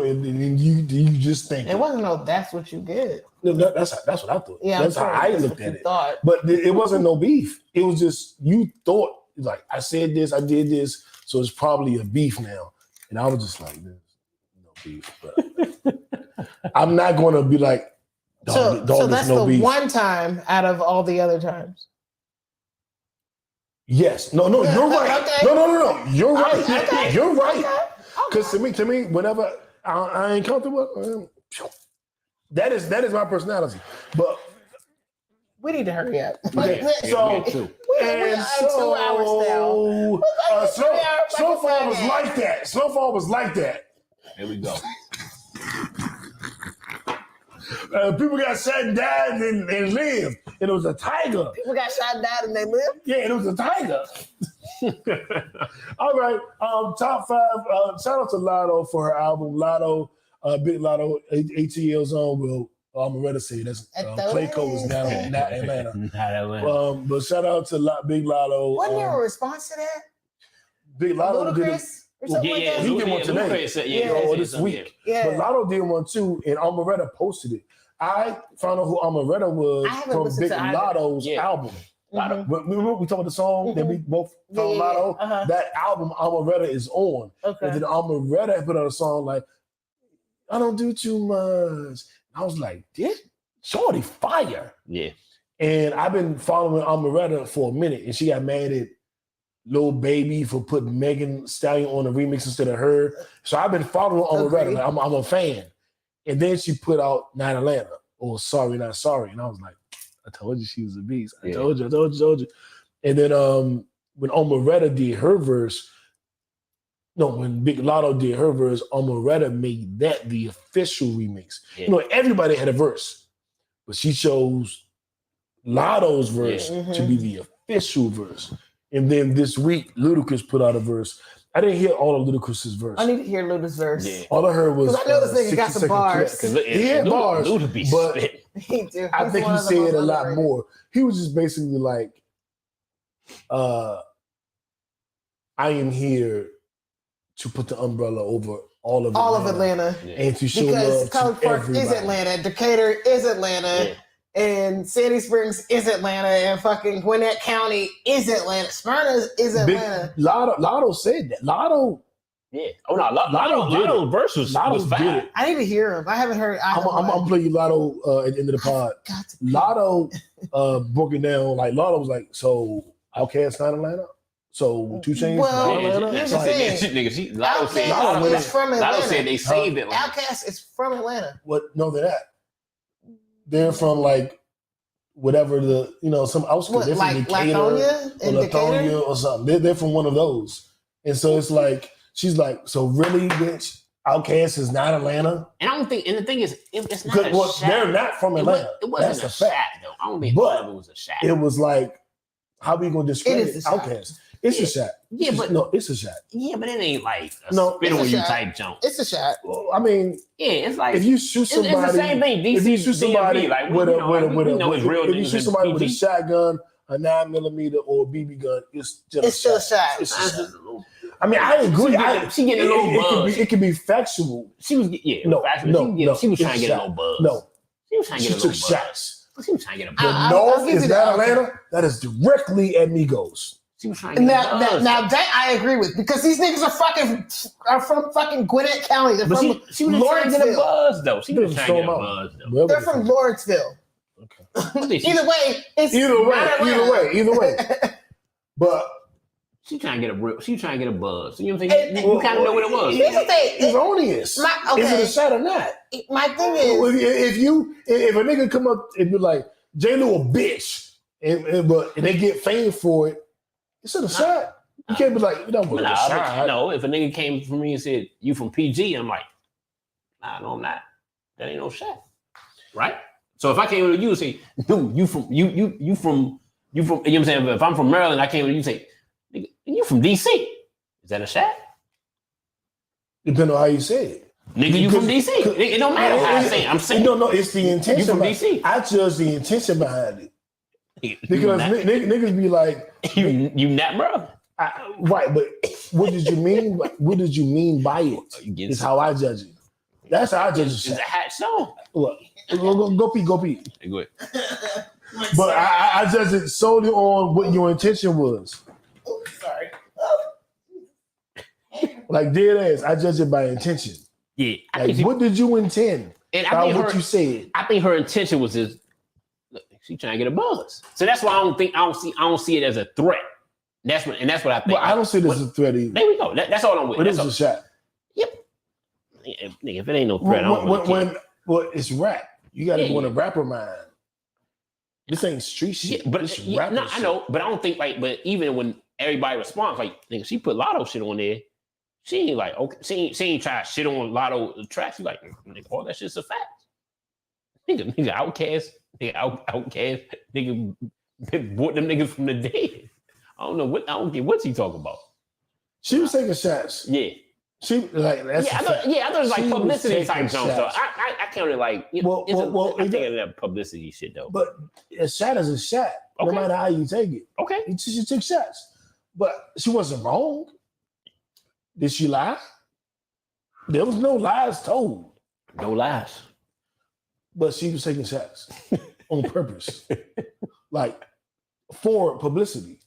you just think It wasn't no. That's what you get. No, that's what I thought. Yeah, that's how I looked at it. Thought. But it wasn't no beef. It was just you thought like I said this, I did this, so it's probably a beef now. And I was just like, there's no beef. But I'm not going to be like, so that's no the beef. one time out of all the other times. Yes. No, Yeah, you're right. okay. No. You're right. Okay. You're right. Okay. Because to me, whenever I ain't comfortable, that is my personality. But We need to hurry up. okay, Yeah, so too. We're on 2 hours now. Snowfall was like that. Snowfall was like that. Here we go. People got shot and died and lived. And it was a tiger. People got shot and died and they lived. Yeah, and it was a tiger. All right. Top 5. Shout out to Lotto for her album. Lotto, Big Lotto, ATL Zone. Well, I'm ready to say that's Clayco is now not Atlanta. Not Atlanta. But shout out to Big Lotto. Wasn't there a response to that? Big Lotto did it. Ludacris? Or something like that? He did one today. This week. Yeah. But Lotto did one too, and Amaretta posted it. I found out who Amaretta was I haven't from listened Big to either. Lotto's album. Mhm. Remember we talked about the song that we both found Yeah. Lotto? Uh-huh. That album Amaretta is on. Okay. And then Amaretta put out a song like, I don't do too much. I was like, this shorty fire. Yeah. And I've been following Amaretta for a minute, and she got mad at Lil Baby for putting Megan Stallion on the remix instead of her. So I've been following Amaretta. Like, I'm a fan. And then she put out Not Atlanta, or Sorry Not Sorry. And I was like, I told you she was a beast. I told you. And then when Amaretta did her verse, when Big Lotto did her verse, Amaretta made that the official remix. Yeah. Everybody had a verse, but she chose Lotto's verse to be the official verse. And then this week, Ludacris put out a verse. I didn't hear all of Ludacris's verse. I need to hear Luda's verse. Yeah. All I heard was Because I know this nigga got 60 some second bars. clip. He had bars, but He do. I He's think one he of the most said a lot underrated. more. He was just basically like, I am here to put the umbrella over all of Atlanta. and to show Because love College to Park everybody. is Atlanta, Decatur is Atlanta, and Sandy Springs is Atlanta, and fucking Gwinnett County is Atlanta. Smyrna is Atlanta. Lotto said that. Lotto. Yeah. Oh no, Lotto's verse was fire. I need to hear him. I haven't heard. I'm gonna play you Lotto at the end of the pod. Lotto broke it down. Like Lotto was like, so Outkast not Atlanta. So 2 Chainz Well, not Atlanta. here's the thing. Outkast is from Atlanta. Lotto said they saved Atlanta. Outkast is from Atlanta. What? No, they're not. They're from like whatever some outskirts. What, They're from like Decatur Laconia or in Latonia Decatur? or something. They're from one of those. And so it's like she's like, so really, bitch, Outkast is not Atlanta. And I don't think. And the thing is, it's not a Well, shot. they're not from Atlanta. It wasn't That's a a fact. shot though. I don't think But all of it was a shot. It was like, how we gonna discredit It is a shot. Outkast? It's a shot. Yeah, but no, it's a shot. Yeah, but it ain't like a No, spit it's a on you shot. type jump. It's a shot. Well, I mean, Yeah, it's like if you shoot somebody, it's the same thing. DC, if you shoot somebody DMV, like, with real if you niggas shoot in somebody with a PG. shotgun, a 9mm or a BB gun, it's Still a shot. It's a shot. I mean, I agree. She getting a little buzz. It could be factual. She was she was trying to get a little buzz. No, she was trying to she get a took little buzz. shots. She was trying to get a The buzz. I'll North give is you not that. Atlanta. That is directly at Migos. She was trying to get a buzz. Now that I agree with, because these niggas are from fucking Gwinnett County. They're But from she was trying to get a Lawrenceville. buzz though. She was trying to get a Throw 'em buzz out. though. Well, They're from Lawrenceville. Okay. Either way, it's Either way. But She trying to get a buzz. You know what I'm saying? You kind of know what it was. Here's the thing. it's erroneous. Is it a shot or not? My thing is, If a nigga come up and be like, J-Lo a bitch, and they get fame for it, it's a shot. You can't be like, no, Nah, a shot. no, if a nigga came from me and said, you from PG, I'm like, nah, no, I'm not. That ain't no shot. Right? So if I came to you and say, dude, you from, you know what I'm saying? If I'm from Maryland, I came to you and say, nigga, you from DC. Is that a shot? Depending on how you say it. Nigga, you from DC. It don't matter how I say it. I'm saying. No, it's the intention. You from behind- DC. I judge the intention behind it. You Because not- niggas be like, you not, bro. right, but what did you mean? What did you mean by it? You Is how I judge it. That's how I judge It's a it. hat song. Look, go pee. Hey, go ahead. But I judge it solely on what your intention was. sorry. Like dead ass, I judge it by intention. Yeah. Like, what did you intend And I by think what you said? I think her intention was just, look, she trying to get a buzz. So that's why I don't see it as a threat. That's what I think. Well, I don't see this as a threat either. There we go. That's all I'm with. But That's it's all. a shot. Yep. Nigga, if it ain't no threat, I don't really care. Well, it's rap. You got to Yeah, go in a rapper mind. This ain't street shit. Yeah, but this yeah, no, shit. I know, but I don't think like. But even when everybody responds, like, nigga, she put Lotto shit on there. She ain't like, okay, she ain't try to shit on Lotto tracks. She like, nigga, all that shit's a fact. Nigga, Outcast, nigga, brought them niggas from the dead. I don't get what's he talking about. She was taking shots. Yeah. She like that's I thought it was like She was publicity taking type jump. So shots. I counted like, Well, I think of that publicity shit though. But a shot is a shot, Okay. no matter how you take it. Okay. She took shots, but she wasn't wrong. Did she lie? There was no lies told, No lies. but she was taking shots on purpose, like for publicity.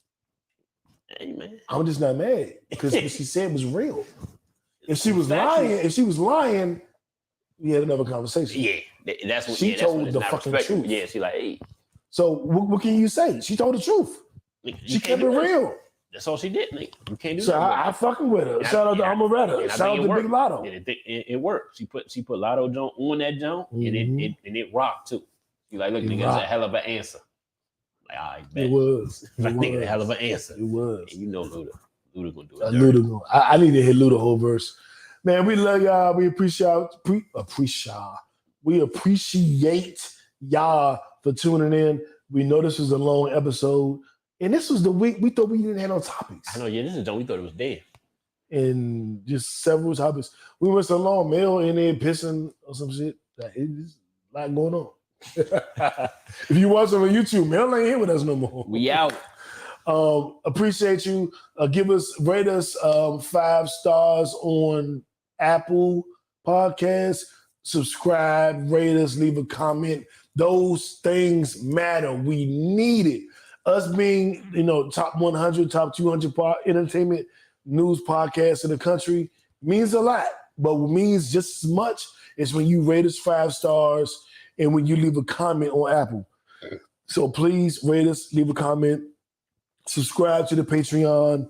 Hey, man. I'm just not mad because what she said was real. If she was lying, we had another conversation. Yeah, that's what She that's told when it's the not fucking respectful. truth. Yeah, she like, hey, So what can you say? She told the truth. you She can't kept it do that. real. That's all she did, nigga. You can't do So that. I fucking with her. And Shout out to I Amaretta. think Shout out it to worked. Big Lotto. And it worked. She put Lotto Joint on that joint, Mhm. and it rocked too. She like, look, It nigga, that's a rocked. hell of an answer. Like, all right, bet. It was. Like, It nigga, was. a hell of an answer. It was. And you know Luda gonna do I it. knew the I need to hit Luda whole verse. Man, we love y'all. We appreciate y'all for tuning in. We know this was a long episode. And this was the week we thought we didn't have no topics. I know, yeah, this is John. We thought it was dead. And just several topics. We went so long, Mel in there pissing or some shit. Like, it's a lot going on. If you watch on YouTube, Mel ain't here with us no more. We out. Appreciate you. Rate us 5 stars on Apple Podcasts. Subscribe, rate us, leave a comment. Those things matter. We need it. Us being, top 100, top 200 entertainment news podcasts in the country means a lot. But what means just as much is when you rate us 5 stars and when you leave a comment on Apple. So please rate us, leave a comment, subscribe to the Patreon.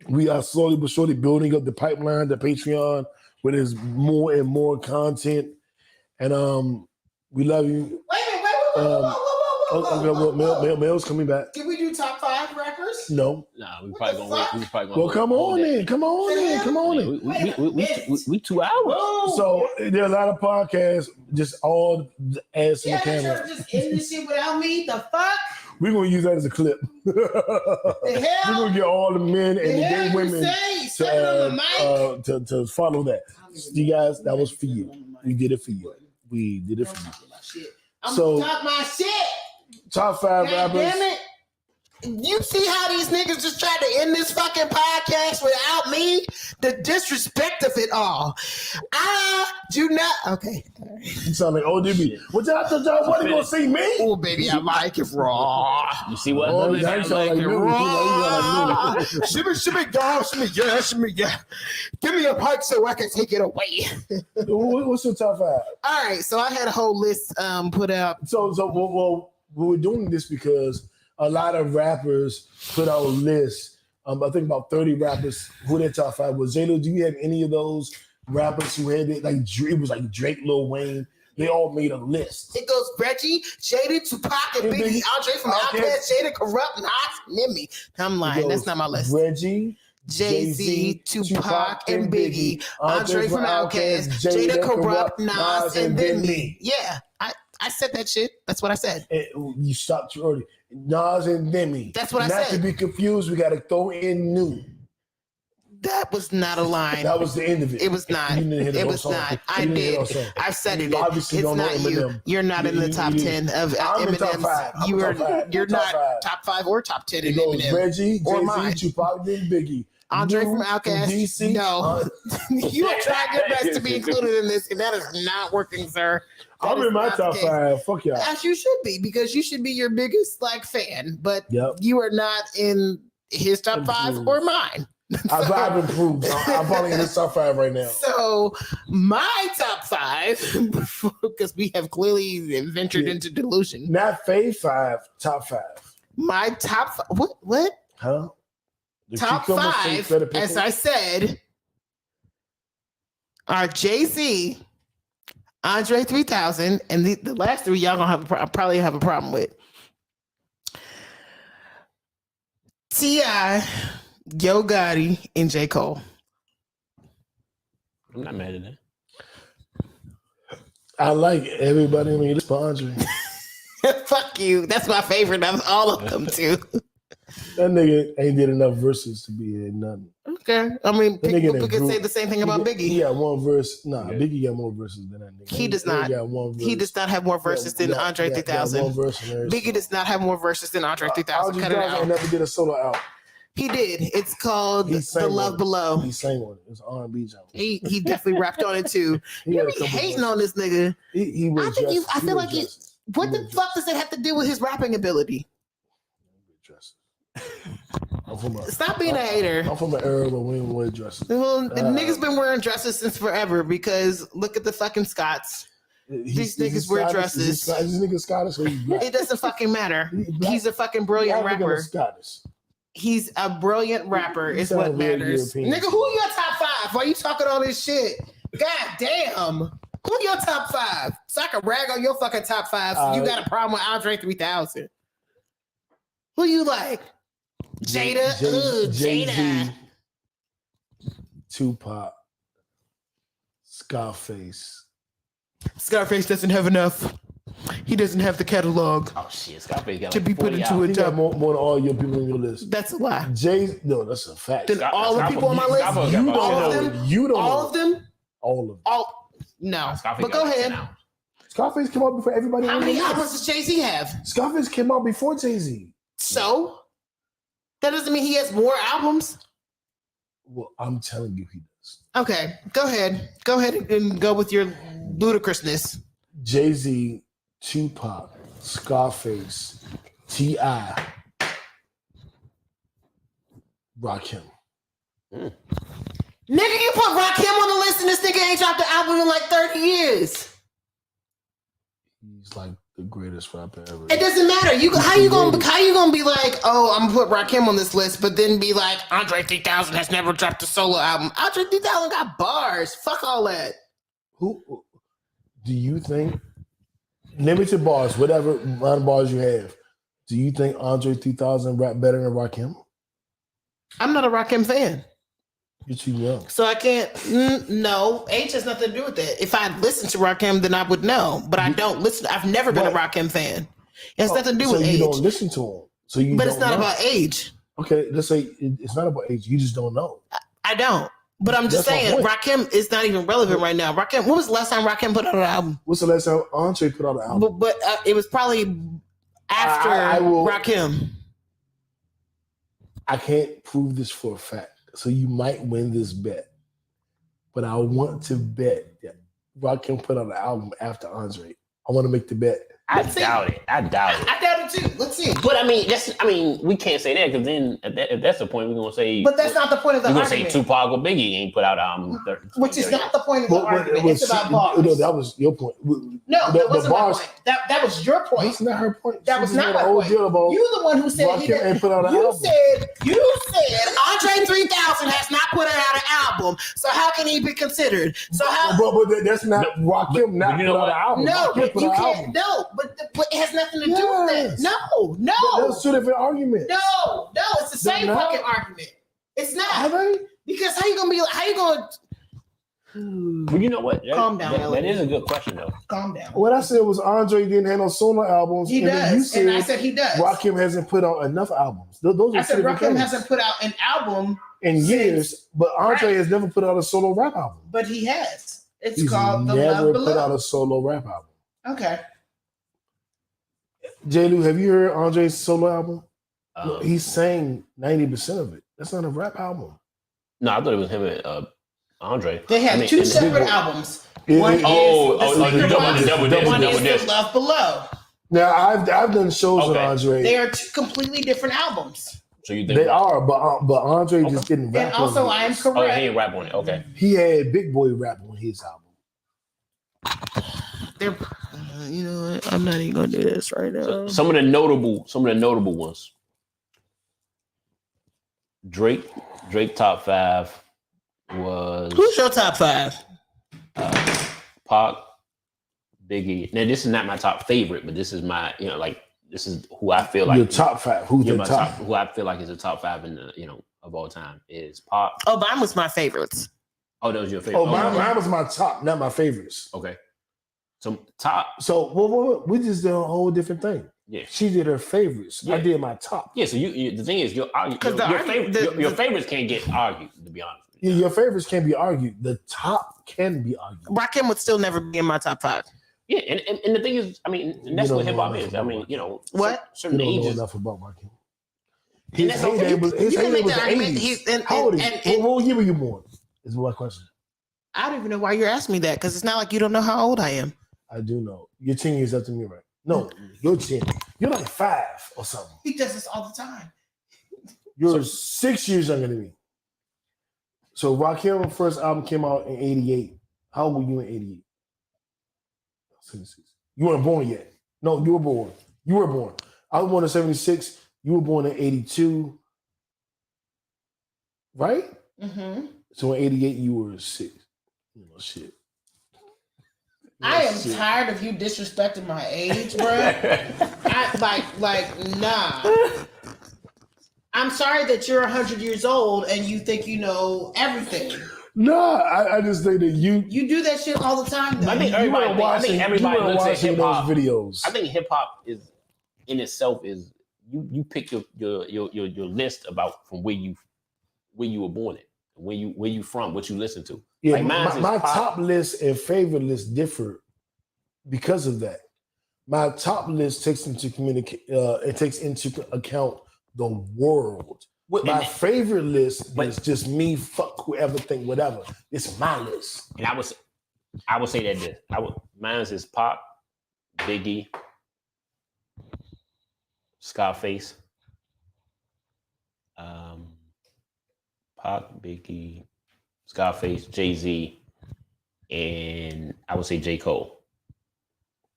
We are slowly but surely building up the pipeline, the Patreon, where there's more and more content. And we love you. Mel's coming back. Did we do top 5 rappers? No. Nah, we probably gonna wait. We probably gonna Well, wait come all on day. in. Come on in. We 2 hours. So there are a lot of podcasts, just all ass in the camera. Just end this shit without me. The fuck? We're gonna use that as a clip. We're gonna get all the men and the gay women to follow that. You guys, that was for you. We did it for you. We did it for you. I'm So gonna talk my shit. top 5 God rappers. damn it. You see how these niggas just tried to end this fucking podcast without me? The disrespect of it all. I do not. Okay. You sound like ODB. What y'all thought y'all wasn't gonna see me? Oh, baby, I like it raw. You see what? Oh, I you sound like me. Raw. Shimmy, dog, shimmy, yeah. Give me a pipe so I can take it away. What's your top 5? All right, so I had a whole list put out. So well, we're doing this because a lot of rappers put out lists. I think about 30 rappers who their top 5 was. Jada, do you have any of those rappers who had it? Like it was like Drake, Lil Wayne. They all made a list. It goes Reggie, Jada, Tupac, and Biggie, Andre from Outkast, Jada, Corrupt, Nas, Nimmy. I'm lying. That's not my list. Reggie, Jay-Z, Tupac, and Biggie, Andre from Outkast, Jada, Corrupt, Nas, and then me. Yeah, I said that shit. That's what I said. You stopped too early. Nas and then me. That's what I Not said. to be confused, we got to throw in new. That was not a line. That was the end of it. It was not. You didn't hit It the was song. not. I You didn't hit did. the song. I've said it. You obviously It's don't know not you. Eminem. You're not in the top 10 of I'm in top Eminem's. 5. I'm You are. top 5. You're I'm top not 5. top 5 or top 10 in It goes Eminem. Reggie, or Jay-Z, mine. Tupac, then Biggie. Andre New from Outkast. DC. No, you are trying your best to be included in this, and that is not working, sir. That I'm is in my not the top case. 5. Fuck y'all. As you should be, because you should be your biggest fan, but Yep. you are not in his top 5 or mine. I've improved. I'm probably in the top 5 right now. So my top 5, because we have clearly ventured into delusion. Not Fave 5, top 5. My top 5, what? Huh? The Top cucumber 5, steak, better pickle? as I said, are Jay-Z, Andre 3000, and the last 3 y'all gonna probably have a problem with. T.I., Yo Gotti, and J. Cole. I'm not mad at that. I like everybody on your list for Andre. Fuck you. That's my favorite of all of them too. That nigga ain't did enough verses to be in nothing. Okay. I mean, That nigga people could say the same thing about Biggie. He got one verse. Nah, Biggie got more verses than that nigga. He does not. Got one verse. He does not have more verses than Andre 3000. Biggie does not have more verses than Andre 3000. Cut it out. Never did a solo album. He did. It's called The Love Below. He sang on it. It's an R&B genre. He definitely rapped on it too. You be hating on this nigga. He was I feel like it. What the fuck does it have to do with his rapping ability? Stop being a hater. I'm from an era where we didn't wear dresses. Well, the niggas been wearing dresses since forever because look at the fucking Scots. These niggas wear dresses. Is this nigga Scottish or he's black? It doesn't fucking matter. He's a fucking brilliant rapper. Scottish. He's a brilliant rapper is what matters. Nigga, who your top 5? Why you talking all this shit? God damn. Who your top 5? So I can rag on your fucking top 5 so you got a problem with Andre 3000. Who you like? Jada? Jada. Tupac. Scarface. Scarface doesn't have enough. He doesn't have the catalog. Oh shit, Scarface got to be put into a He got top. more than all your people on your list. That's a lie. No, that's a fact. Then all the people on my list, all of them, all of them, all of them. all. No, but go ahead. Scarface came out before everybody. How many albums does Jay-Z have? Scarface came out before Jay-Z. So that doesn't mean he has more albums. Well, I'm telling you, he does. Okay, go ahead. Go ahead and go with your ludicrousness. Jay-Z, Tupac, Scarface, T.I., Rakim. Nigga, you put Rakim on the list and this nigga ain't dropped the album in like 30 years. He's like the greatest rapper ever. It doesn't matter. How you gonna be like, oh, I'm gonna put Rakim on this list, but then be like, Andre 3000 has never dropped a solo album. Andre 3000 got bars. Fuck all that. Who do you think? Limited bars, whatever amount of bars you have. Do you think Andre 3000 rap better than Rakim? I'm not a Rakim fan. You're too young. So I can't. No, age has nothing to do with that. If I listened to Rakim, then I would know. But I don't listen. I've never been a Rakim fan. It has nothing to do so with you age. don't listen to them. So you. But don't it's not know. about age. Okay, let's say it's not about age. You just don't know. I don't. But I'm just That's my saying, point. Rakim is not even relevant right now. Rakim, when was the last time Rakim put out an album? What's the last time Andre put out an album? But it was probably after Rakim. I can't prove this for a fact, so you might win this bet. But I want to bet that Rakim put out an album after Andre. I want to make the bet. I doubt it. I doubt it. I doubt it too. Let's see. But we can't say that because then if that's the point, we're gonna say. But that's not the point of the argument. We're gonna say Tupac or Biggie ain't put out album. Which is not the point of the argument. It's about bars. No, that was your point. No, that wasn't my point. That was your point. That's not her point. That was not my point. You're the one who said he didn't put out an album. You said Andre 3000 has not put out an album, so how can he be considered? So how? But that's not Rakim not put out an album. No, but you can't. No, but it has nothing to do with that. No. But those two different arguments. No, it's the same fucking argument. It's not. Because how you gonna? Well, you know what? Calm down. That is a good question, though. Calm down. What I said was Andre didn't have no solo albums. He does, and I said he does. Rakim hasn't put out enough albums. Those I said Rakim hasn't put out an album in years, but Andre has never put out a solo rap album. But he has. He's called The Love Below. Never put out a solo rap album. Okay. J. Lou, have you heard Andre's solo album? He sang 90% of it. That's not a rap album. No, I thought it was him and Andre. They had two separate albums. One is The Love Below. Now I've done shows with Andre. They are two completely different albums. So you think they are, but Andre just didn't rap. And also, I am correct. Oh, he didn't rap on it. Okay. He had Big Boy rap on his album. You know what? I'm not even gonna do this right now. So, some of the notable ones. Drake top 5 was. Who's your top 5? Pac, Biggie. Now this is not my top favorite, but this is my, this is who I feel like your top 5. Who's your top? Who I feel like is the top 5 in the of all time is Pac. Oh, mine was my favorites. Oh, that was your favorite. Oh, mine was my top, not my favorites. Okay. So top. So we just did a whole different thing. Yeah. She did her favorites. Yeah. I did my top. Yeah. So you the thing is your favorites can't get argued. To be honest. Yeah, your favorites can't be argued. The top can be argued. Rakim would still never be in my top 5. Yeah, and the thing is, that's what hip hop is. What? You Certain don't ages. know enough about Rakim. His heyday was the 80s. How old are you? What year were you born? Is my question. I don't even know why you're asking me that, because it's not like you don't know how old I am. I do know. You're 10 years up to me, right? No, you're 10. You're like 5 or something. He does this all the time. You're 6 years younger than me. So Rakim's first album came out in 88. How old were you in 88? 76. You weren't born yet. No, you were born. You were born. I was born in 76. You were born in 82. Right? Mm-hmm. So in 88, you were 6. Shit. I am tired of you disrespecting my age, bro. Nah. I'm sorry that you're 100 years old and you think you know everything. No, I just think that you do that shit all the time. Though. I think everybody looks at hip hop videos. I think hip hop is in itself is you pick your list about from where you were born at, where you from, what you listen to. Yeah, like my top list and favorite list differ because of that. My top list takes into account the world. My favorite list is just me. Fuck whoever think whatever. It's my list. And I would say that this. Mine is Pac, Biggie, Scarface, Pac, Biggie, Scarface, Jay-Z, and I would say J. Cole.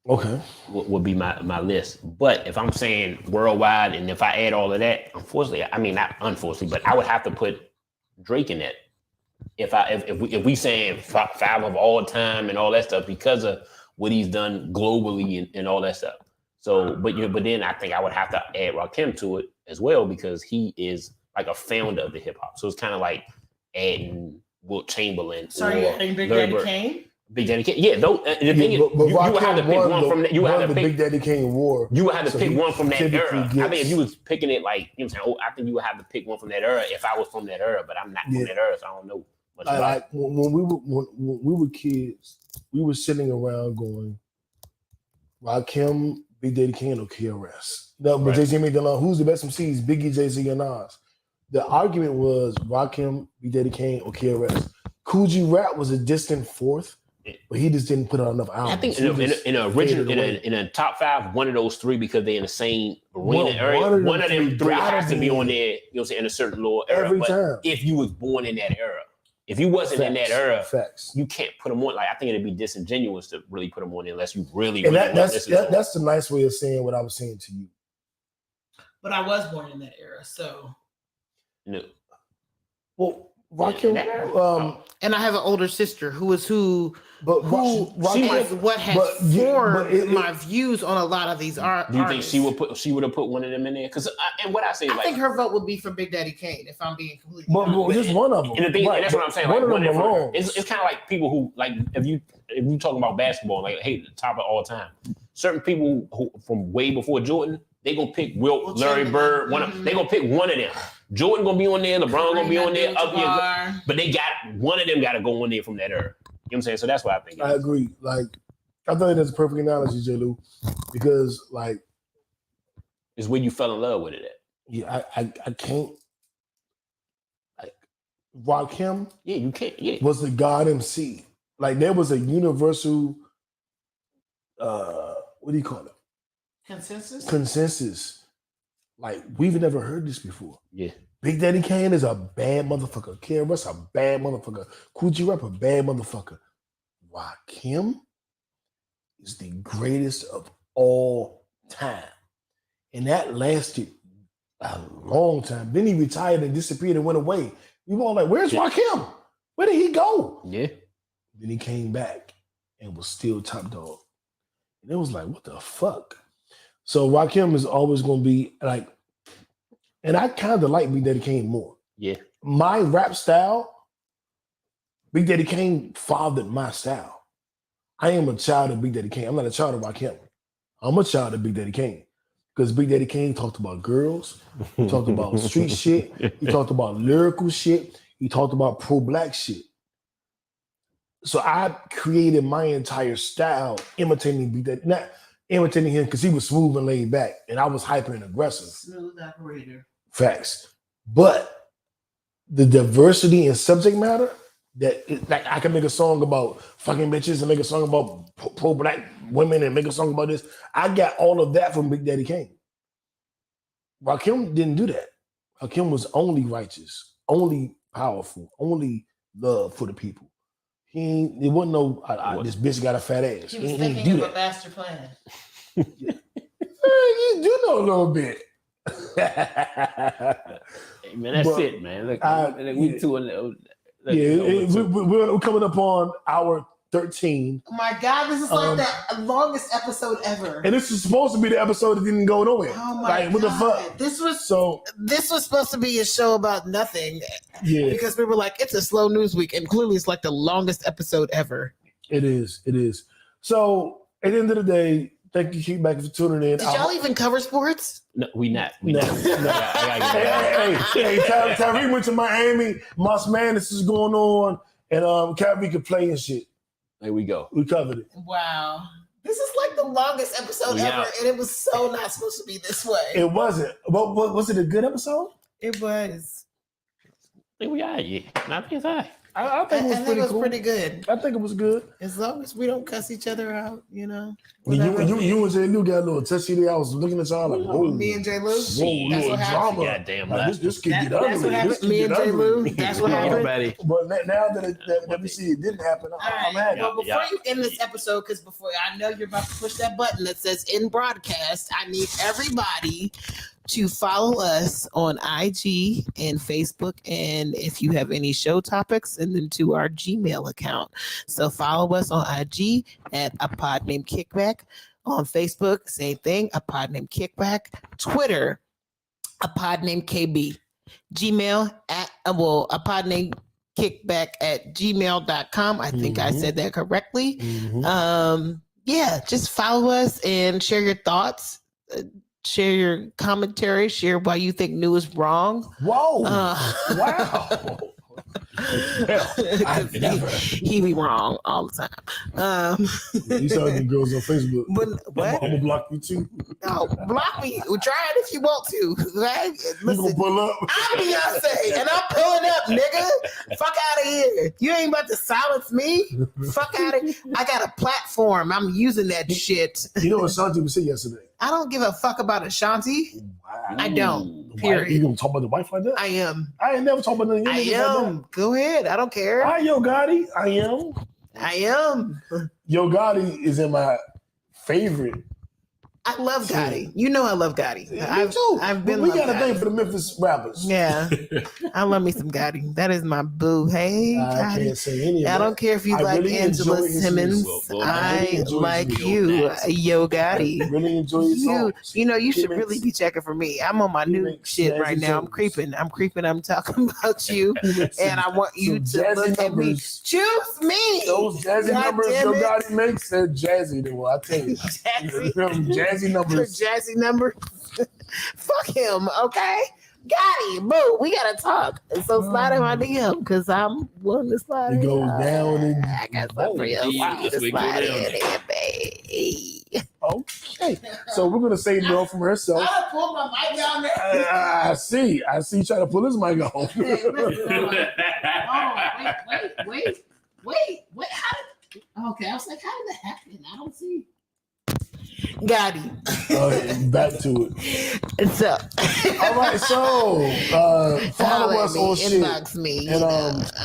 Okay. Would be my list. But if I'm saying worldwide, and if I add all of that, not unfortunately, but I would have to put Drake in that. If we saying 5 of all time and all that stuff because of what he's done globally and all that stuff. So, but then I think I would have to add Rakim to it as well because he is like a founder of the hip hop. So it's kind of like adding Wilt Chamberlain. Sorry, you're adding Big Daddy Kane? Big Daddy Kane. Yeah, though. The thing is, but you would have to pick one from that. You would have to the pick. Big Daddy Kane war. You would have to So pick he one from that typically era. I think if gets- you was picking it like, you know what I'm saying, I think you would have to pick one from that era if I was from that era, but I'm not from that era, so I don't know much about it. Like when we were kids, we were sitting around going, Rakim, Big Daddy Kane, or KRS. No, but Jay-Z made the line, who's the best MCs, Biggie, Jay-Z, or Nas? The argument was Rakim, Big Daddy Kane, or KRS. Cool G Rap was a distant fourth, but he just didn't put out enough albums. I think in a top 5, one of those 3 because they're in the same arena area. One of them 3 has to be on there, you know what I'm saying, in a certain little era. Every but time. if you was born in that era, if you wasn't in that era, Facts. you can't put them on. Like I think it'd be disingenuous to really put them on there unless you really. And really that's the nice way of saying what I was saying to you. But I was born in that era, so. No. Well, Rakim, and I have an older sister who has formed my views on a lot of these art. Do you think she would have put one of them in there? Because and what I say, I think her vote would be for Big Daddy Kane if I'm being completely. But just one of them. And the thing, and that's what I'm saying. One Like, of them alone. It's kind of like people who like if you talking about basketball, like hey, the top of all time. Certain people who from way before Jordan, they gonna pick Wilt, Larry Bird. They gonna pick one of them. Jordan gonna be on there, LeBron gonna be on there, but they got one of them got to go on there from that era. You know what I'm saying? So that's why I think. I agree. Like I thought that's a perfect analogy, J. Lou, because like it's where you fell in love with it at. Yeah, I can't. Like Rakim, you can't. Yeah, was the God MC. Like there was a universal, what do you call it? Consensus. Like we've never heard this before. Yeah. Big Daddy Kane is a bad motherfucker. KRS a bad motherfucker. Cool G Rap a bad motherfucker. Rakim is the greatest of all time. And that lasted a long time. Then he retired and disappeared and went away. We were all like, where's Rakim? Where did he go? Yeah. Then he came back and was still top dog. And it was like, what the fuck? So Rakim is always going to be like, and I kind of like Big Daddy Kane more. Yeah. My rap style, Big Daddy Kane fathered my style. I am a child of Big Daddy Kane. I'm not a child of Rakim. I'm a child of Big Daddy Kane. Because Big Daddy Kane talked about girls, he talked about street shit, he talked about lyrical shit, he talked about pro-black shit. So I created my entire style imitating Big Daddy, not imitating him because he was smooth and laid back, and I was hyper and aggressive. Smooth operator. Facts. But the diversity in subject matter, like I can make a song about fucking bitches and make a song about pro-black women and make a song about this. I got all of that from Big Daddy Kane. Rakim didn't do that. Rakim was only righteous, only powerful, only love for the people. It wasn't no, this bitch got a fat ass. He was thinking of a master plan. You do know a little bit. Hey, man, that's it, man. Look, we two. We're coming up on hour 13. Oh my God, this is like the longest episode ever. And this is supposed to be the episode that didn't go nowhere. Oh my God. What the fuck? This was supposed to be a show about nothing. Yeah. Because we were like, it's a slow news week, and clearly it's like the longest episode ever. It is. So at the end of the day, thank you, Kickback, for tuning in. Did y'all even cover sports? No, we not. Hey, Tyree went to Miami. Moss Madness is going on, and Kyrie could play and shit. There we go. We covered it. Wow. This is like the longest episode ever, and it was so not supposed to be this way. It wasn't. But was it a good episode? It was. I think we are, yeah. I think it's all right. I think it was pretty cool. Pretty good. I think it was good. As long as we don't cuss each other out, you know. You and J. Lou got a little touchy there. I was looking at y'all like, whoa. Me and J. Lou? That's what happened. Goddamn this could get ugly. That's what happened. Me and J. Lou. That's what happened. But now that we see it didn't happen, I'm happy. Well, before you end this episode, because before I know you're about to push that button that says in broadcast, I need everybody to follow us on IG and Facebook, and if you have any show topics, send them to our Gmail account. So follow us on IG at A Pod Named Kickback. On Facebook, same thing, A Pod Named Kickback. Twitter, A Pod Named KB. Gmail A Pod Named kickback@gmail.com. I think I said that correctly. Yeah, just follow us and share your thoughts, share your commentary, share why you think new is wrong. Whoa! Wow. I've never. He be wrong all the time. You saw the girls on Facebook. But what? I'm gonna block you too. No, block me. Try it if you want to. Right? You gonna pull up? I'm Beyonce and I'm pulling up, nigga. Fuck out of here. You ain't about to silence me. Fuck out of here. I got a platform. I'm using that shit. You know what Shanti was saying yesterday? I don't give a fuck about Ashanti. Wow. I don't. You Period. gonna talk about the wife like that? I am. I ain't never talked about nothing. I am. Go ahead. I don't care. Hi, Yo Gotti. I am. I am. Yo Gotti is in my favorite. I love Gotti. You know I love Gotti. Me too. I've been. We love got a Gotti. thing for the Memphis rappers. Yeah, I love me some Gotti. That is my boo. Hey, I Gotti. can't say any of I that. don't care if you I like really Angela enjoy his Simmons. music. Well, I really I enjoy like his you, music. Yo Gotti. I really enjoy his You, songs. you know, you He should makes- really be checking for me. I'm on my he new makes shit snazzy right now. I'm tunes. creeping. I'm talking about you, and I want you some to jazzy look at me. numbers. Choose me. Those jazzy God numbers damn Yo it. Gotti makes, they're jazzy. They will, I tell you. Jazzy. Them jazzy numbers. Jazzy number. Fuck him, okay? Gotti, boo, we gotta talk. So slide in my DM because I'm willing to slide It in. goes down and I got something for you. Wow, To that's where it go slide down. in there, babe. Okay. So we're gonna say no from herself. I pulled my mic down there. I see. You trying to pull his mic on. Hey, listen, wait. Okay, I was like, how did that happen? I don't see. Gotti. Back to it. So, All right. So follow holler us at me, on shit. inbox me.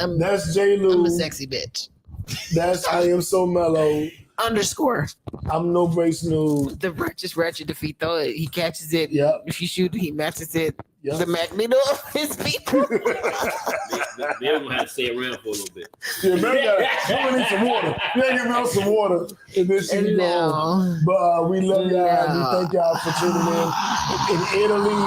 And that's J. Lou. I'm a sexy bitch. That's I Am So Mellow. Underscore. I'm No Brace Nude. The righteous ratchet defeat though. He catches it. Yep. If you shoot, he matches it. Yep. The Magneto of his people. They're gonna have to stay around for a little bit. Yeah, man, we need some water. We ain't giving us some water. And this shit go on. No. But we love y'all. No. We thank y'all for tuning in Italy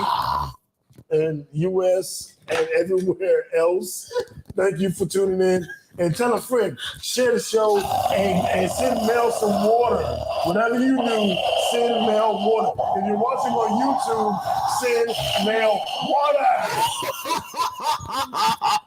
and US and everywhere else. Thank you for tuning in. And tell a friend, share the show, and send Mel some water. Whatever you do, send Mel water. If you're watching on YouTube, send Mel water.